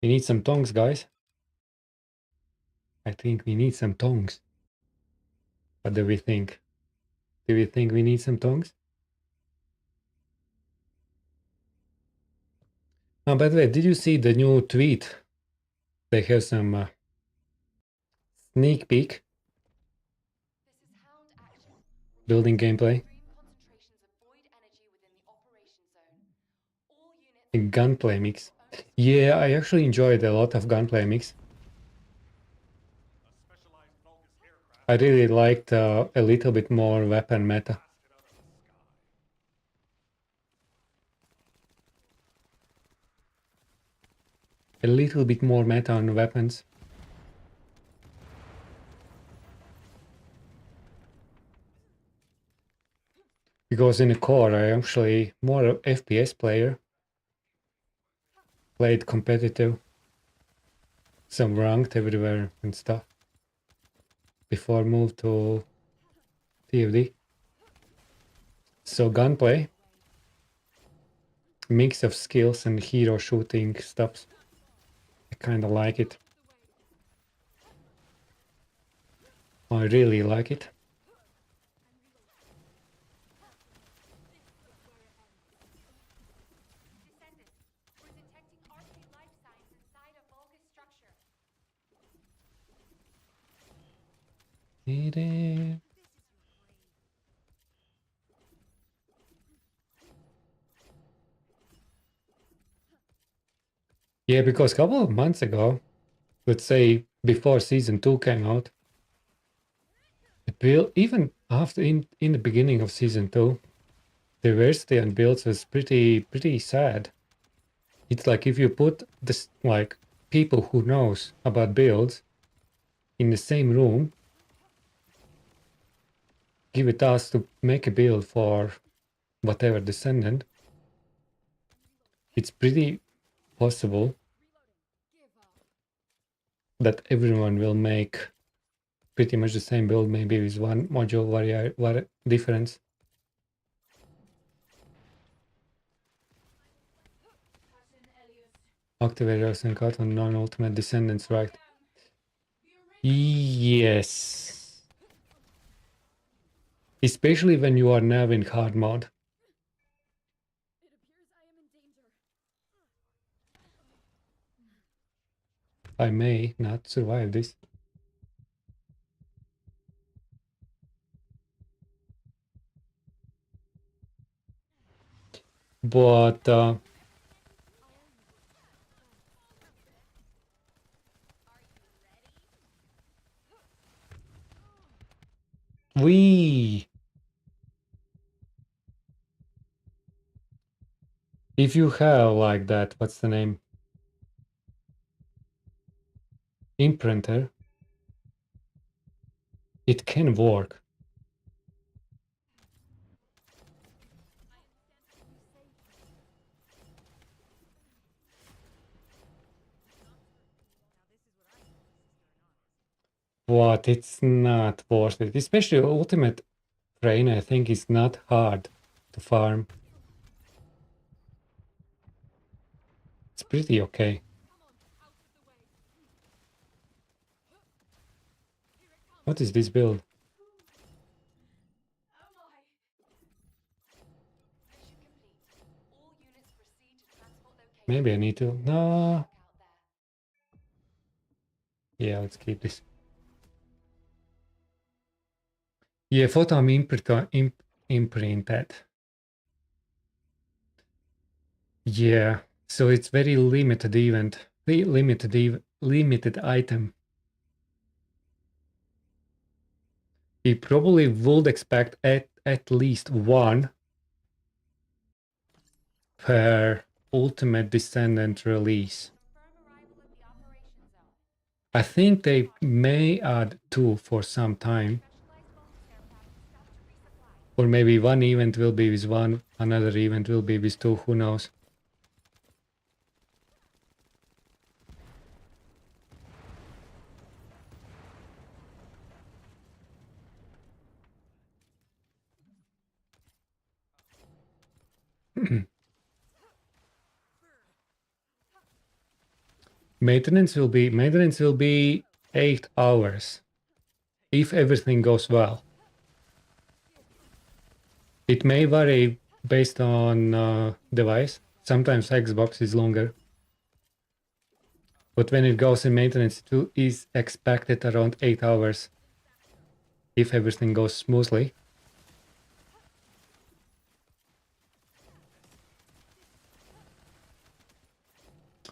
We need some tongs, guys. I think we need some tongs. What do we think? Do we think we need some tongs? Oh, by the way, did you see the new tweet? They have some sneak peek This is Hound Action. building gameplay Extreme concentrations of void energy within the operation zone. All units and gunplay mix. will only Yeah, I actually enjoyed a lot of gunplay mix. I really liked a little bit more weapon meta. A little bit more meta on weapons. Because in the core, I actually more a FPS player. Played competitive. Some ranked everywhere and stuff. Before move to TFD. So gunplay. Mix of skills and hero shooting stuff. I kinda like it. I really like it. Descendant. We're detecting RK life signs inside a Vulgus structure. Yeah, because a couple of months ago, let's say before season 2 came out, the build, even after in the beginning of season 2, diversity on builds was pretty sad. It's like if you put this like people who knows about builds in the same room, give a task to make a build for whatever descendant, it's pretty possible that everyone will make pretty much the same build, maybe with one module difference. Activators and cut on non-ultimate descendants, right? Yes. Especially when you are now in hard mode. I may not survive this. But if you have like that, what's the name? Imprinter, it can work. But it's not worth it. Especially ultimate rain, I think, is not hard to farm. It's pretty okay. What is this build? Maybe I need to... No. Yeah, let's keep this. Yeah, photon imprinted. Yeah, so it's very limited event. Limited item. We probably would expect at least one per Ultimate Descendant release. I think they may add 2 for some time. Or maybe one event will be with 1, another event will be with 2, who knows. Maintenance will be 8 hours if everything goes well. It may vary based on device. Sometimes Xbox is longer. But when it goes in maintenance, it is expected around 8 hours if everything goes smoothly.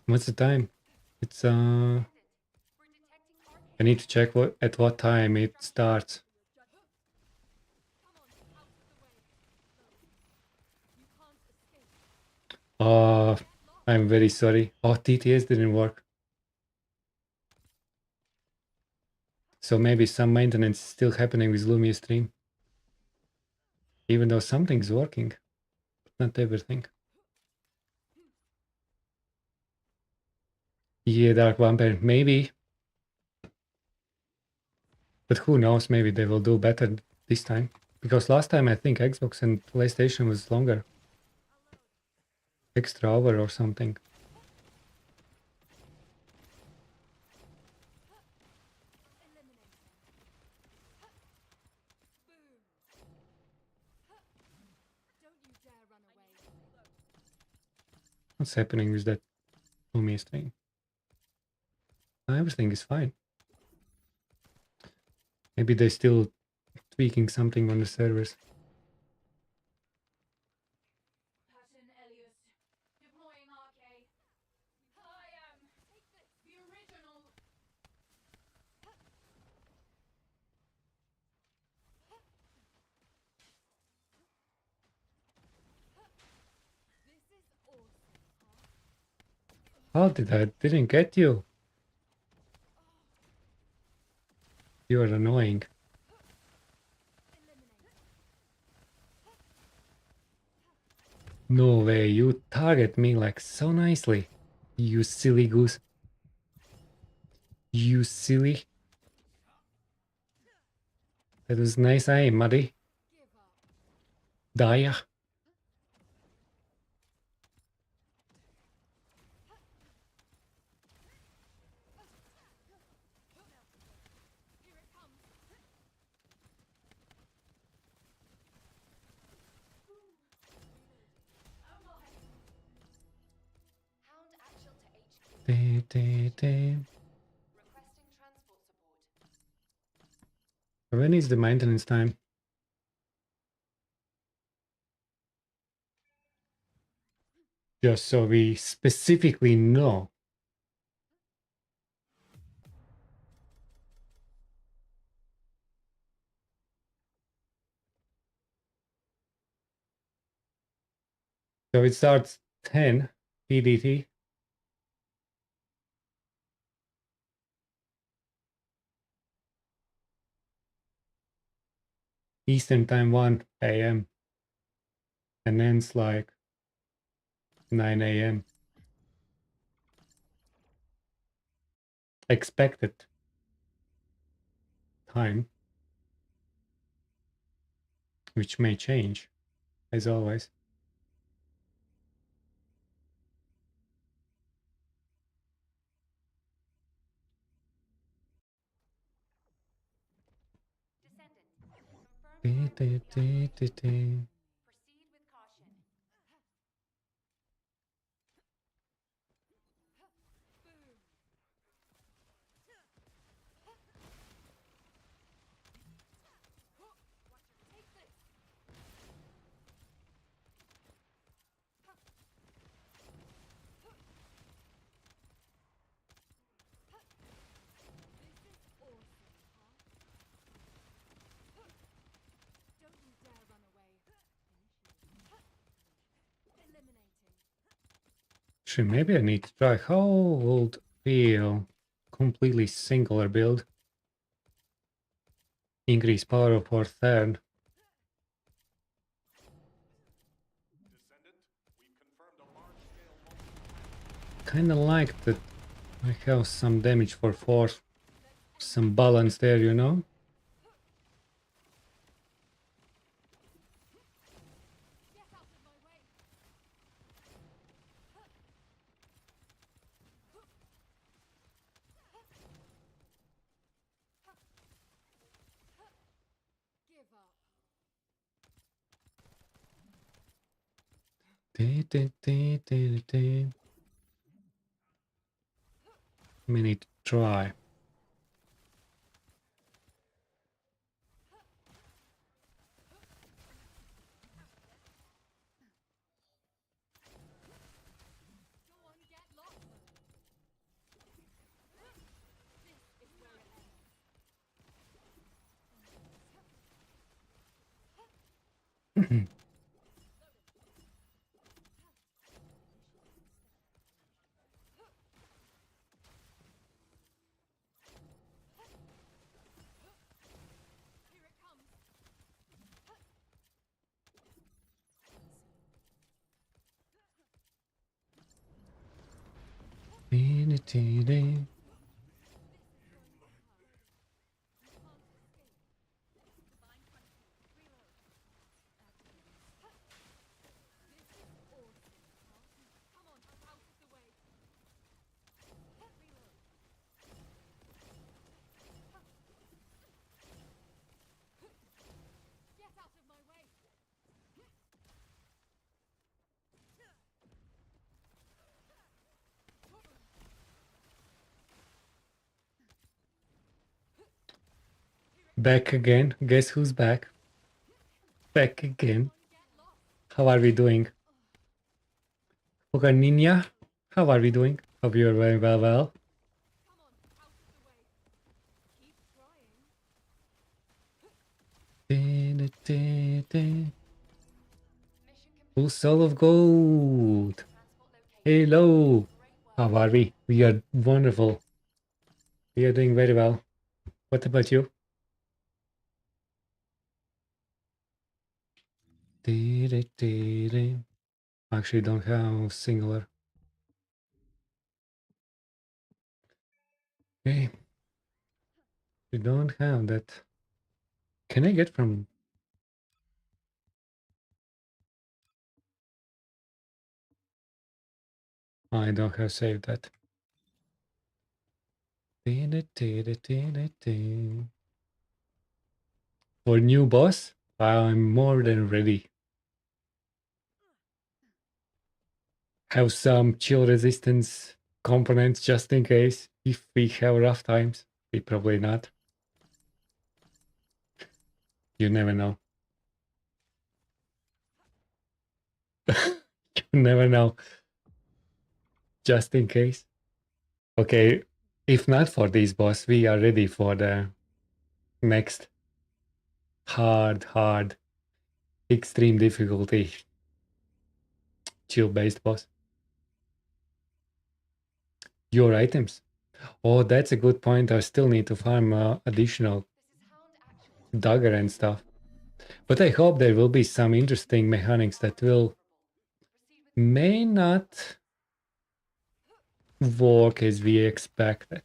What's the time? It's I need to check at what time it starts. I'm very sorry. Oh, TTS didn't work. So maybe some maintenance is still happening with Lumia stream. Even though something's working, but not everything. Yeah, Dark Vampire, maybe. But who knows, maybe they will do better this time. Because last time I think Xbox and PlayStation was longer. Extra hour or something. What's happening with that Lumia stream? Everything is fine. Maybe they're still tweaking something on the servers. How did I didn't get you? You are annoying. No way, you target me like so nicely. You silly goose. You silly. That was nice aim, Muddy. Daya. Hound actual to HQ. Dee, dee, dee. Requesting transport support. When is the maintenance time? Just so we specifically know. So it starts 10 PDT. Eastern time 1 a.m. and ends like 9 a.m. Expected time, which may change, as always. Descendant. Confirm Dee, target dee, dee, dee, dee. Proceed with caution. Don't you dare run away. Eliminating. Actually, maybe I need to try hold feel completely singular build. Increase power for third. Kinda like that I have some damage for fourth. Some balance there, you know? Get out of my way. Give up. Dee, dee, dee, dee, dee. We need to try. Go on, get lost. This is where it ends. Here it comes. Dee, dee, dee, dee. Come on, out of the way. Reload. Get out of my way. Back again. Guess who's back? Back again. Get lost. How are we doing? Ninja, how are we doing? Hope you're very well. Come on, out of the way. Keep trying. Dee, dee, dee, dee. Mission complete. Full soul of gold. Transport location. Hello. Great work. How are we? We are wonderful. We are doing very well. What about you? Dee, dee, dee, dee. Actually, don't have singular. Okay. We don't have that. Can I get from... I don't have saved that. For new boss, I'm more than ready. Have some chill resistance components just in case if we have rough times. We probably not. You never know. You never know. Just in case. Okay, if not for this boss, we are ready for the next hard, extreme difficulty chill based boss. Your items. Oh, that's a good point. I still need to farm additional dagger and stuff. But I hope there will be some interesting mechanics that will may not work as we expected.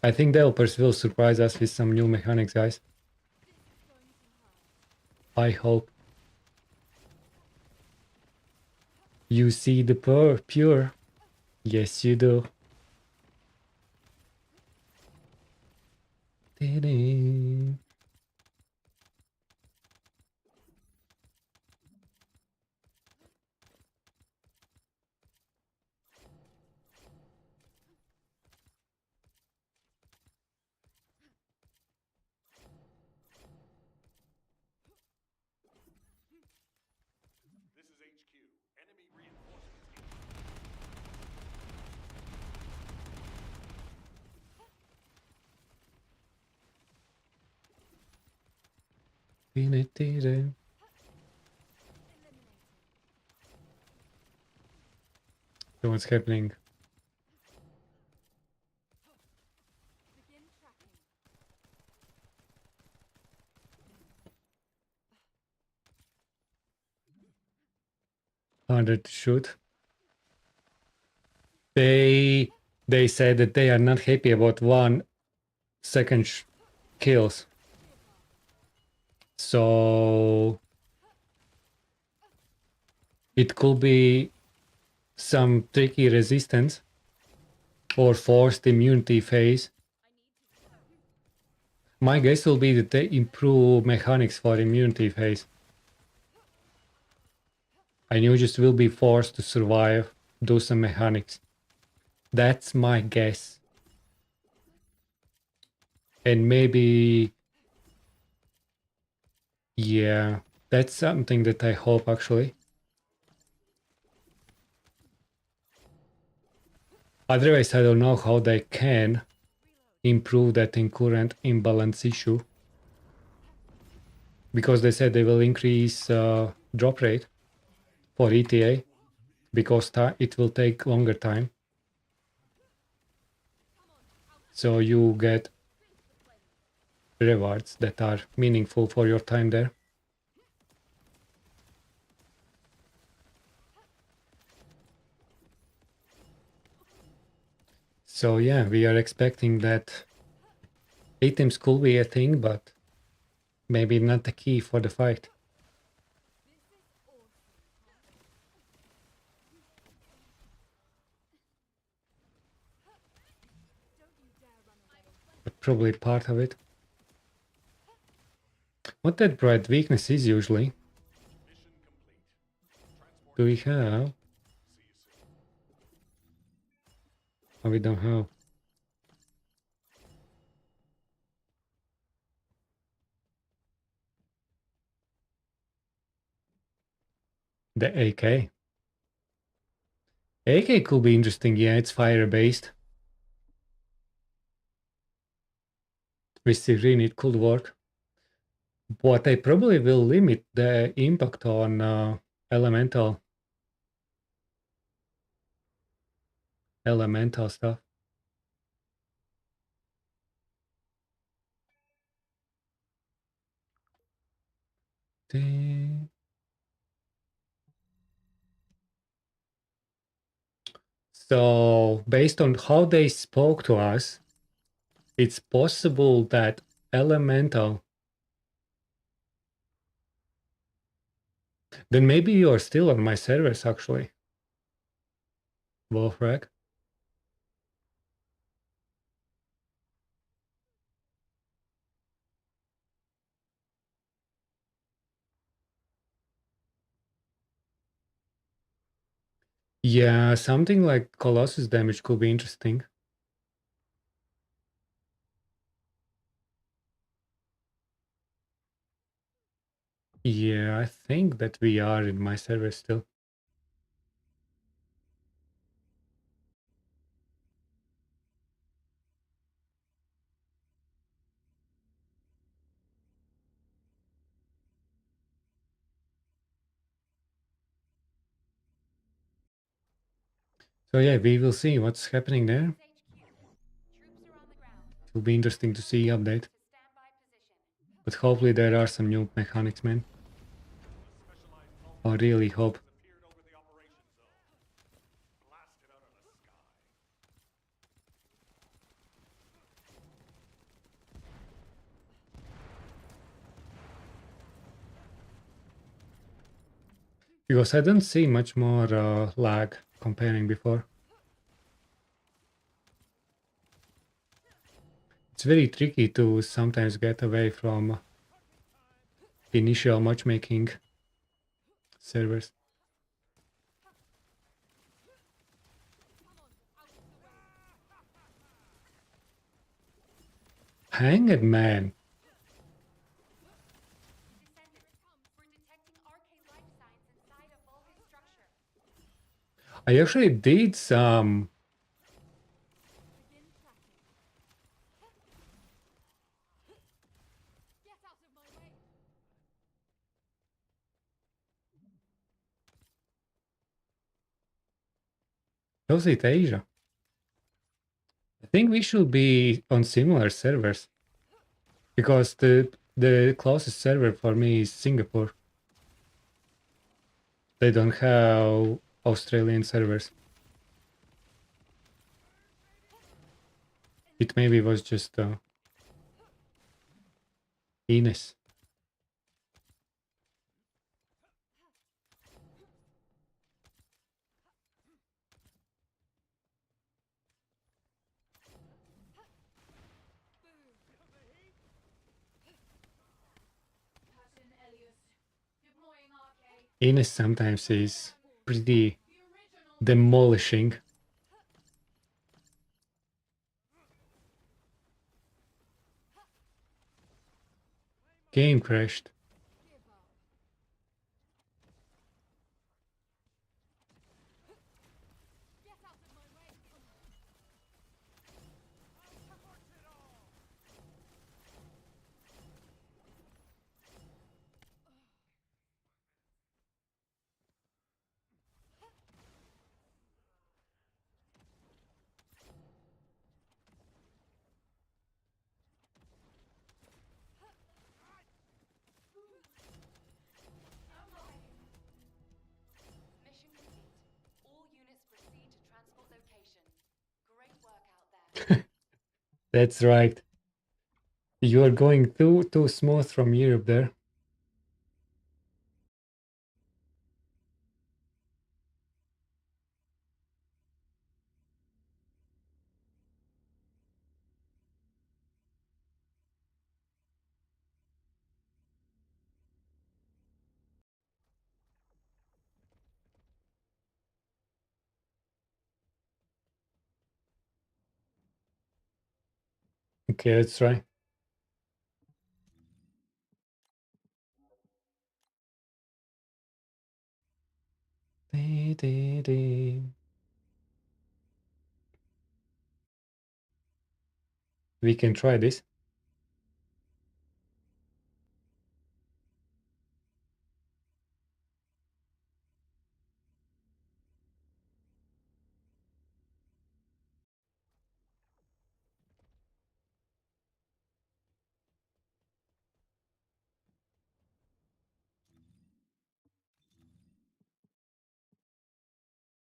I think developers will surprise us with some new mechanics, guys. I hope. You see the pure. Yes, you do. So what's happening? Harder to shoot. They said that they are not happy about 1 second kills. So it could be some tricky resistance or forced immunity phase. My guess will be that they improve mechanics for immunity phase. And you just will be forced to survive, do some mechanics. That's my guess. And maybe... yeah, that's something that I hope actually. Otherwise, I don't know how they can improve that in current imbalance issue. Because they said they will increase drop rate for ETA because it will take longer time. So you get rewards that are meaningful for your time there. So yeah, we are expecting that items could be a thing, but maybe not the key for the fight. But probably part of it. What that bright weakness is usually? Do we have? Oh, we don't have. The AK. AK could be interesting, yeah, it's fire based. With Sirin it could work. But I probably will limit the impact on elemental stuff. So based on how they spoke to us, it's possible that Elemental. Then maybe you're still on my servers, actually. Wolfrag. Yeah, something like Colossus damage could be interesting. Yeah, I think that we are in my server still. So yeah, we will see what's happening there. It will be interesting to see update. But hopefully there are some new mechanics, man. I really hope. Because I don't see much more lag comparing before. It's very tricky to sometimes get away from initial matchmaking servers. Hanged man. I actually did some. Was it Asia? I think we should be on similar servers. Because the closest server for me is Singapore. They don't have Australian servers. It maybe was just Ines. Captain Elias, deploying RK. Ines sometimes is pretty The original demolishing. Game crashed. give up. Get out of my way, come on. Mission complete. All units proceed to transport location. Great work out there. That's right. You are going too smooth from Europe there. Okay, let's try. We can try this.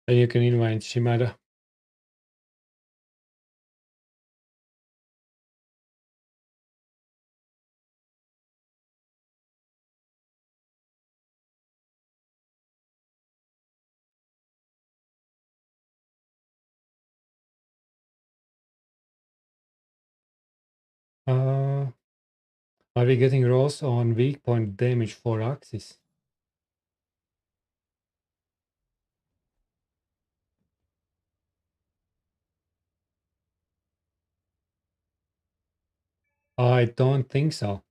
And you can invite Shimada. Uh, are we getting rolls on weak point damage for Axis? I don't think so.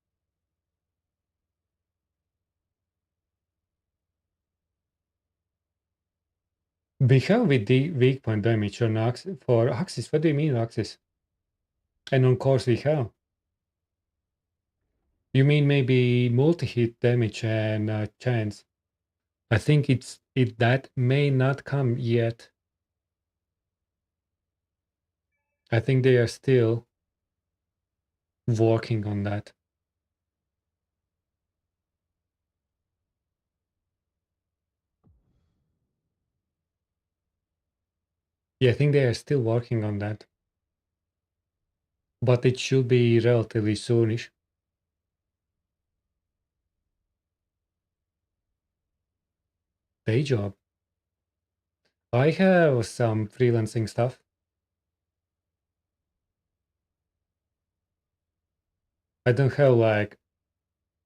We have with the weak point damage on Axis. For Axis, what do you mean Axis? And on course we have. You mean maybe multi-hit damage and chance? I think that may not come yet. I think they are still working on that. Yeah, I think they are still working on that. But it should be relatively soonish. Day job. I have some freelancing stuff. I don't have like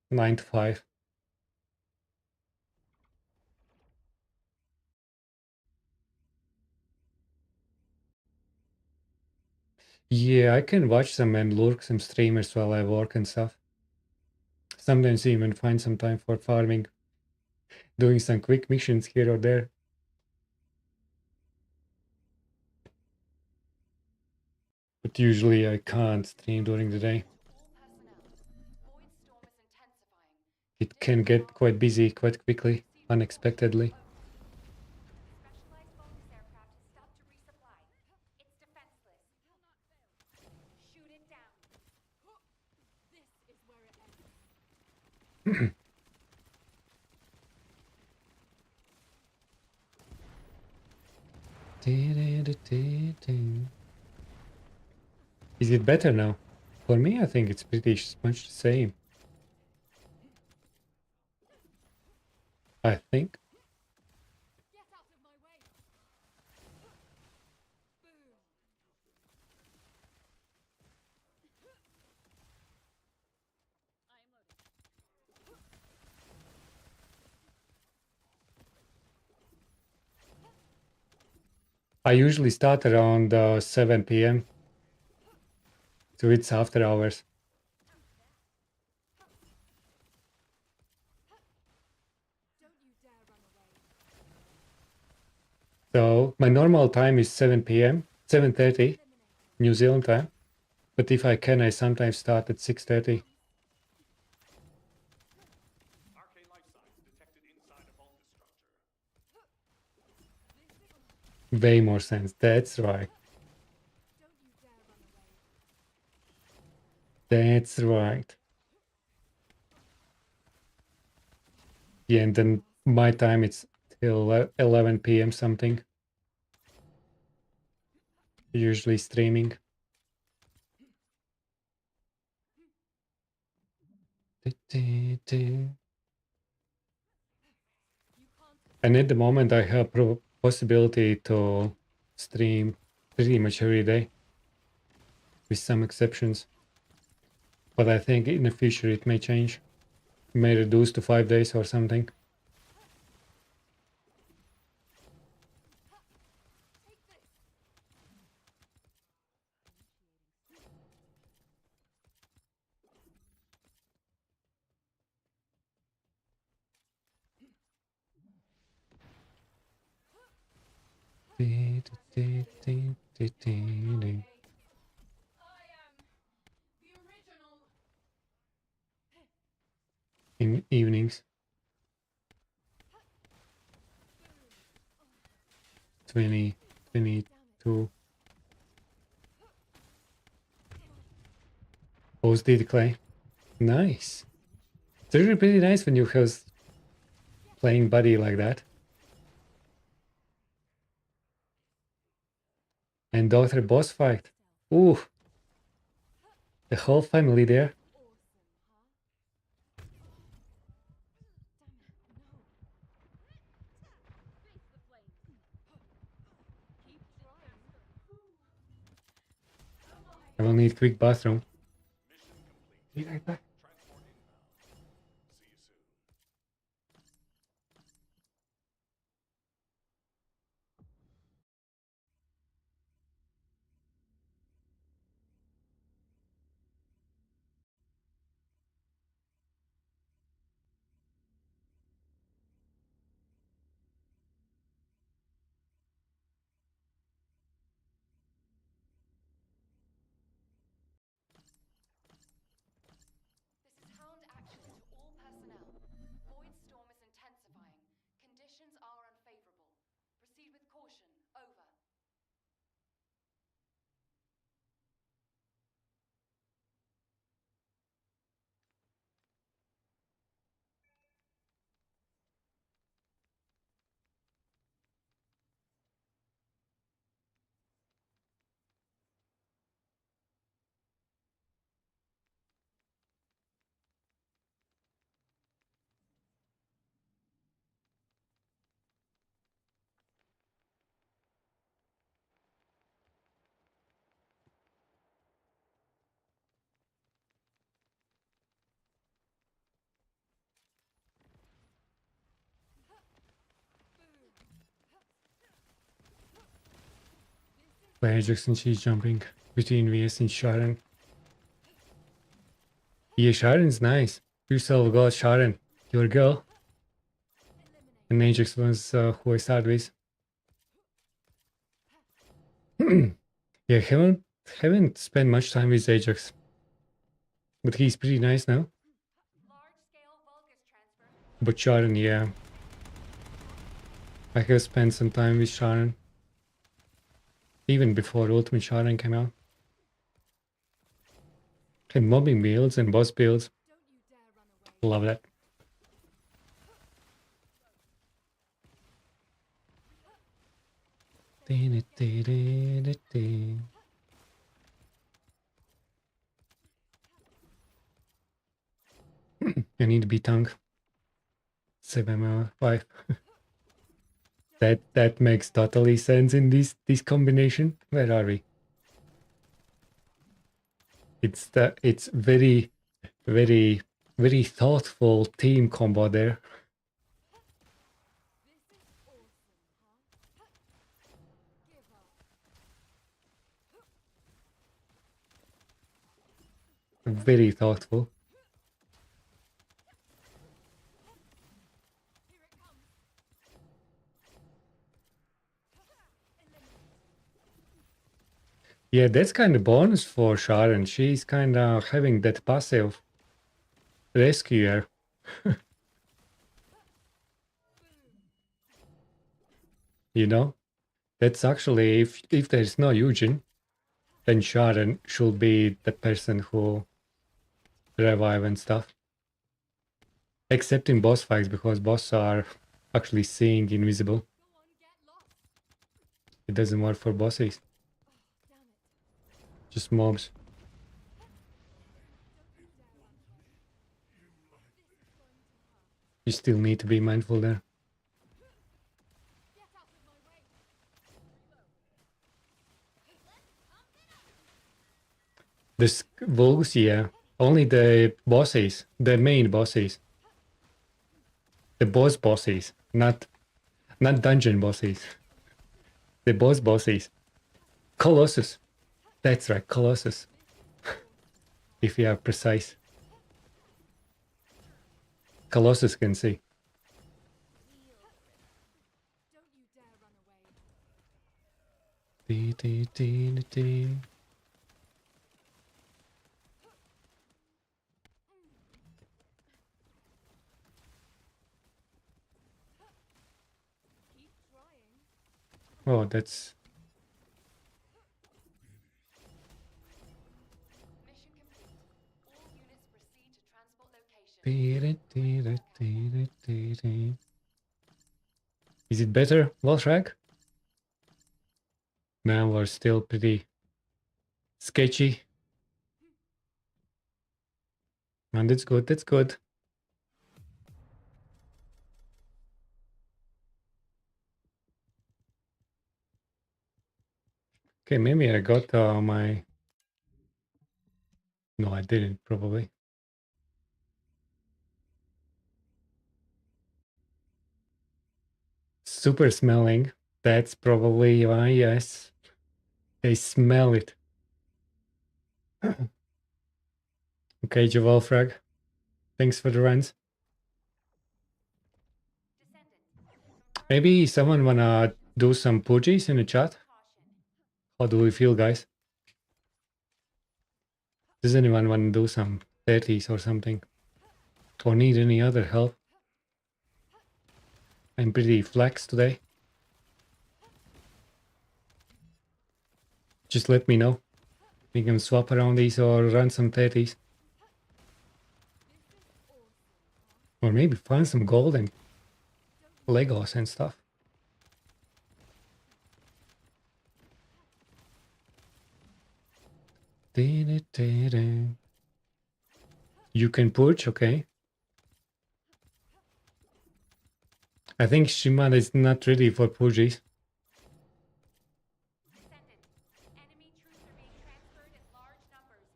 9 to 5. Yeah, I can watch some and lurk some streamers while I work and stuff. Sometimes even find some time for farming, doing some quick missions here or there. But usually I can't stream during the day. It can get quite busy quite quickly, unexpectedly. Is it better now? For me, I think it's pretty much the same. I think. I usually start around 7 p.m. So it's after hours. So my normal time is 7 p.m., 7:30 New Zealand time. But if I can, I sometimes start at 6:30. Way more sense. That's right. That's right. Yeah, and then my time it's till 11 p.m. something. Usually streaming. And at the moment, I have possibility to stream pretty much every day, with some exceptions. But I think in the future it may change, may reduce to 5 days or something. In evenings, 20, 22. Posted clay. Nice. It's really pretty nice when you have playing buddy like that. And daughter boss fight. Ooh, the whole family there. I will need quick bathroom. Conditions are unfavorable. Proceed with caution. Over. By Ajax and she's jumping between VS and Sharon. Yeah, Sharon's nice. Yourself got Sharon, your girl. And Ajax was who I started with. Yeah, haven't spent much time with Ajax. But he's pretty nice now. Large-scale Vulgus transfer. But Sharon, yeah. I have spent some time with Sharon. Even before Ultimate Sharon came out. And mobbing builds and boss builds. Don't you dare run away. Love that. I need to be tongue. 7 5. That makes totally sense in this combination. Where are we? It's very very thoughtful team combo there. This is awesome, huh? Give up. Very thoughtful. Here it comes. Yeah, that's kind of bonus for Sharon. She's kind of having that passive rescuer. You know, that's actually if there's no Eugen, then Sharon should be the person who revive and stuff. Except in boss fights, because boss are actually seeing invisible. Go on, get lost. It doesn't work for bosses, Damn it. just mobs. You still need to be mindful there. Get out of my way. This Vulgus, yeah. Only the bosses, the main bosses. The boss bosses, not dungeon bosses. The boss bosses. Colossus. That's right, Colossus. If you are precise. Colossus can see. Don't you dare run away. Dee, dee, dee, dee, dee. Keep trying. Oh, that's Mission complete. All units proceed to transport location. dee, dee, dee, dee, dee, dee, dee. Is it better, Volshrag? No, we're still pretty sketchy. And that's good, that's good. Okay, maybe I got my... No, I didn't, probably. Super smelling. That's probably why, yes. They smell it. Okay, Javalfrag. Thanks for the runs. Descendant. Maybe someone wanna do some purges in the chat? Caution. How do we feel, guys? Does anyone want to do some 30s or something? Or need any other help? I'm pretty flex today. Just let me know. We can swap around these or run some 30s. Or maybe find some gold and Legos and stuff. You can purge, okay. I think Shimada is not ready for purges. Descendant, enemy troops are being transferred in large numbers.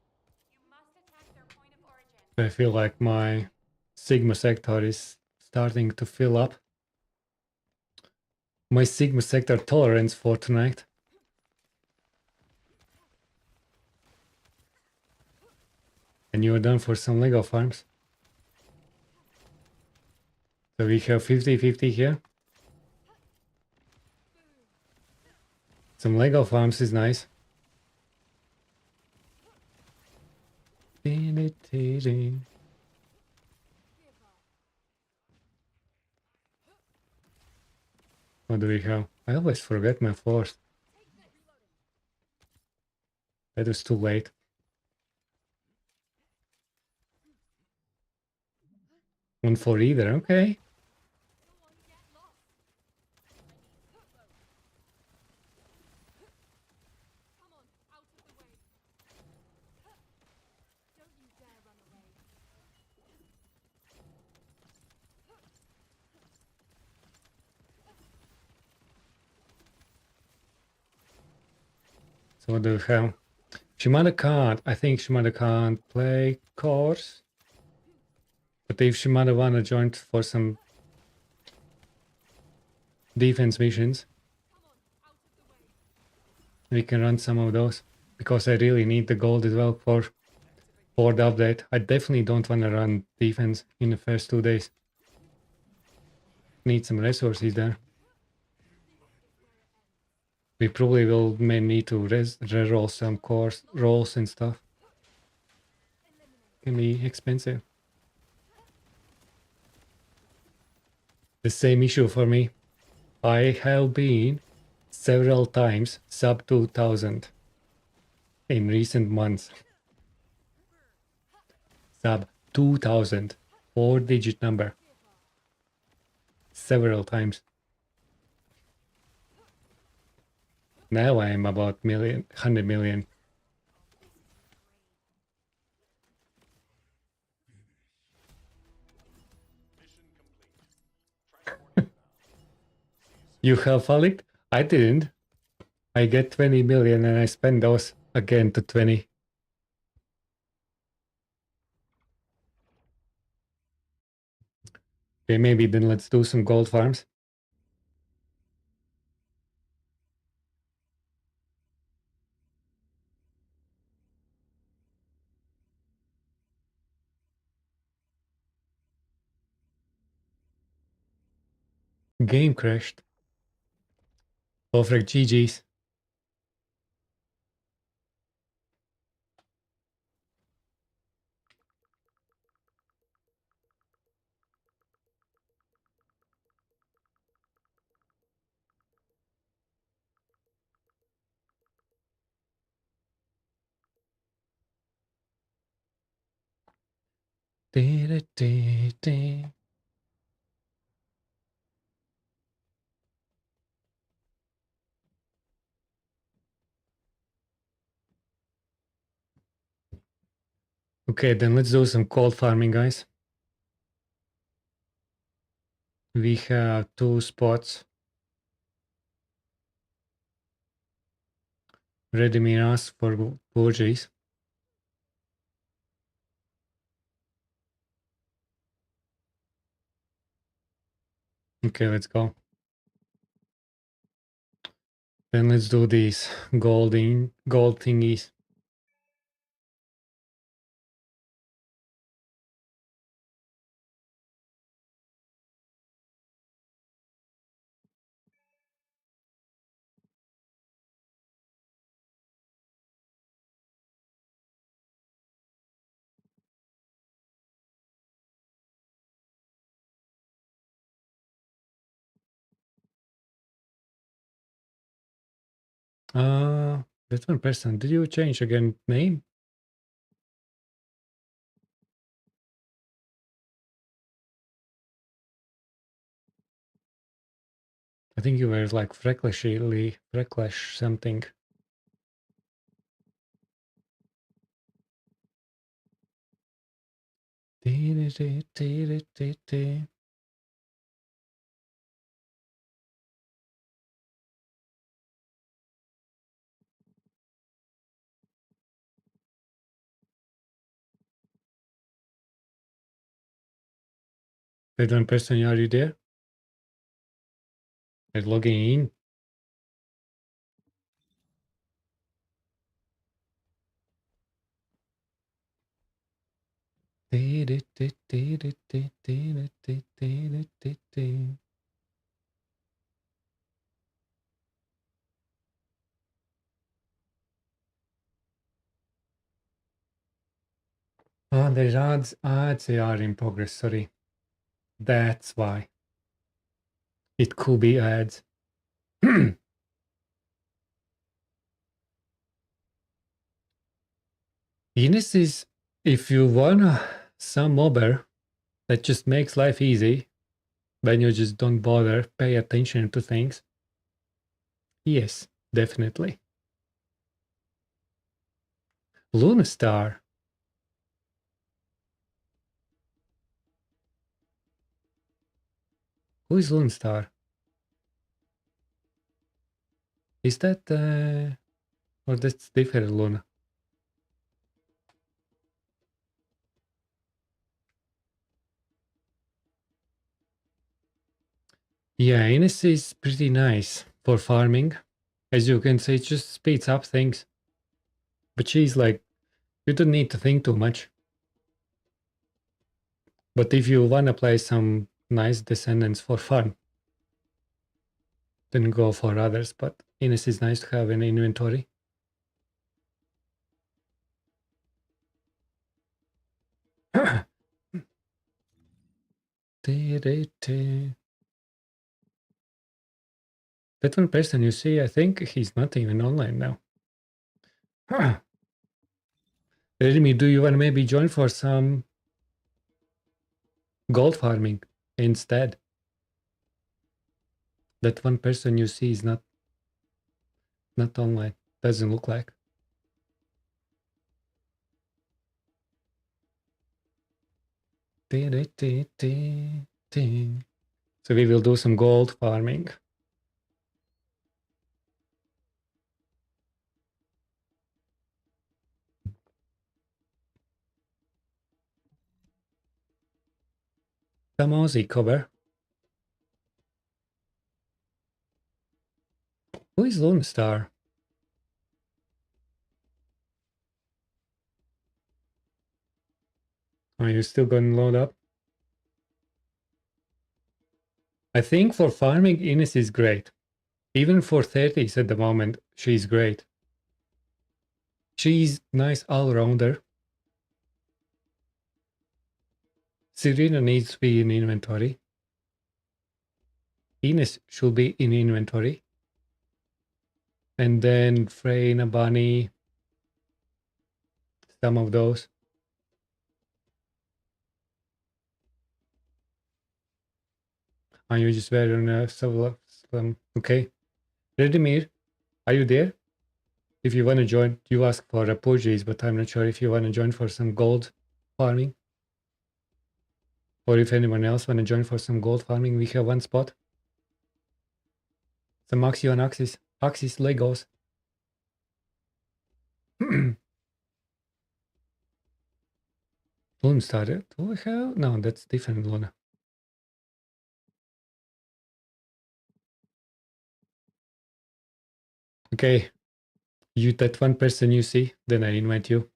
You must attack their point of origin. I feel like my Sigma sector is starting to fill up. My Sigma sector tolerance for tonight. And you're done for some Lego farms. So we have 50-50 here. Some Lego farms is nice. What do we have? I always forget my force. That was too late. One for either, okay. So what do we have? Shimada can't. I think Shimada can't play course. But if Shimada wanna join for some defense missions, we can run some of those. Because I really need the gold as well for the update. I definitely don't want to run defense in the first 2 days. Need some resources there. We probably may need to re-roll some course rolls and stuff. Can be expensive. The same issue for me. I have been several times sub 2000 in recent months. Sub 2000, 4-digit number. Several times. Now I am about 100 million. You have Falik? I didn't. I get 20 million and I spend those again to 20. Okay, maybe then let's do some gold farms. Game crashed. Perfect GG's. Okay, then let's do some gold farming, guys. We have 2 spots. Redimir asked for purges. Okay, let's go. Then let's do these gold thingies. That one person. Did you change again name? I think you were like Frecklish something. That one person, are you there? Are logging in? Oh, there's ads are in progress, sorry. That's why. It could be ads. Ines is, if you want some mobber that just makes life easy, when you just don't bother, pay attention to things. Yes, definitely. Luna Star. Who is Luna Star? Is that or that's different Luna? Yeah, Ines is pretty nice for farming. As you can see, it just speeds up things. But she's like, you don't need to think too much. But if you wanna play some nice descendants for fun, then go for others. But Ines is nice to have in inventory. That one person you see, I think he's not even online now. Redmi, do you want to maybe join for some gold farming instead? That one person you see is not online. Doesn't look like. So we will do some gold farming. Some Aussie cover. Who is Lone Star? Are you still going to load up? I think for farming, Ines is great. Even for 30s at the moment, she's great. She's nice all-rounder. Serena needs to be in inventory. Ines should be in inventory. And then Freyna, Bunny, some of those. Are you just wearing several? Okay. Redimir, are you there? If you want to join, you ask for a purchase, but I'm not sure if you want to join for some gold farming. Or if anyone else want to join for some gold farming, we have one spot. Some Axion Axis Legos. Luna started. What the hell? No, that's different Luna. Okay. You that one person you see, then I invite you.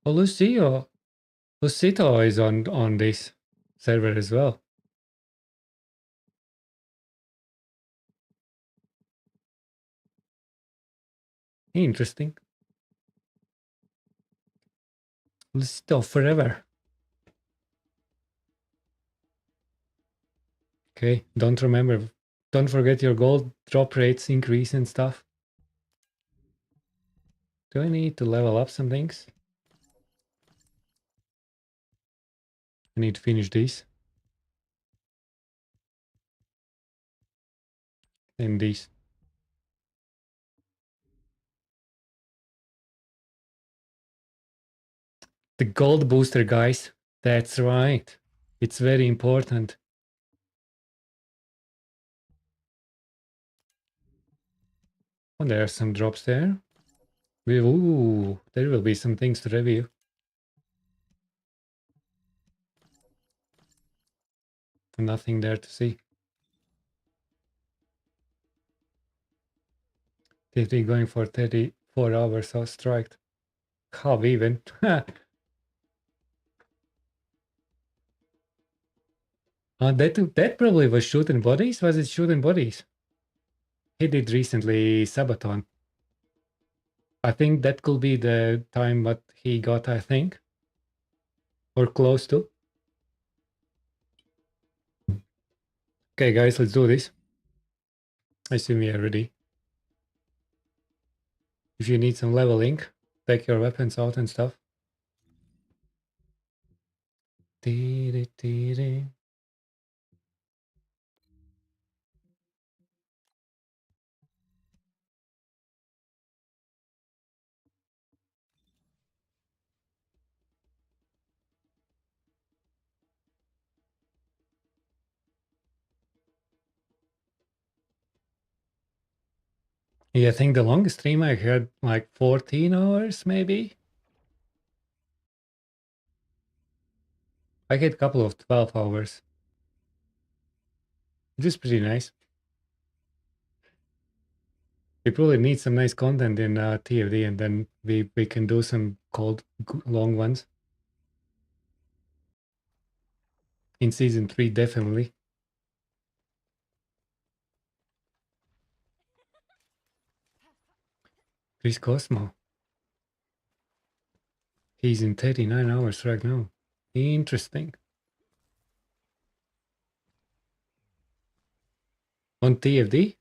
Oh, Lucito is on this server as well. Interesting. Will stop forever. Okay, don't forget your gold drop rates increase and stuff. Do I need to level up some things? I need to finish these. And these. The gold booster, guys. That's right. It's very important. Oh, there are some drops there. Ooh, there will be some things to review. Nothing there to see. TFD going for 34 hours or striked. How even? That probably was shooting bodies. Was it shooting bodies? He did recently Sabaton. I think that could be the time what he got, I think. Or close to. Okay, guys, let's do this. I assume we are ready. If you need some leveling, take your weapons out and stuff. Yeah, I think the longest stream I had like 14 hours, maybe. I had a couple of 12 hours. Which is pretty nice. We probably need some nice content in TFD, and then we can do some cold long ones. In season 3, definitely. Chris Cosmo. He's in 39 hours right now. Interesting. On TFD?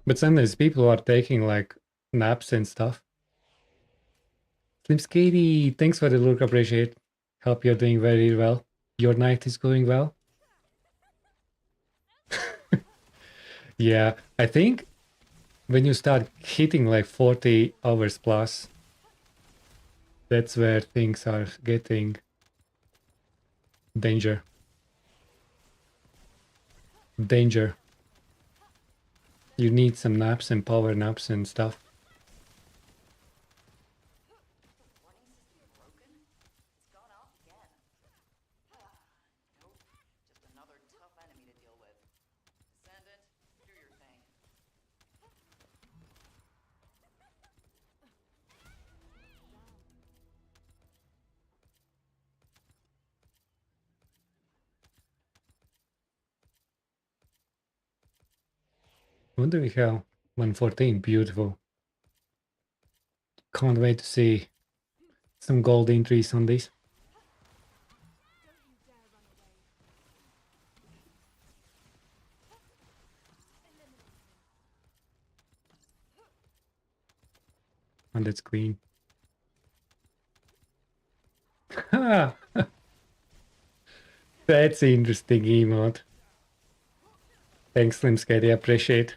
But sometimes people are taking like naps and stuff. Slim Skady, thanks for the look, appreciate. Hope you're doing very well. Your night is going well. Yeah, I think when you start hitting like 40 hours plus, that's where things are getting danger. Danger. You need some naps and power naps and stuff. Warning system broken? It's gone off again. Nope. Just another tough enemy to deal with. Descendant, do your thing. What do we have? 114, beautiful. Can't wait to see some gold entries on this. And it's queen. That's interesting emote. Thanks, Slim Skady, appreciate.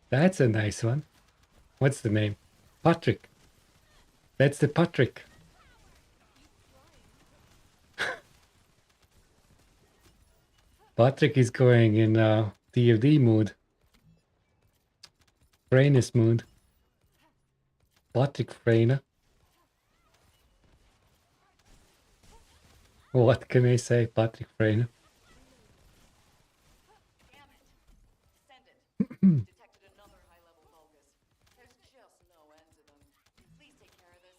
That's a nice one. What's the name? Patrick. That's the Patrick. Patrick is going in TFD mood. Frainus mood. Patrick Frainer. What can I say, Patrick Frainer? Damn it. Descendant. Detected another high-level Vulgus. There's just no end to them. Please take care of this.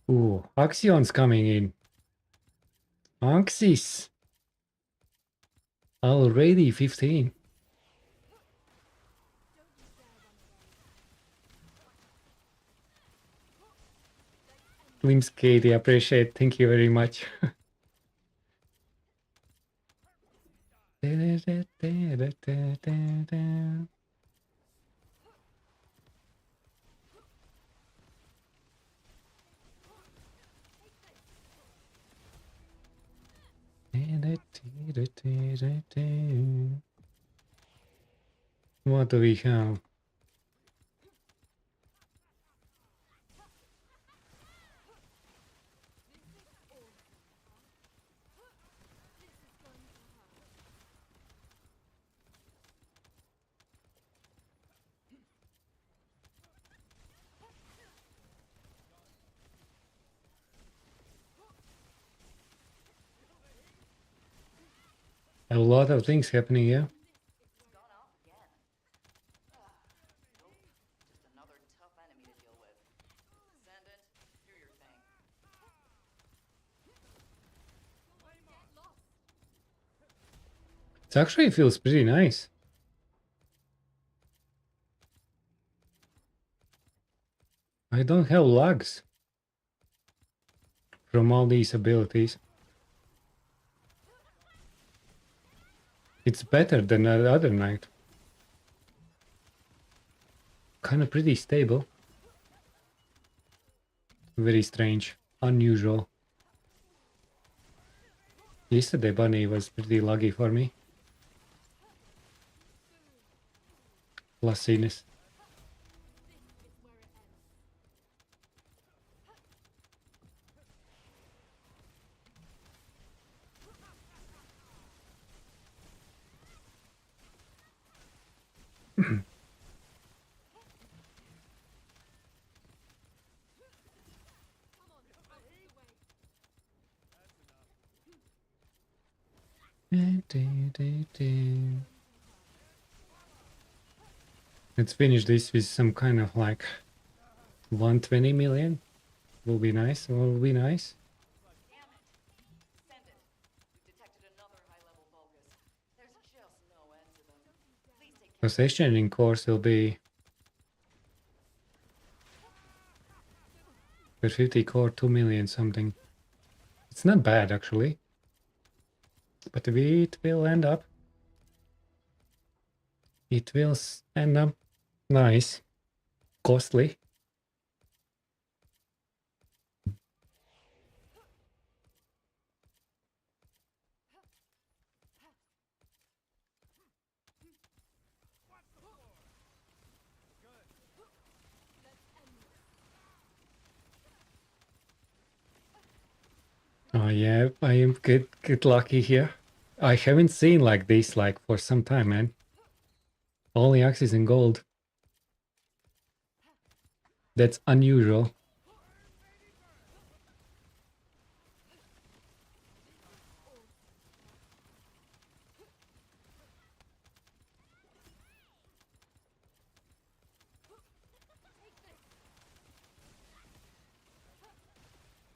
Ooh, Axion's coming in. Axis. Already 15. Glimpse Katie, appreciate. Thank you very much. What do we have? A lot of things happening here. It's gone off again. Nope. Just another tough enemy to deal with. Descendant, do your thing. It actually feels pretty nice. I don't have lags from all these abilities. It's better than the other night. Kind of pretty stable. Very strange. Unusual. Yesterday Bunny was pretty laggy for me. Lassiness. Let's finish this with some kind of like 120 million. Will be nice. Will be nice. Damn it. Descendant, we've detected another high-level focus. There's just no end to them. Please take care. Possessioning course will be per 50 core 2 million something. It's not bad actually. But it will end up. It will end up nice. Costly. Oh yeah, I am get lucky here. I haven't seen like this like for some time, man. Only axes in gold. That's unusual.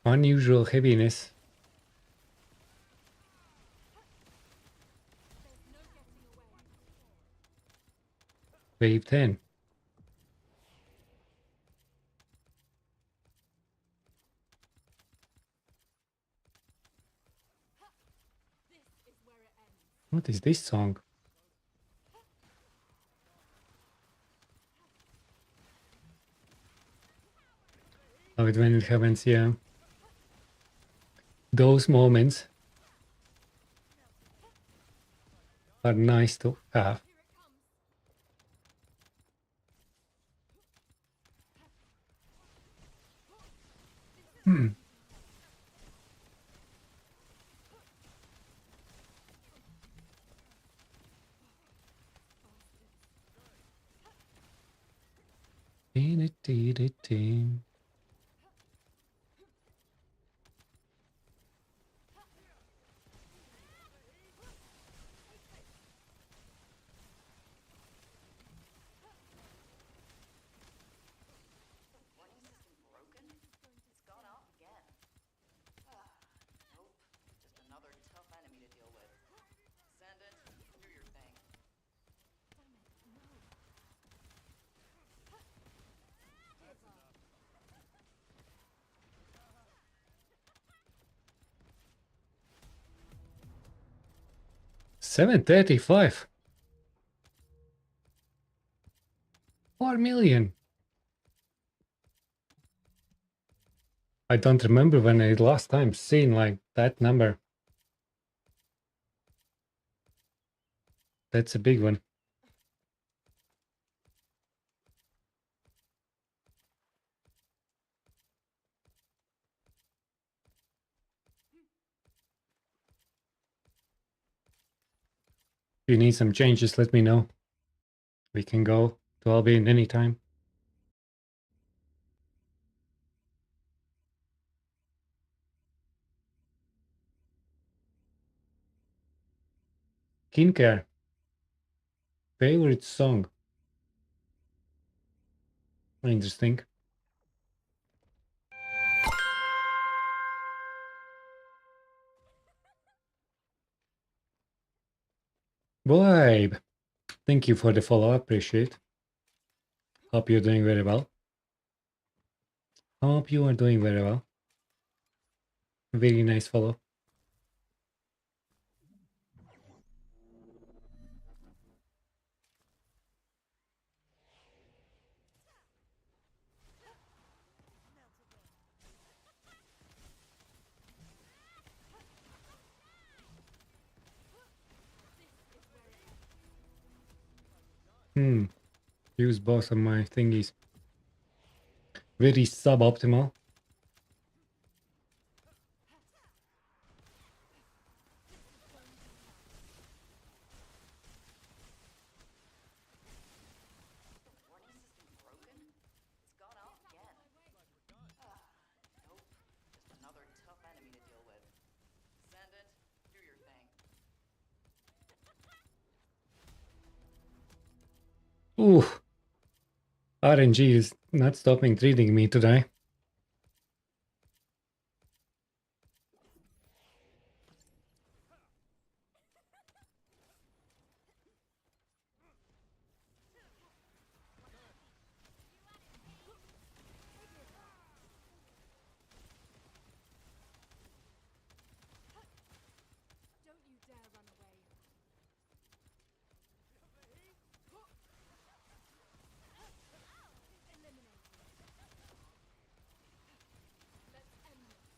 Unusual heaviness. Wave 10. What is this song? Oh, it when it happens, yeah. Those moments are nice to have. Warning system broken? It's gone off again. 735. 4 million. I don't remember when I last time seen like that number. That's a big one. If you need some changes, let me know. We can go to Albion anytime. Skincare. Favorite song. Interesting. Vibe. Thank you for the follow. Appreciate. Hope you're doing very well. Hope you are doing very well. Very nice follow. Use both of my thingies. Very suboptimal. Warning system broken? It's gone off again. Nope. Just another tough enemy to deal with. Descendant, do your thing. Ooh. RNG is not stopping treating me today. Don't you dare run away. Eliminate. Let's end this.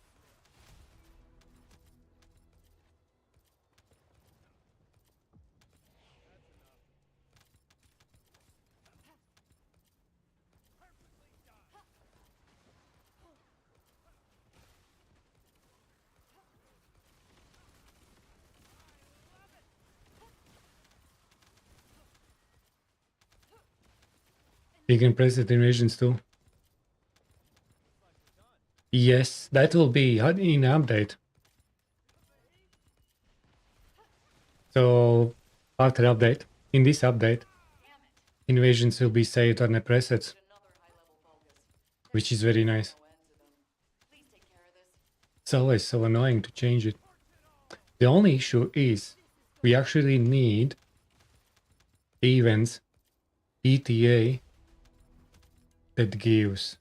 You can press it in regions too. Yes, that will be in update. So after update, in this update, invasions will be saved on the presets, Another high-level focus. which is very nice. No end to them. Please take care of this. It's always so annoying to change it. The only issue is we actually need events, ETA, that gives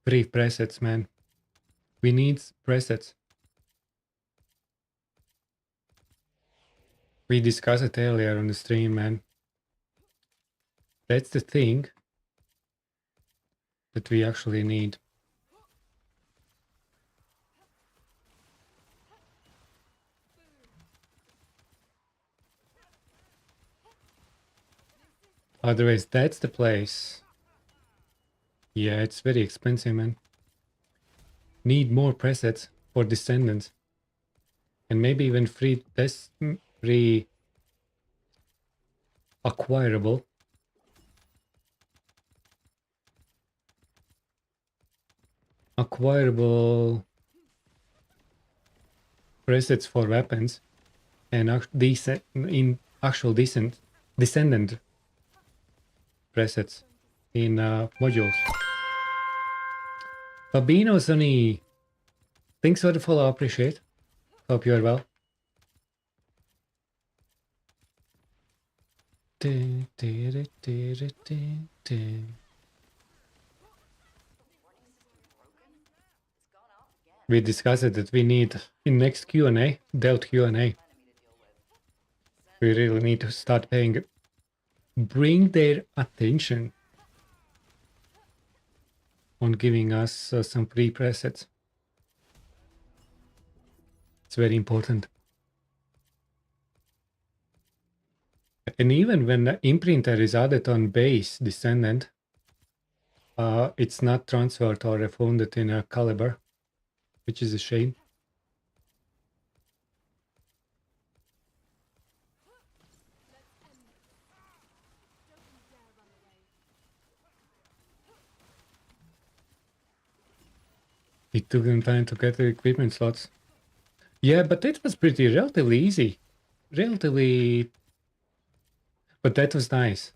free presets, man. We need presets. We discussed it earlier on the stream, man. That's the thing that we actually need. Otherwise, that's the place. Yeah, it's very expensive, man. Need more presets for Descendants. And maybe even free acquirable. Acquirable presets for weapons and actual Descendant presets in modules. Fabino Sonny, thanks for the follow, appreciate. Hope you are well. We discussed that we need in next Q&A, Dealt Q&A. Enemy to deal with. We really need to start bring their attention on giving us some free presets. It's very important. And even when the imprinter is added on base Descendant, it's not transferred or refunded in a caliber, which is a shame. Don't you dare run away. It took them time to get the equipment slots. Yeah, but it was relatively easy. But that was nice.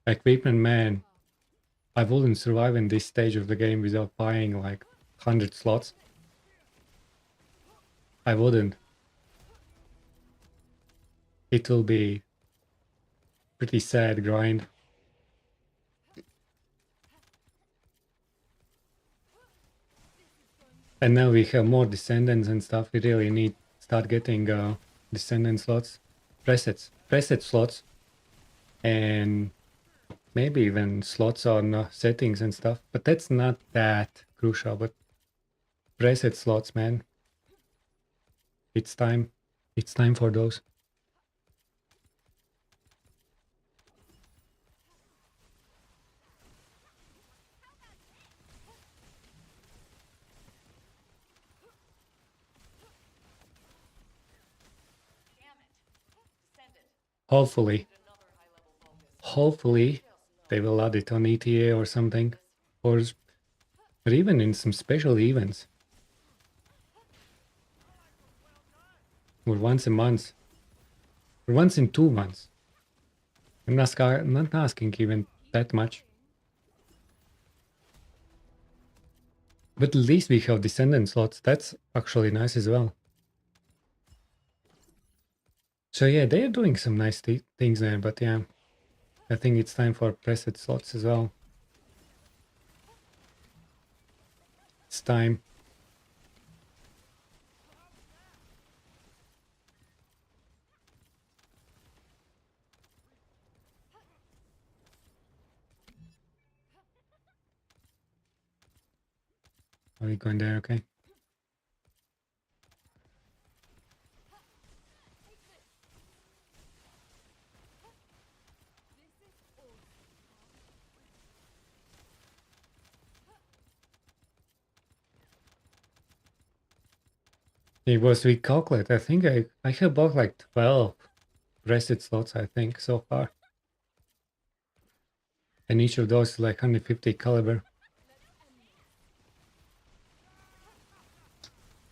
Equipment, man. I wouldn't survive in this stage of the game without buying like 100 slots. I wouldn't. It will be pretty sad grind. And now we have more Descendants and stuff. We really need start getting Descendant slots, preset slots, and maybe even slots on settings and stuff. But that's not that crucial. But preset slots, man. It's time. It's time for those. Hopefully, they will add it on ETA or something, or even in some special events, or once a month, or once in 2 months. I'm not asking even that much. But at least we have Descendant slots. That's actually nice as well. So yeah, they're doing some nice things there, but yeah, I think it's time for preset slots as well. It's time. Are we going there? Okay. It was we calculate. I think I have bought like 12 preset slots, I think, so far. And each of those is like 150 caliber.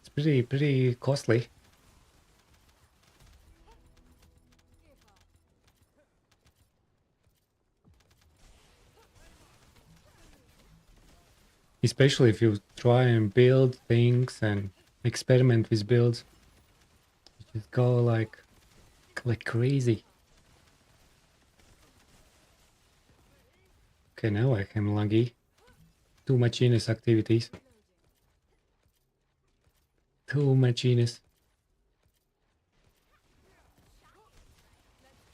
It's pretty costly. Especially if you try and build things and experiment with builds. You just go like crazy. Okay, now I am laggy. Too much genius activities. Too much genius.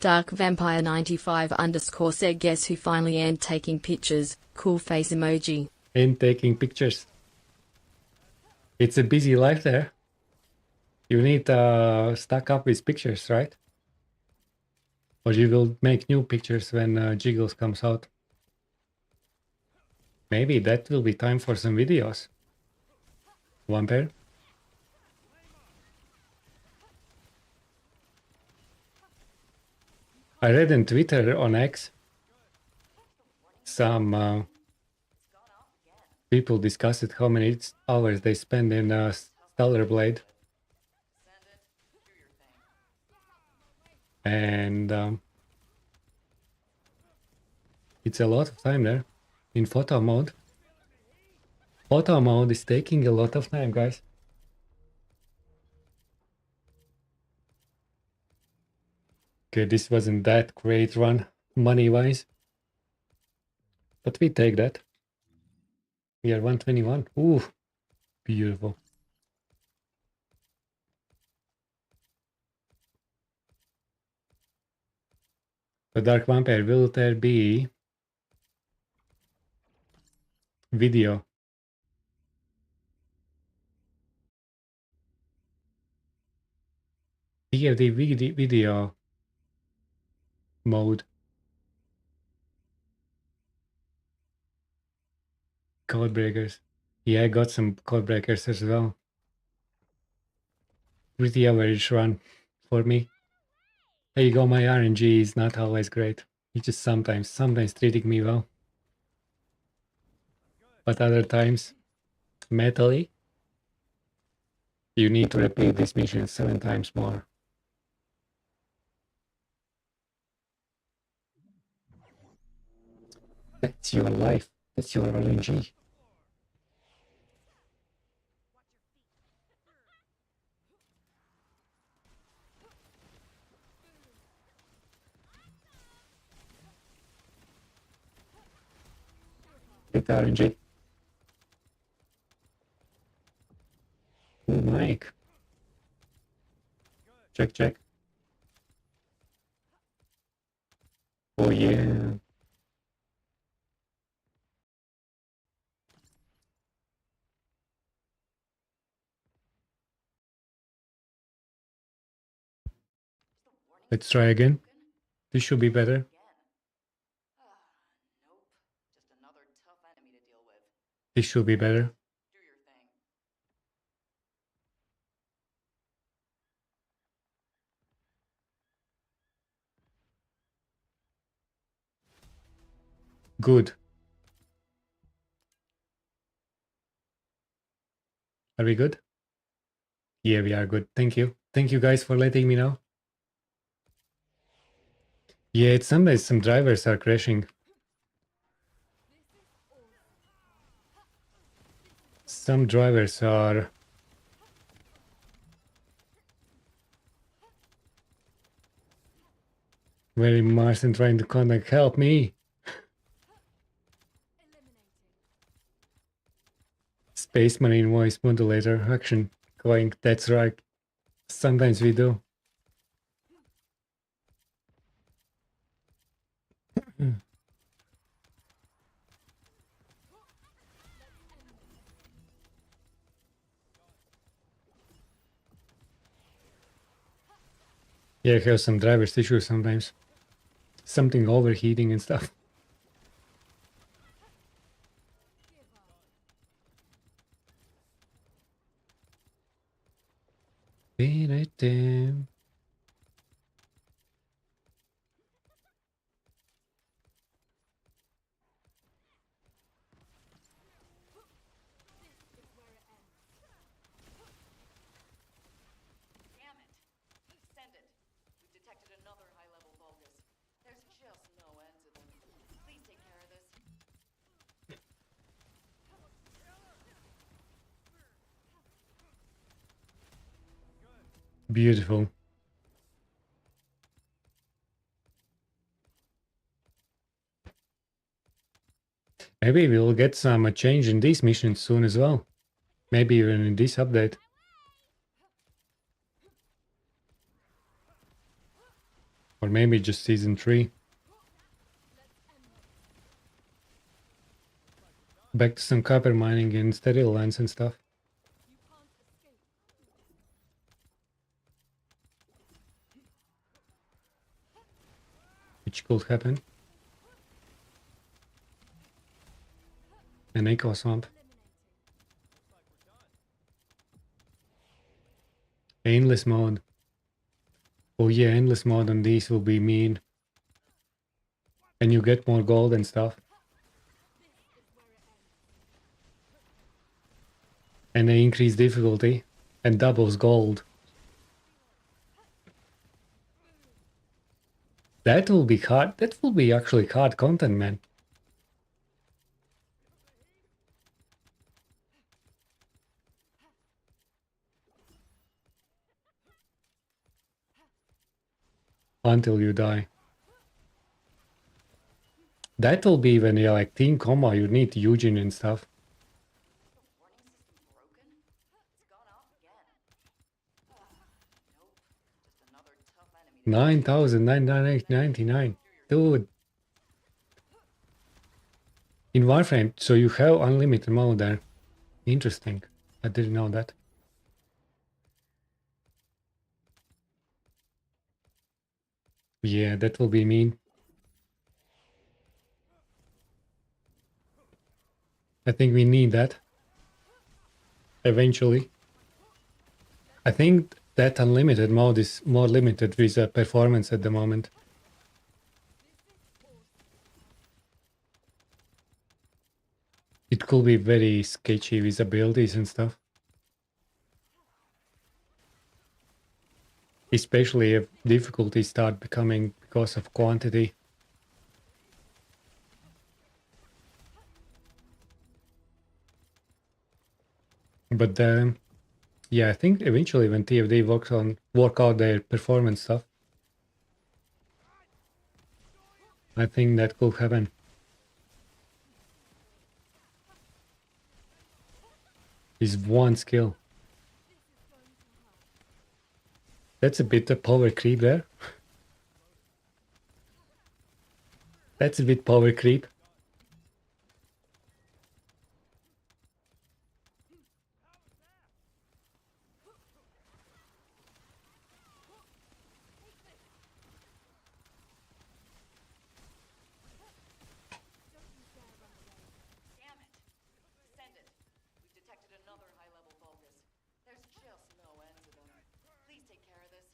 Dark Vampire 95 _ said guess who finally ain't taking pictures, cool face emoji. And taking pictures. It's a busy life there. You need to stack up with pictures, right? Or you will make new pictures when Jiggles comes out. Maybe that will be time for some videos. Vampire. I read on Twitter on X some people discussed how many hours they spend in Stellar Blade. And it's a lot of time there in photo mode. Photo mode is taking a lot of time, guys. Okay, this wasn't that great run, money-wise. But we take that. We are 121. Ooh, beautiful. The Dark Vampire, will there be video? TFD video mode. Code breakers. Yeah, I got some code breakers as well. Pretty average run for me. There you go, my RNG is not always great. It's just sometimes treating me well. But other times, mentally, you need to repeat this mission 7 times more. That's your life. That's your RNG. Get the RNG. Oh, Mike. Check, check. Oh, yeah. Let's try again. This should be better. Nope. Just another tough enemy to deal with. This should be better. Do your thing. Good. Are we good? Yeah, we are good. Thank you. Thank you guys for letting me know. Yeah, it's sometimes some drivers are crashing. Some drivers are very Mars and trying to contact. Help me! Space Marine voice modulator action going. That's right. Sometimes we do. Yeah, I have some drivers issues sometimes. Something overheating and stuff. Damn it. Descendant. We've detected another high-level vulgus. There's just no end to them. Please take care of this. Beautiful. Maybe we'll get some change in these missions soon as well. Maybe even in this update. Or maybe just season 3. Back to some copper mining in sterile lands and stuff. Which could happen. An echo swamp. Endless mode. Oh yeah, endless mode on these will be mean. And you get more gold and stuff. And they increase difficulty. And doubles gold. That will be hard. That will be actually hard content, man. Until you die. That will be when you're like team combo, you need Eugene and stuff. The warning system broken? It's gone off again. Nope. Just another tough enemy to 9,999. do your Dude. In Warframe, so you have unlimited mode there. Interesting. I didn't know that. Yeah, that will be mean. I think we need that. Eventually. I think that unlimited mode is more limited with performance at the moment. It could be very sketchy with abilities and stuff. Especially if difficulties start becoming because of quantity. But yeah, I think eventually when TFD work out their performance stuff, I think that could happen. Is one skill. That's a bit of power creep there. That's a bit power creep. Damn it! Descendant, we've detected another high-level focus. There's just no end to them. Please take care of this.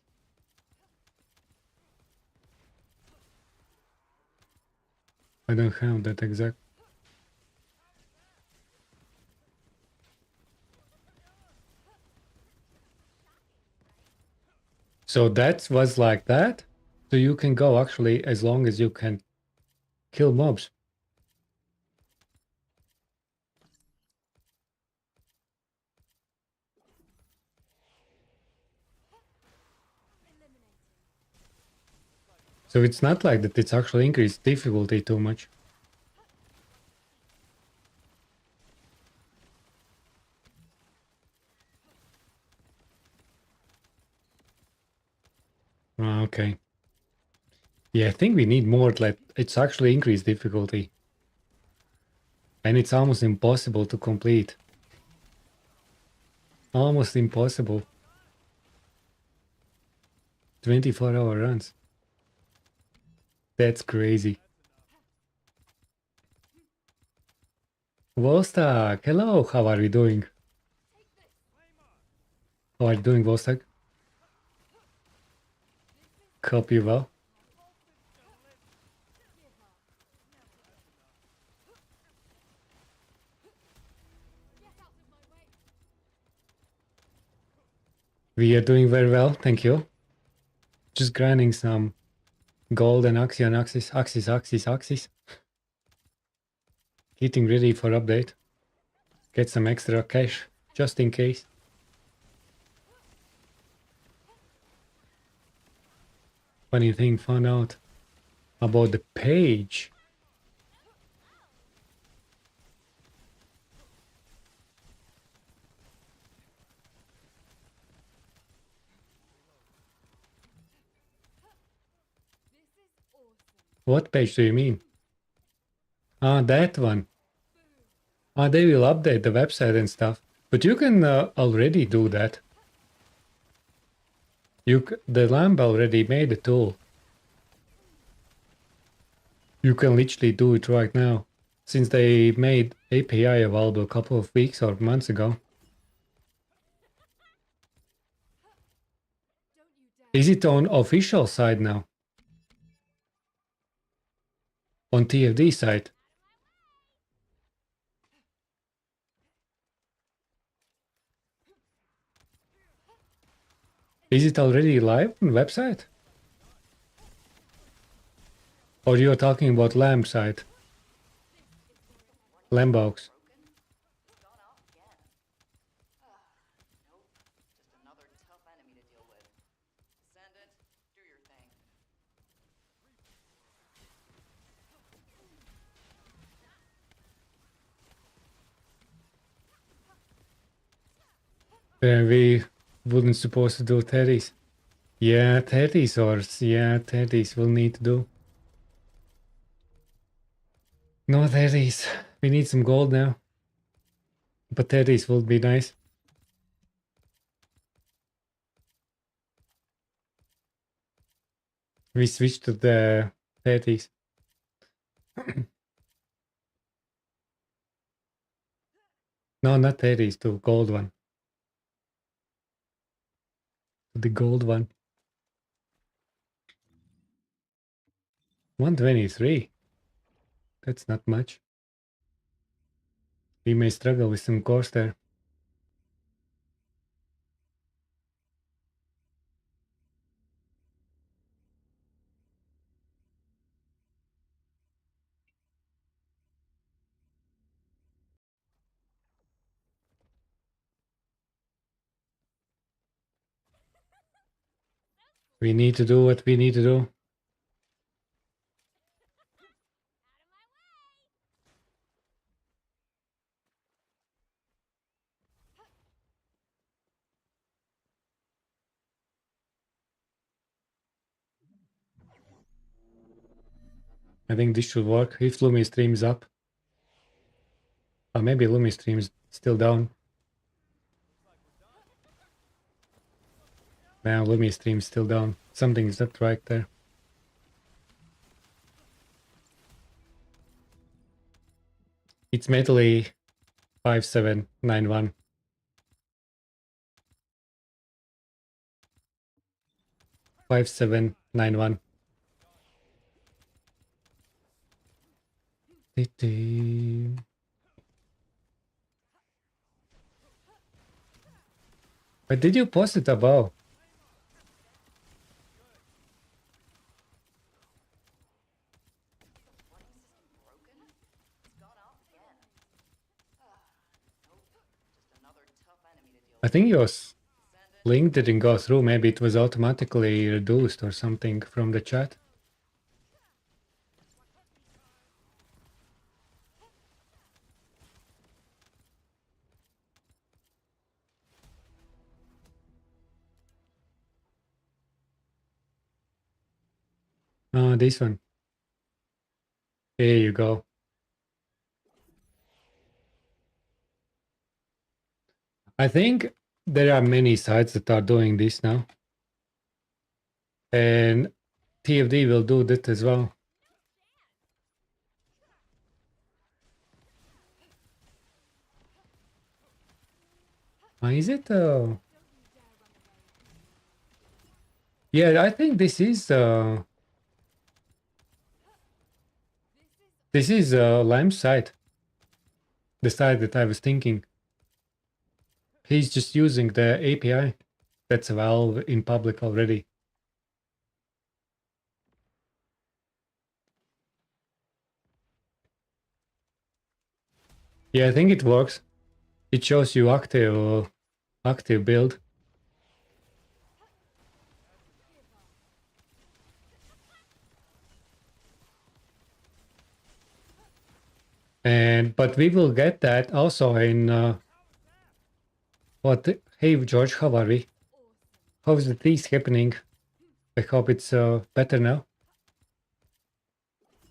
I don't have that exact. So that was like that. So you can go actually as long as you can kill mobs. So it's not like that it's actually increased difficulty too much. Okay. Yeah, I think we need more, like, it's actually increased difficulty. And it's almost impossible to complete. Almost impossible. 24-hour runs. That's crazy. Vostok, hello, how are you doing? How are you doing, Vostok? Hope you well. We are doing very well, thank you. Just grinding some gold and axis. Getting ready for update. Get some extra cash, just in case. Funny thing, found out about the page. What page do you mean? Ah, that one. Ah, they will update the website and stuff. But you can already do that. The lamp already made a tool. You can literally do it right now. Since they made API available a couple of weeks or months ago. Is it on official side now? On TFD side? Is it already live on website? Or you're talking about lamp side? Lambbox. It's gone off again. Nope, just another tough enemy to deal with. Descendant, do your thing. We wouldn't supposed to do 30s. Yeah, 30s or yeah, 30s we'll need to do. No 30s. We need some gold now. But 30s would be nice. We switched to the 30s. No, not 30s, to gold one. The gold one. 123. That's not much. We may struggle with some cores there. We need to do what we need to do. I think this should work if Lumi streams up. Or maybe Lumi stream's still down. Now Lumi stream's still down. Something's not right there. It's Medley 5791. 5791. But did you post it above? I think your link didn't go through. Maybe it was automatically reduced or something from the chat. This one. There you go. I think there are many sites that are doing this now. And TFD will do that as well. Is it? Yeah, I think this is Lime's site. The site that I was thinking. He's just using the API that's available in public already. Yeah, I think it works. It shows you active build. But we will get that also in what? Hey George, how are we? How's the things happening? I hope it's better now.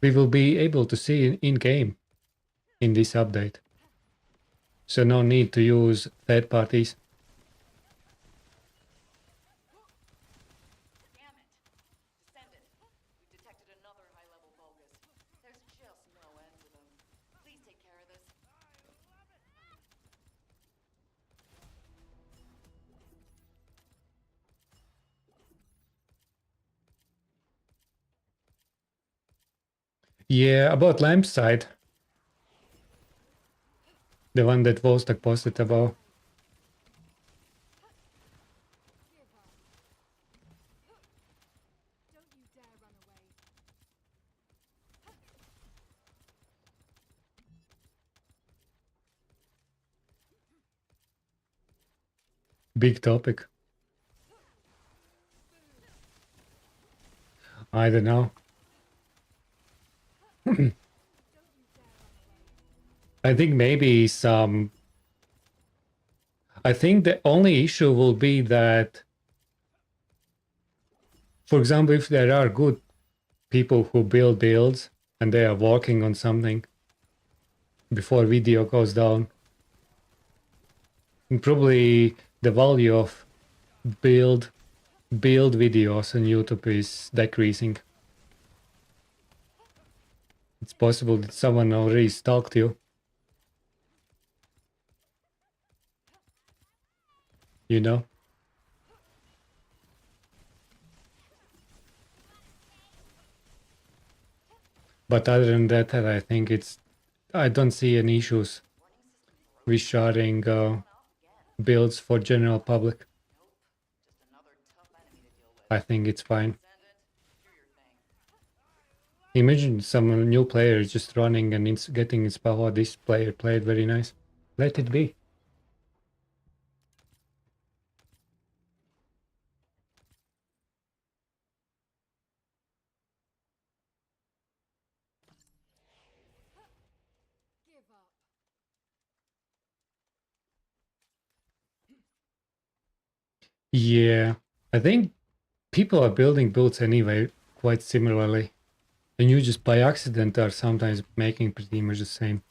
We will be able to see in game in this update. So no need to use third parties. Damn it! Descendant, we've detected another high-level bogus. There's just no end to them. Please take care of this. Yeah, about Lamp's side. The one that Vostok posted about. Don't you dare run away. Big topic. I don't know. I think maybe some. I think the only issue will be that, for example, if there are good people who build builds and they are working on something, before video goes down. And probably the value of build videos on YouTube is decreasing. It's possible that someone already stalked you. You know? But other than that, I think I don't see any issues with sharing builds for general public. I think it's fine. Imagine some new player just running and it's getting inspired. Oh, this player played very nice. Let it be. Give up. Yeah, I think people are building builds anyway quite similarly. And you just by accident are sometimes making pretty much the same.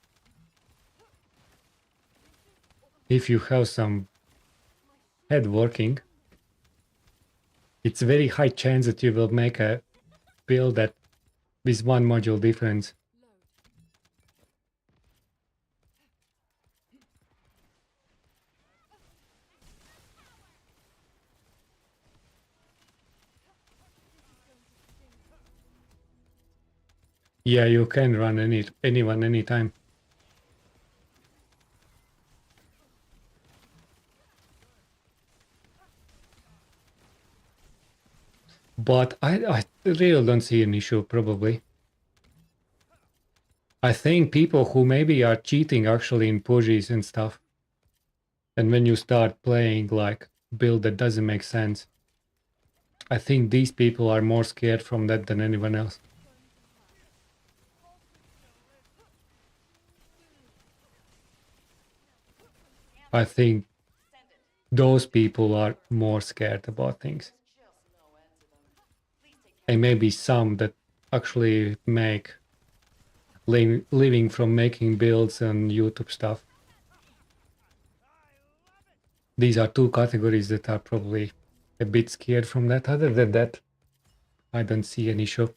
If you have some head working, it's a very high chance that you will make a build that with one module difference. Load. Yeah, you can run anyone anytime. But I really don't see an issue probably. I think people who maybe are cheating actually in pushes and stuff. And when you start playing like build that doesn't make sense, I think these people are more scared from that than anyone else. I think those people are more scared about things. And maybe some that actually make living from making builds and YouTube stuff. These are two categories that are probably a bit scared from that. Other than that, I don't see an issue.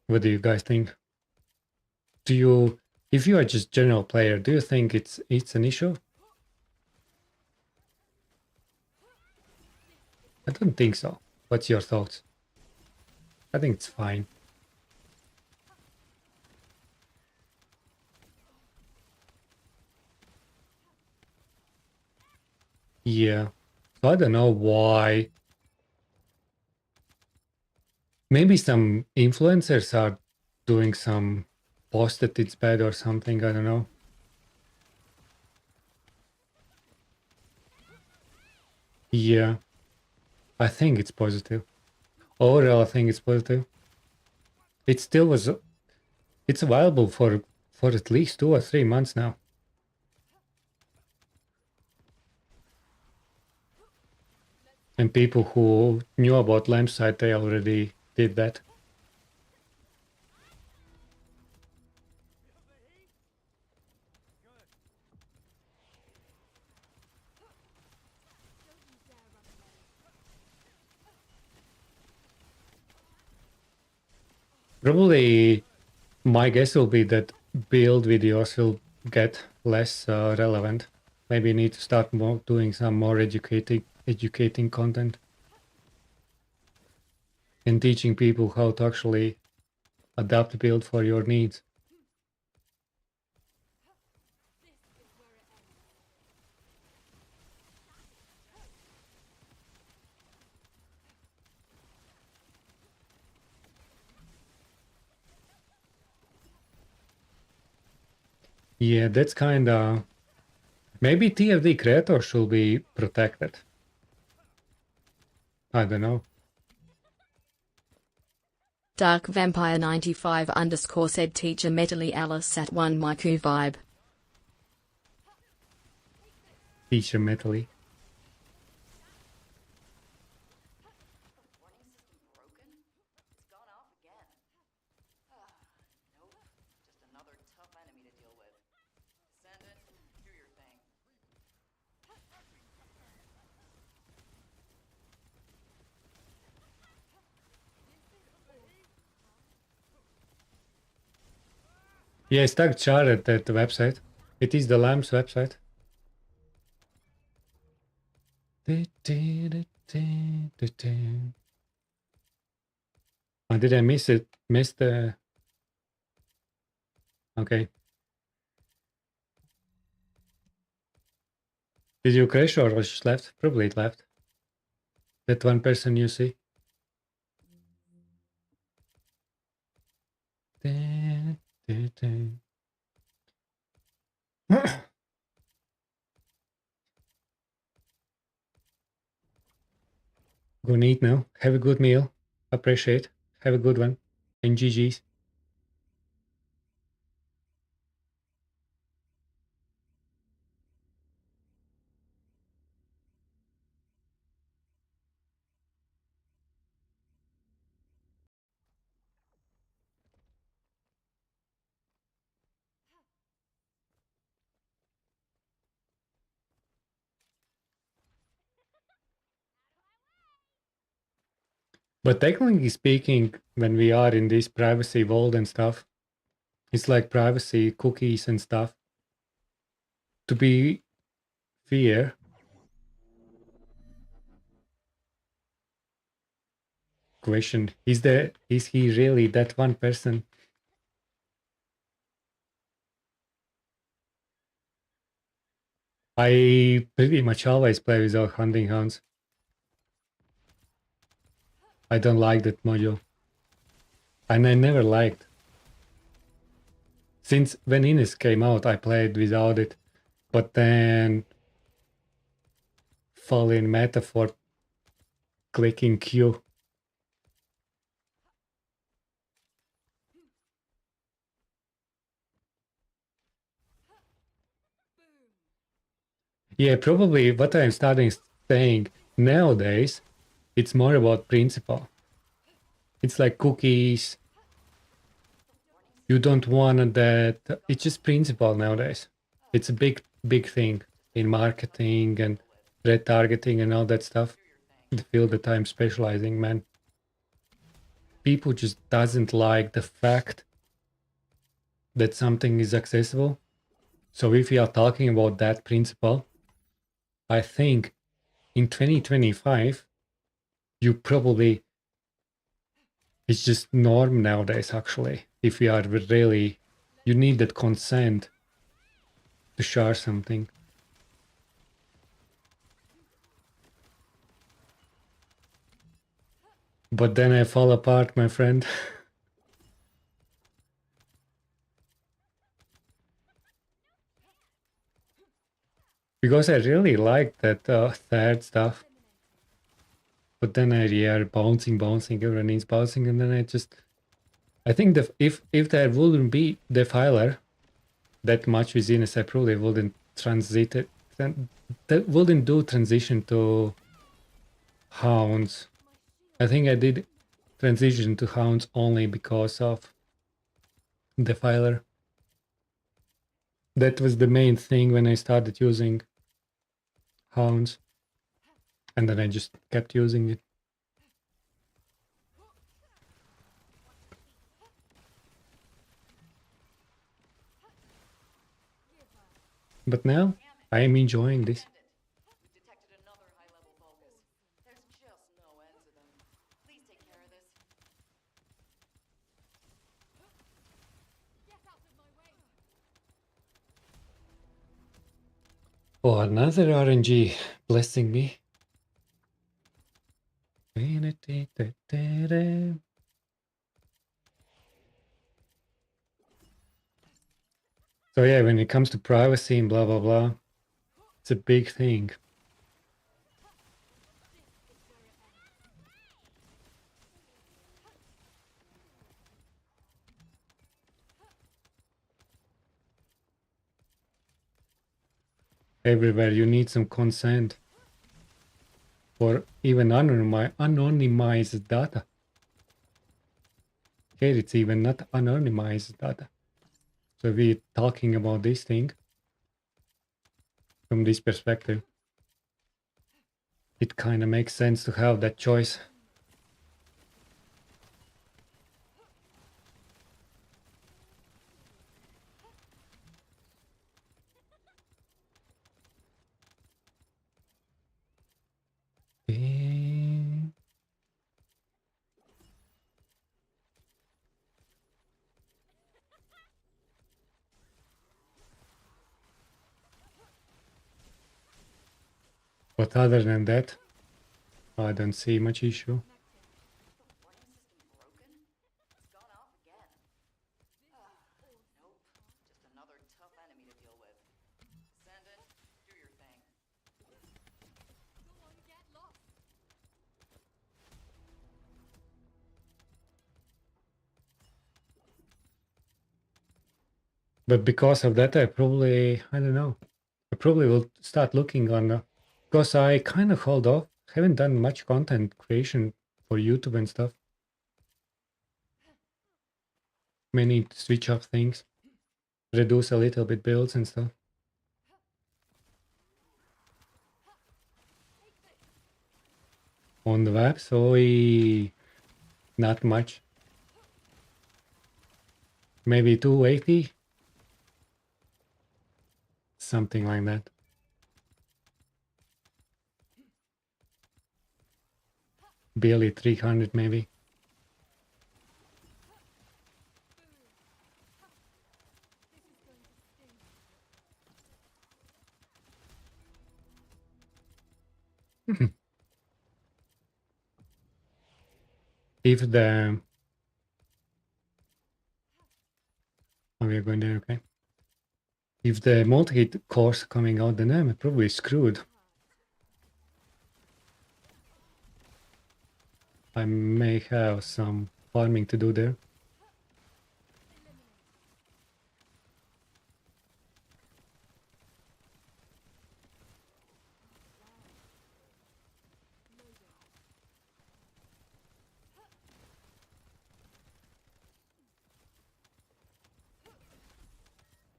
What do you guys think? If you are just general player, do you think it's an issue? I don't think so. What's your thoughts? I think it's fine. Yeah. So I don't know why. Maybe some influencers are doing some post that it's bad or something. I don't know. Yeah. I think it's positive. Overall, I think it's positive. It still was. It's available for at least 2 or 3 months now. And people who knew about Lampsite, they already did that. Don't you dare run away. Probably my guess will be that build videos will get less relevant. Maybe you need to start doing some more educating content and teaching people how to actually adapt build for your needs. This is where it ends. Yeah, that's kind of... Maybe TFD creators should be protected. I don't know. Dark Vampire 95 _ said teacher Metally Alice at 1 Miku vibe. Teacher Metally. Yeah, Stag charted at the website. It is the Lamb's website. Oh, did I miss it? Miss the... Okay. Did you crash or was just left? Probably it left. That one person you see. Go and eat now. Have a good meal. Appreciate. Have a good one. And GG's. But technically speaking, when we are in this privacy world and stuff, it's like privacy cookies and stuff. To be fair, question is he really that one person? I pretty much always play without hunting hounds. I don't like that module. And I never liked. Since when Ines came out, I played without it. But then fall in meta for clicking Q. Yeah, probably what I'm starting saying nowadays, it's more about principle. It's like cookies. You don't want that. It's just principle nowadays. It's a big thing in marketing and retargeting and all that stuff. The field that I'm specializing, man. People just doesn't like the fact that something is accessible. So if we are talking about that principle, I think in 2025, you probably, it's just norm nowadays actually. If we are really, you need that consent to share something. But then I fall apart, my friend. Because I really like that third stuff. But then yeah, bouncing, everyone needs bouncing, and then I think that if there wouldn't be defiler that much within a separate, they wouldn't that wouldn't do transition to hounds. I think I did transition to hounds only because of defiler. That was the main thing when I started using hounds, and then I just kept using it. But now I am enjoying this. Detected another high-level focus. There's just no end to them. Please take care of this. Get out of my way! Oh, another RNG blessing me. So yeah, when it comes to privacy and blah blah blah, it's a big thing. Everywhere you need some consent for even anonymized data. Here it's even not anonymized data. So we're talking about this thing from this perspective. It kind of makes sense to have that choice. But other than that, I don't see much issue. Warning system broken? It's gone off again. Nope. Just another tough enemy to deal with. Descendant, do your thing. Don't want to get lost. But because of that, I don't know. I probably will start looking on, because I kind of hold off. Haven't done much content creation for YouTube and stuff. May need to switch up things, reduce a little bit builds and stuff. On the web, so not much. Maybe 280, something like that. Barely 300 maybe. If the we are going there, okay. If the multi-hit course coming out, then I'm probably screwed. I may have some farming to do there.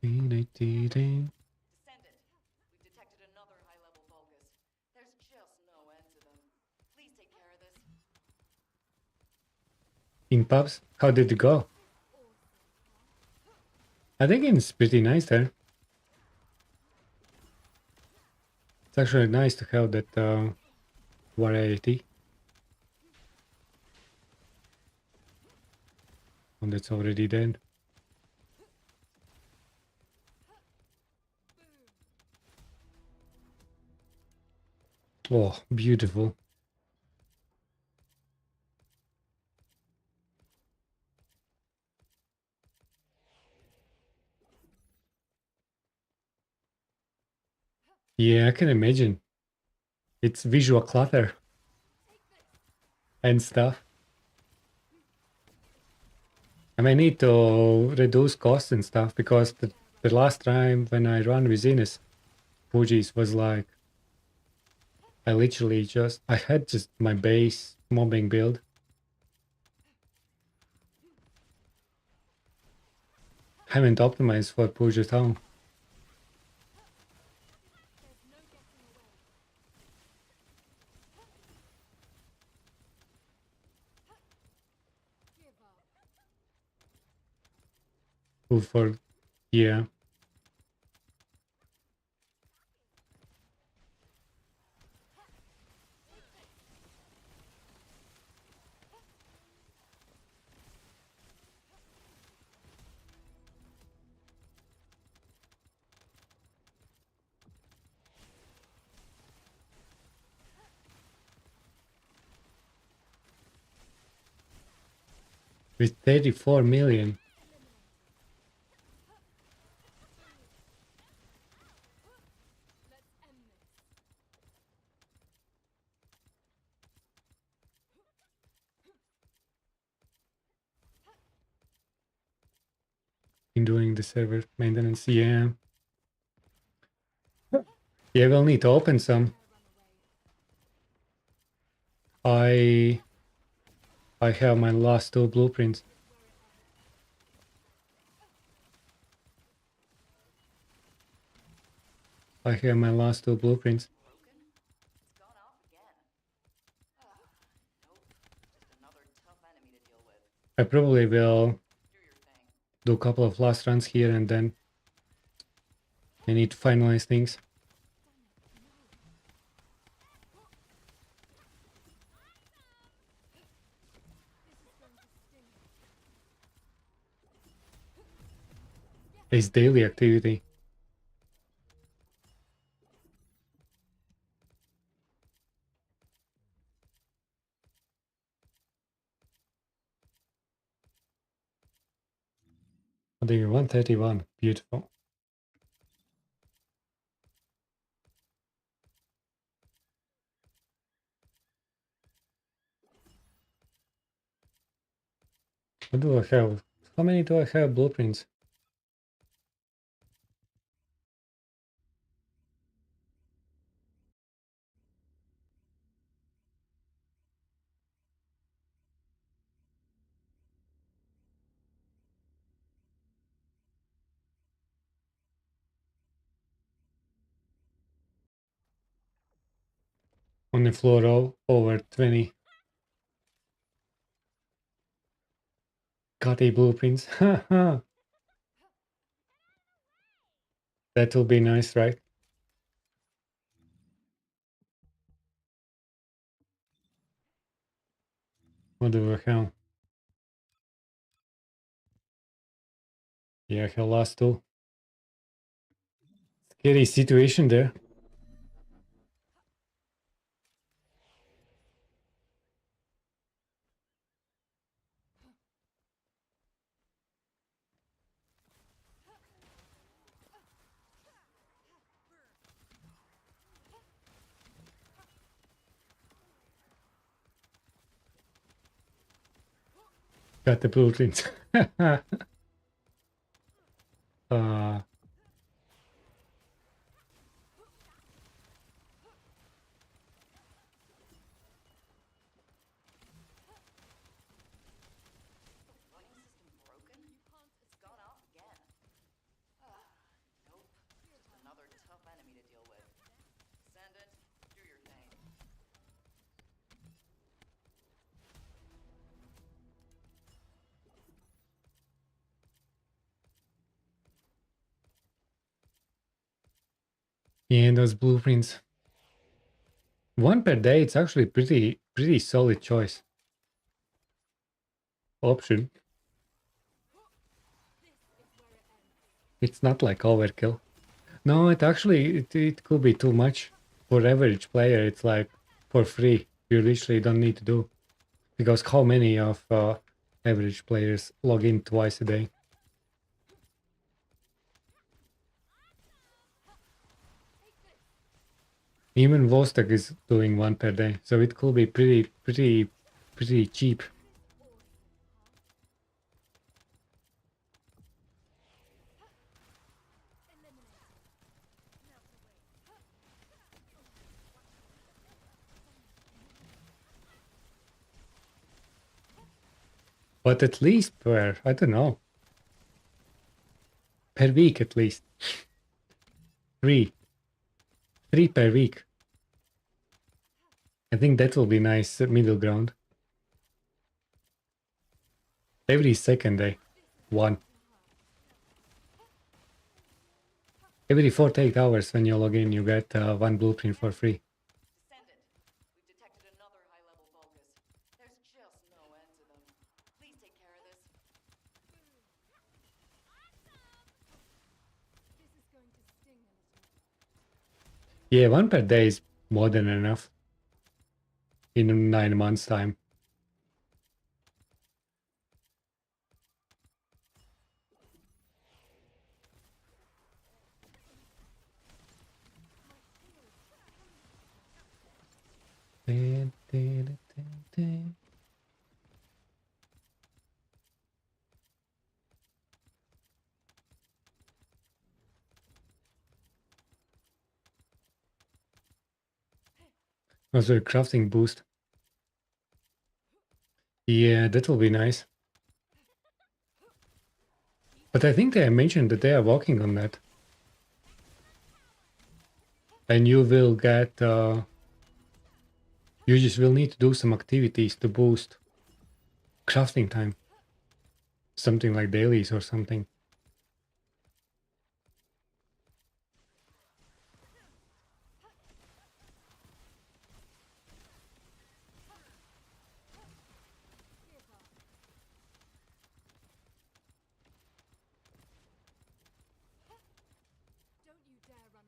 Descendant, we've detected another high-level Vulgus. There's just no end to them. Please take care of this. In pubs, how did it go? I think it's pretty nice there. It's actually nice to have that variety. And that's already dead. Oh, beautiful. Yeah, I can imagine. It's visual clutter and stuff. I may need to reduce costs and stuff because the last time when I ran with Ines, Fuji's was like, I had just my base mobbing build. Haven't optimized for Puja Town. Who for, yeah. With 34 million. In doing the server maintenance, yeah. Yeah, we'll need to open some. I have my last two blueprints. I have my last two blueprints. Broken? It's gone off again. Nope. Just another tough enemy to deal with. I probably will Do your thing. do a couple of last runs here and then I need to finalize things. It's daily activity. I think 131. Beautiful. What do I have? How many do I have blueprints? On the floor over 20. Got a blueprints. That will be nice, right? What do I have? Yeah, I have last two. Scary situation there. Got the blueprints. uh, Volume system broken? It's gone off again. Nope. Just another tough enemy to deal with. Descendant, do your thing. yeah, those blueprints. One per day, it's actually pretty solid choice. Option. It's not like overkill. No, it could be too much. For average player, it's like for free. You literally don't need to do. Because how many of average players log in twice a day? Even Vostok is doing one per day, so it could be pretty cheap. But at least per, I don't know, per week at least. Three. Three per week. I think that will be nice middle ground. Every second day. One. Every 48 hours when you log in, you get one blueprint for free. Descendant, we've detected another high-level Vulgus. There's just no end to them. Please take care of this. This is going to sting a little. Yeah, one per day is more than enough. In 9 months' time. Also a crafting boost. Yeah, that will be nice. But I think they mentioned that they are working on that. And you will get... you just will need to do some activities to boost crafting time. Something like dailies or something. Don't you dare run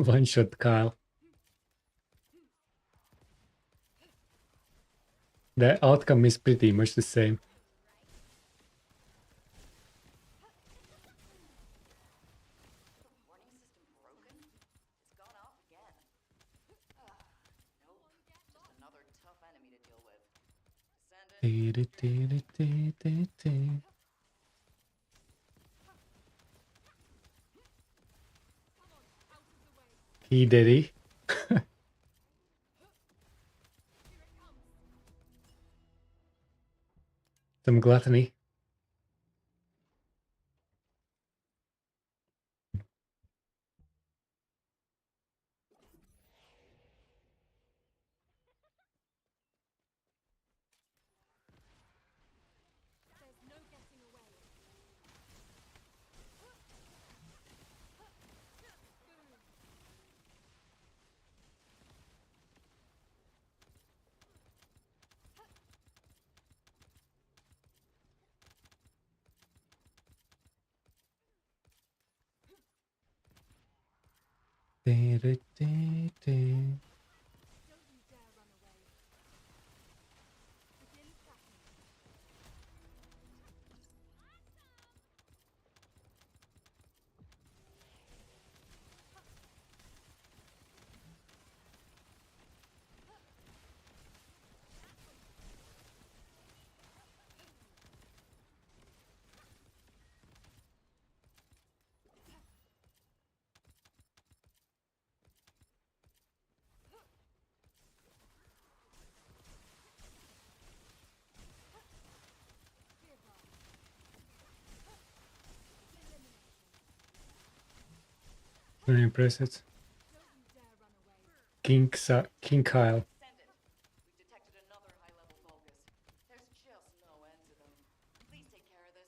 away. One shot Kyle. The outcome is pretty much the same. He did he? Some gluttony. There's no getting away. Don't you dare run away. Begin tracking. Very impressive. Don't you dare run away. King Kyle. Descendant, we've detected another high-level Vulgus. There's just no end to them. Please take care of this.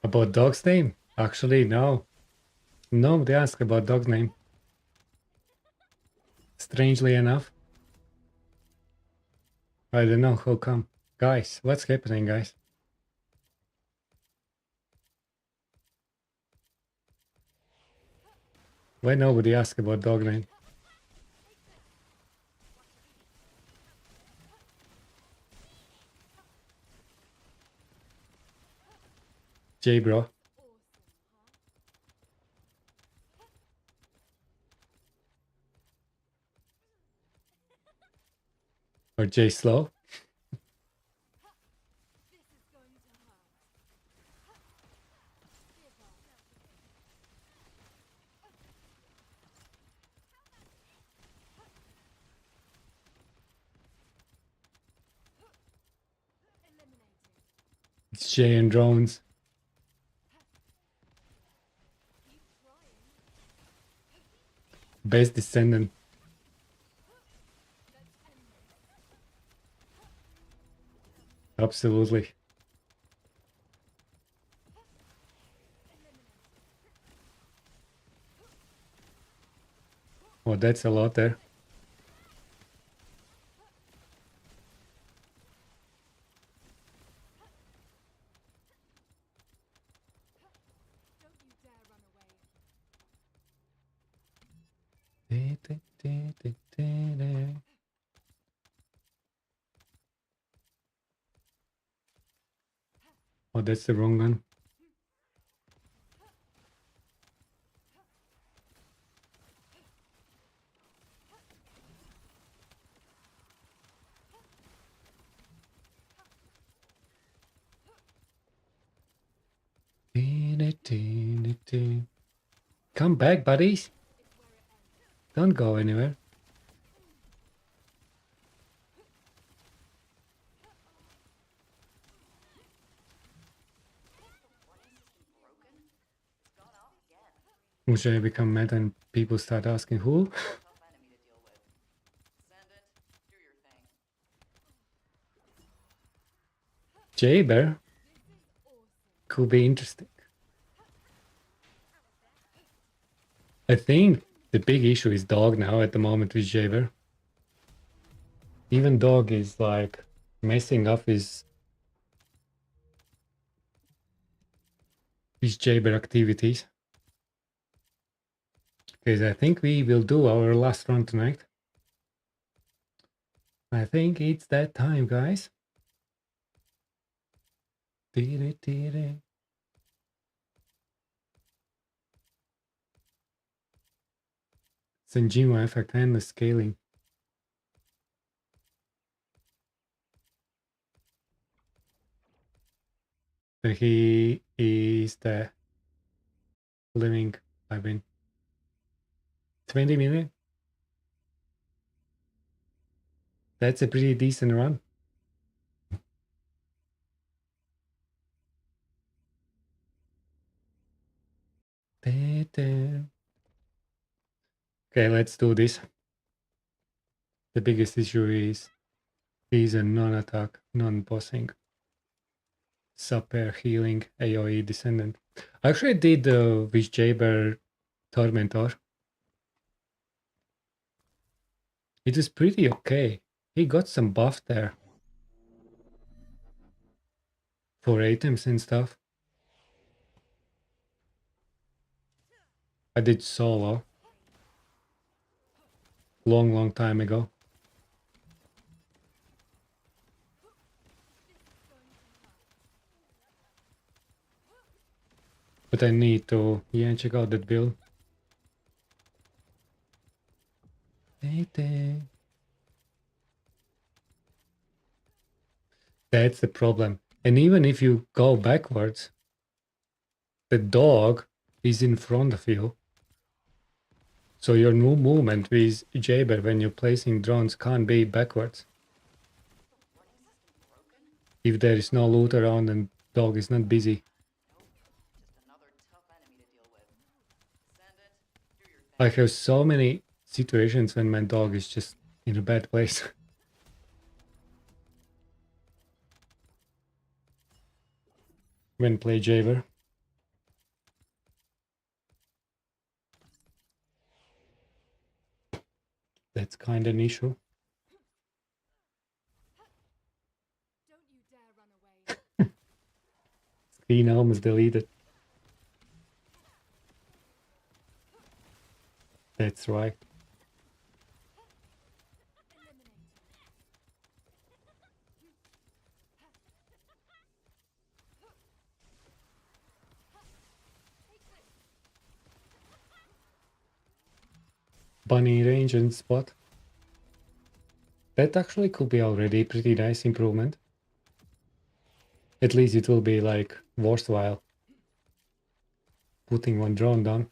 About dog's name? Actually, no. Nobody asked about dog's name. Strangely enough. I don't know how come. Guys, what's happening, guys? Why nobody asked about dog name? J bro. Or J Slow. This is going to hurt. Give up. Eliminated. It's J and drones. Keep trying. Best Descendant. Let's end this. Absolutely. Oh, that's a lot there. Don't you dare run away. Oh, that's the wrong one. Come back, buddies. Don't go anywhere. Or should I become mad and people start asking who? Tough enemy to deal with. Descendant, do your thing. Jaber could be interesting. I think the big issue is dog now at the moment with Jaber. Even dog is like messing up his Jaber activities. Because I think we will do our last run tonight. I think it's that time, guys. Senjima effect and the scaling. that he is the living, I mean, 20 million. That's a pretty decent run. Okay, let's do this. The biggest issue is he's a non-attack, non-bossing, sub-pair healing AoE descendant. I actually did with Jaber Tormentor. It is pretty okay. He got some buff there for items and stuff. I did solo long time ago. But I need to check out that build. That's the problem. And even if you go backwards, the dog is in front of you. So your movement with Jaber when you're placing drones can't be backwards. If there is no loot around and dog is not busy. I have so many situations when my dog is just in a bad place. When play Jaber. That's kind of an issue. Don't you dare run away. Screen almost deleted. That's right. Bunny range and spot. That actually could be already pretty nice improvement. At least it will be like worthwhile putting one drone down.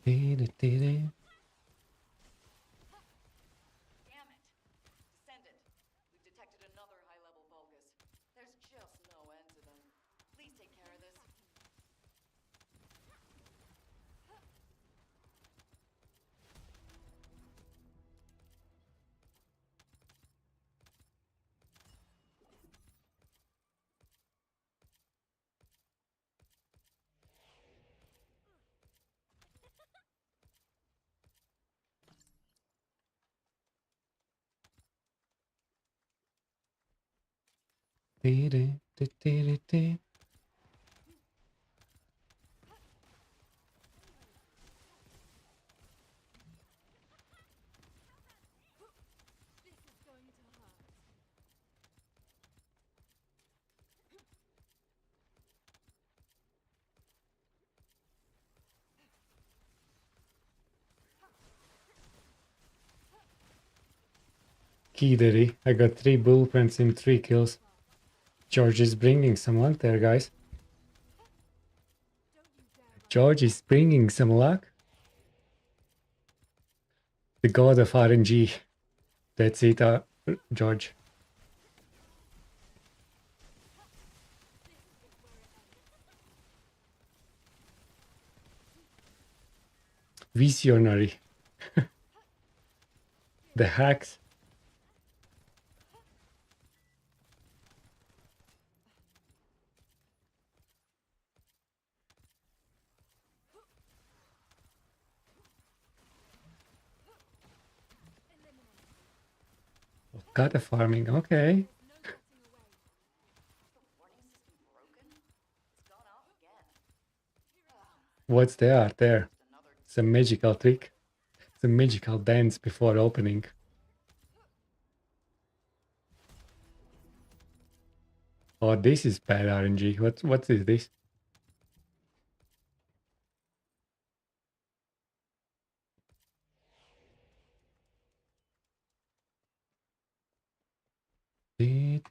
Damn it! Descendant, we've detected another high-level Vulgus. There's just no end to them. Please take care of this. This is going to hurt. Kideri. I got 3 blueprints in 3 kills. George is bringing some luck there, guys. George is bringing some luck. The god of RNG. That's it, George. Visionary. The hacks. Kata farming, okay. What's there? There. It's a magical trick. It's a magical dance before opening. Oh, this is bad RNG. What is this? The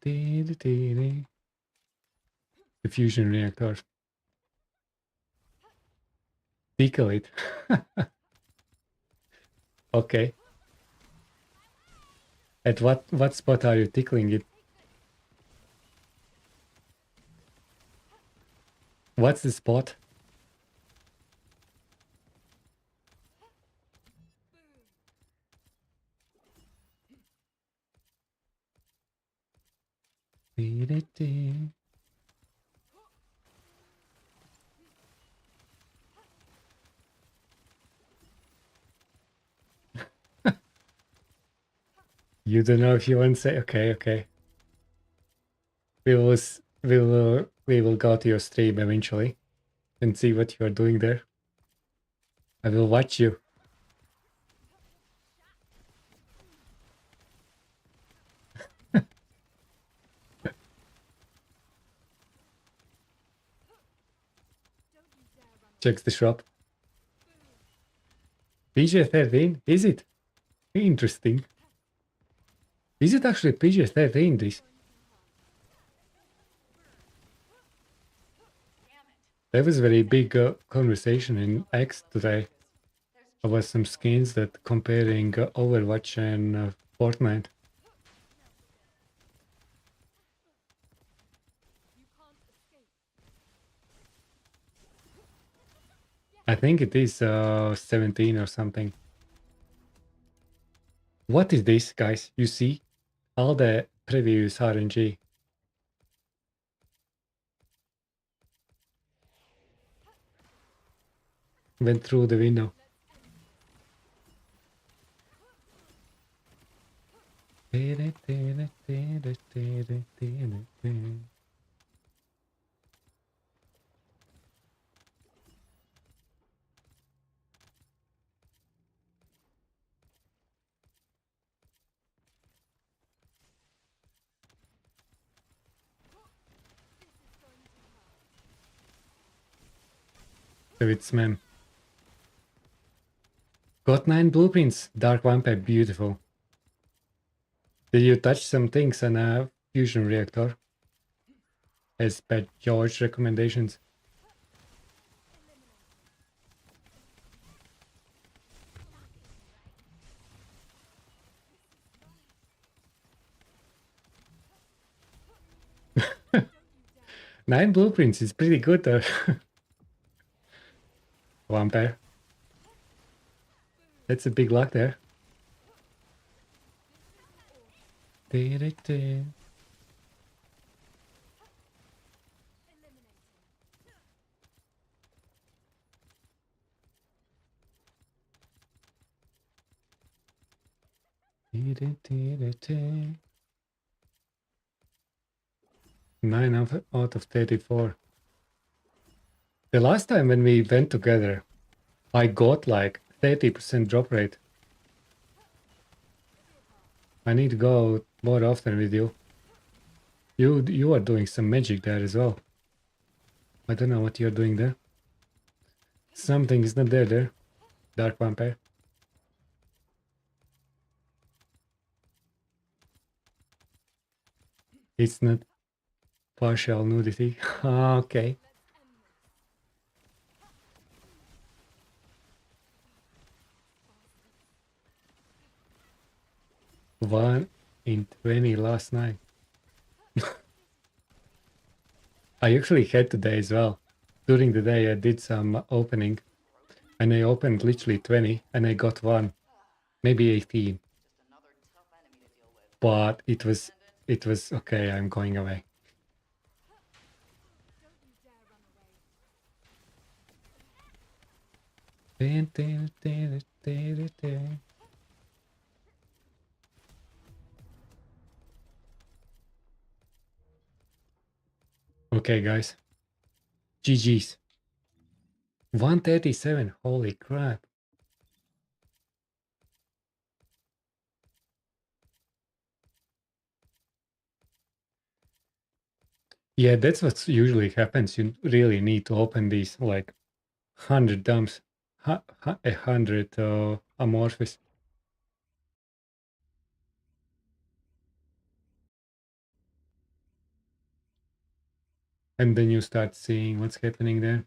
fusion reactor. Tickle it. Okay. At what spot are you tickling it? What's the spot? You don't know if you want to say okay, okay. We will go to your stream eventually and see what you are doing there. I will watch you. Checks the shop. PG-13? Is it? Interesting. Is it actually PG-13 this? There was a very big conversation in X today about some skins that comparing Overwatch and Fortnite. I think it is 17 or something. What is this, guys? You see? All the previews RNG. Went through the window. So it's mem. Got 9 blueprints. Dark Vampire, beautiful. Did you touch some things on a fusion reactor? As per George recommendations. 9 blueprints is pretty good there. Vampire. That's a big luck there. Nine out of 34. The last time when we went together, I got like 30% drop rate. I need to go more often with you. You are doing some magic there as well. I don't know what you're doing there. Something is not there. Dark Vampire. It's not partial nudity. Okay. One in 20 last night. I actually had today as well. During the day I did some opening and I opened literally 20 and I got one, maybe 18. But it was okay, I'm going away. Okay, guys. GG's. 137. Holy crap. Yeah, that's what usually happens. You really need to open these like 100 dumps, 100 amorphous. And then you start seeing what's happening there.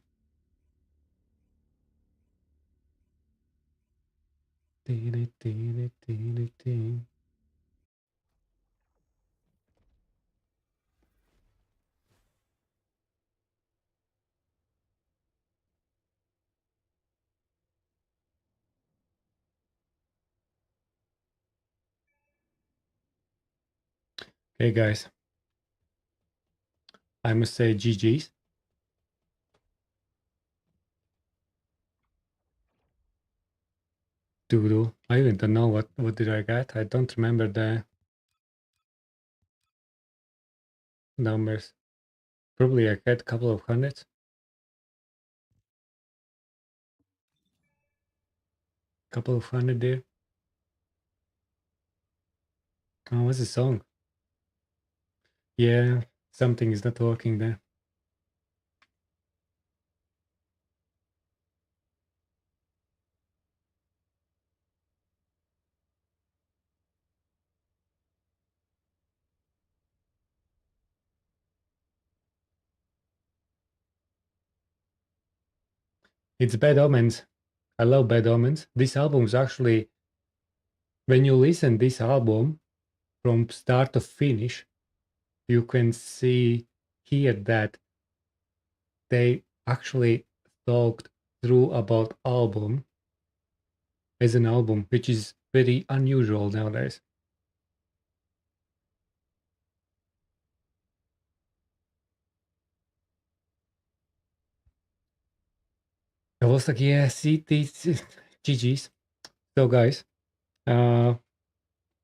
Hey guys, I must say GG's. Doodle. I even don't know what did I get. I don't remember the numbers. Probably I got a couple of hundreds. Couple of hundred there. Oh, what's the song? Yeah, something is not working there. It's Bad Omens. I love Bad Omens. This album is actually, when you listen this album from start to finish, you can hear that they actually talked through about album as an album, which is very unusual nowadays. I was like, yeah, see these GG's. So guys, uh,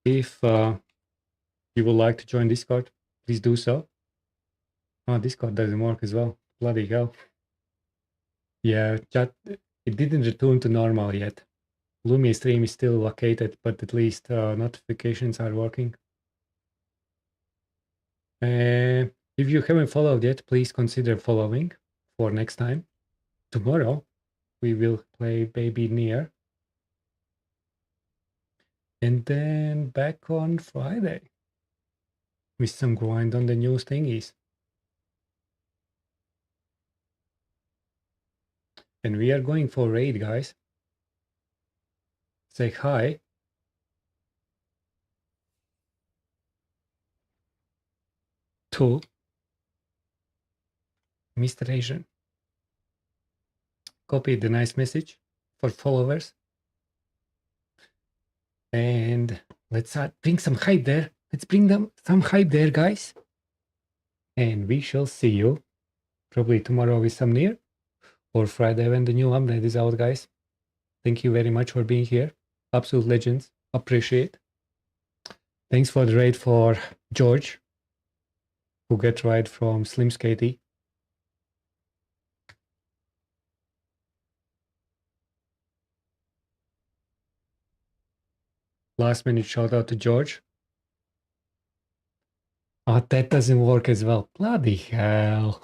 if you would like to join Discord, please do so. Oh, Discord doesn't work as well. Bloody hell. Yeah, chat, it didn't return to normal yet. Lumia stream is still located, but at least notifications are working. If you haven't followed yet, please consider following for next time. Tomorrow, we will play Baby Near. And then back on Friday with some grind on the new thingies. And we are going for raid, guys. Say hi. To Mr. Asian. Copy the nice message for followers. And let's bring some hype there. Let's bring them some hype there, guys. And we shall see you probably tomorrow with some near or Friday when the new update is out, guys. Thank you very much for being here. Absolute legends. Appreciate. Thanks for the raid for George, who got raid from Slim Skatey. Last minute shout out to George. Oh, that doesn't work as well. Bloody hell.